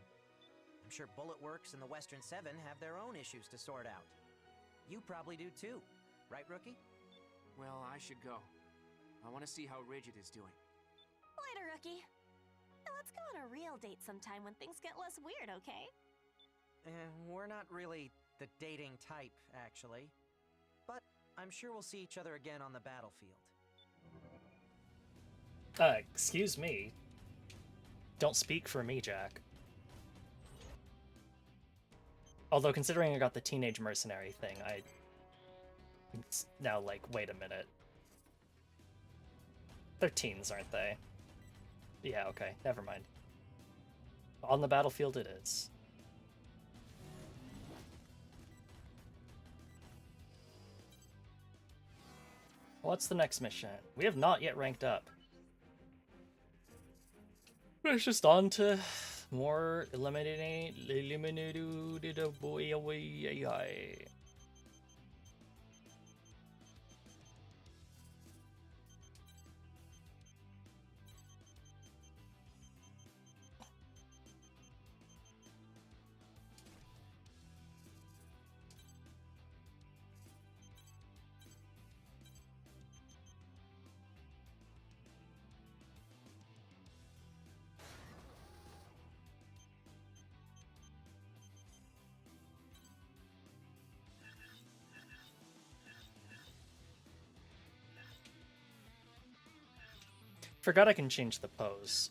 Speaker 4: I'm sure Bulletworks and the Western Seven have their own issues to sort out. You probably do too, right, Rookie?
Speaker 6: Well, I should go. I want to see how Rigid is doing.
Speaker 9: Later, Rookie. Now let's go on a real date sometime when things get less weird, okay?
Speaker 4: We're not really the dating type, actually. But I'm sure we'll see each other again on the battlefield.
Speaker 1: Excuse me. Don't speak for me, Jack. Although, considering I got the teenage mercenary thing, it's now like, wait a minute. They're teens, aren't they? Yeah, okay, never mind. On the battlefield it is. What's the next mission? We have not yet ranked up. It's just on to more eliminated boy away. Forgot I can change the pose.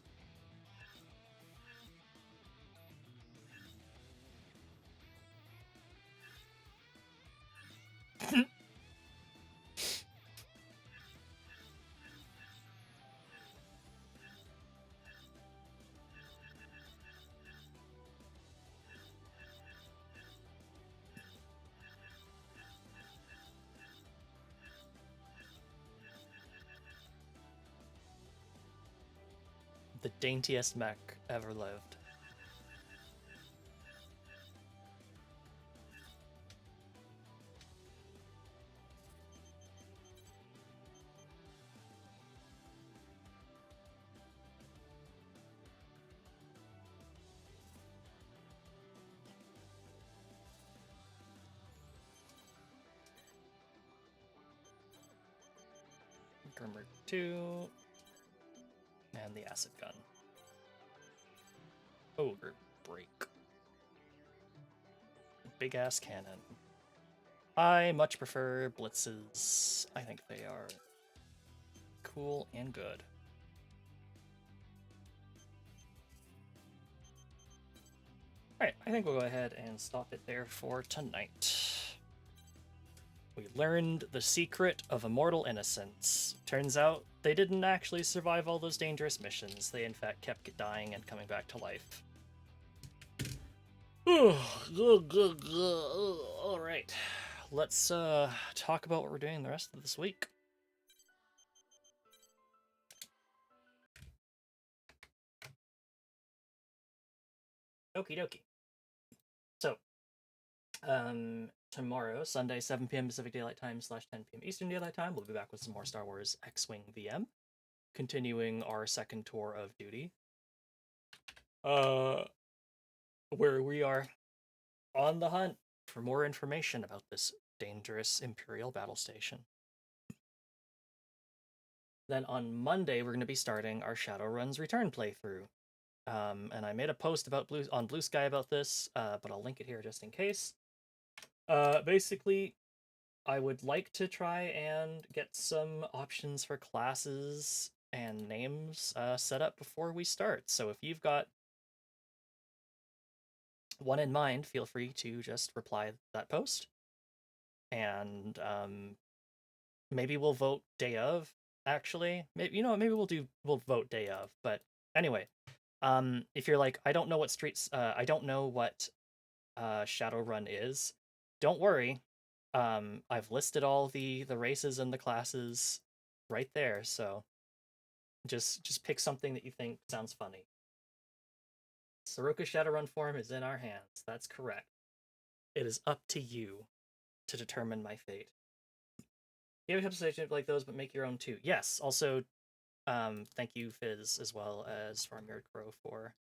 Speaker 1: The daintiest mech ever lived. Grimmer 2. And the acid gun. Ogre break. big ass cannon. I much prefer blitzes. I think they are cool and good. Alright, I think we'll go ahead and stop it there for tonight. We learned the secret of immortal innocence. Turns out they didn't actually survive all those dangerous missions. They in fact kept dying and coming back to life. Alright, let's talk about what we're doing the rest of this week. Okie dokie. So, tomorrow, Sunday, 7 p.m. Pacific Daylight Time / 10 p.m. Eastern Daylight Time, we'll be back with some more Star Wars X-Wing VM, continuing our second tour of duty, where we are on the hunt for more information about this dangerous Imperial battle station. Then on Monday, we're going to be starting our Shadowrun's Return playthrough. And I made a post on Blue Sky about this, but I'll link it here just in case. Basically, I would like to try and get some options for classes and names set up before we start. So if you've got one in mind, feel free to just reply that post. And maybe we'll vote day of, actually. Maybe we'll vote day of. But anyway, if you're like, I don't know what Shadowrun is, don't worry. I've listed all the races and the classes right there, so just pick something that you think sounds funny. Soroka's Shadowrun form is in our hands. That's correct. It is up to you to determine my fate. You have a conversation like those, but make your own too. Yes. Also, thank you, Fizz, as well as Farmyard Crow, for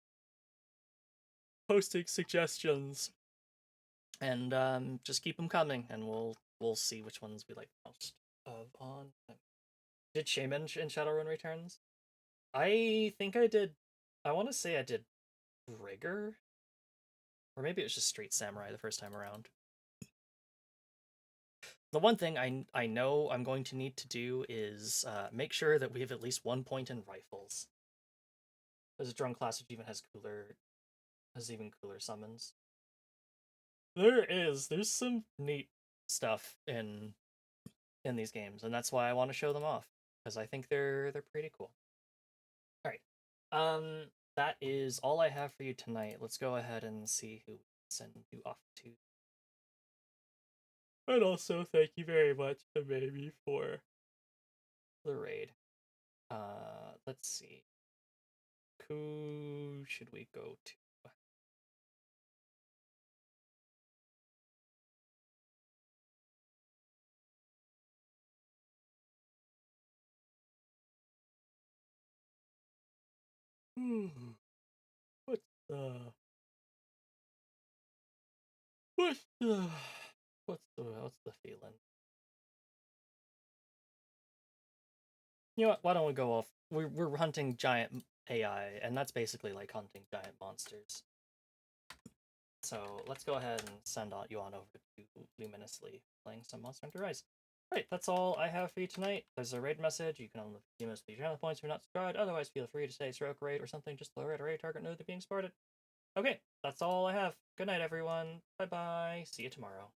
Speaker 1: posting suggestions. And just keep them coming, and we'll see which ones we like most of on. Did Shaman in Shadowrun Returns? I think I did. I want to say I did Rigger, or maybe it was just Street Samurai the first time around. The one thing I know I'm going to need to do is make sure that we have at least 1 point in rifles. There's a drone class which even has even cooler summons. There's some neat stuff in these games, and that's why I want to show them off, because I think they're pretty cool. All right, that is all I have for you tonight. Let's go ahead and see who we send you off to. And also, thank you very much to Baby for the raid. Let's see. Who should we go to? What's the feeling? You know what? Why don't we go off? We're hunting giant AI, and that's basically like hunting giant monsters. So let's go ahead and send you on over to Luminously, playing some Monster Hunter Rise. Right, that's all I have for you tonight. There's a raid message. You can unlock the most of your channel points if you're not subscribed. Otherwise, feel free to say stroke raid or something just to let a raid target know they're being spotted. Okay, that's all I have. Good night, everyone. Bye-bye. See you tomorrow.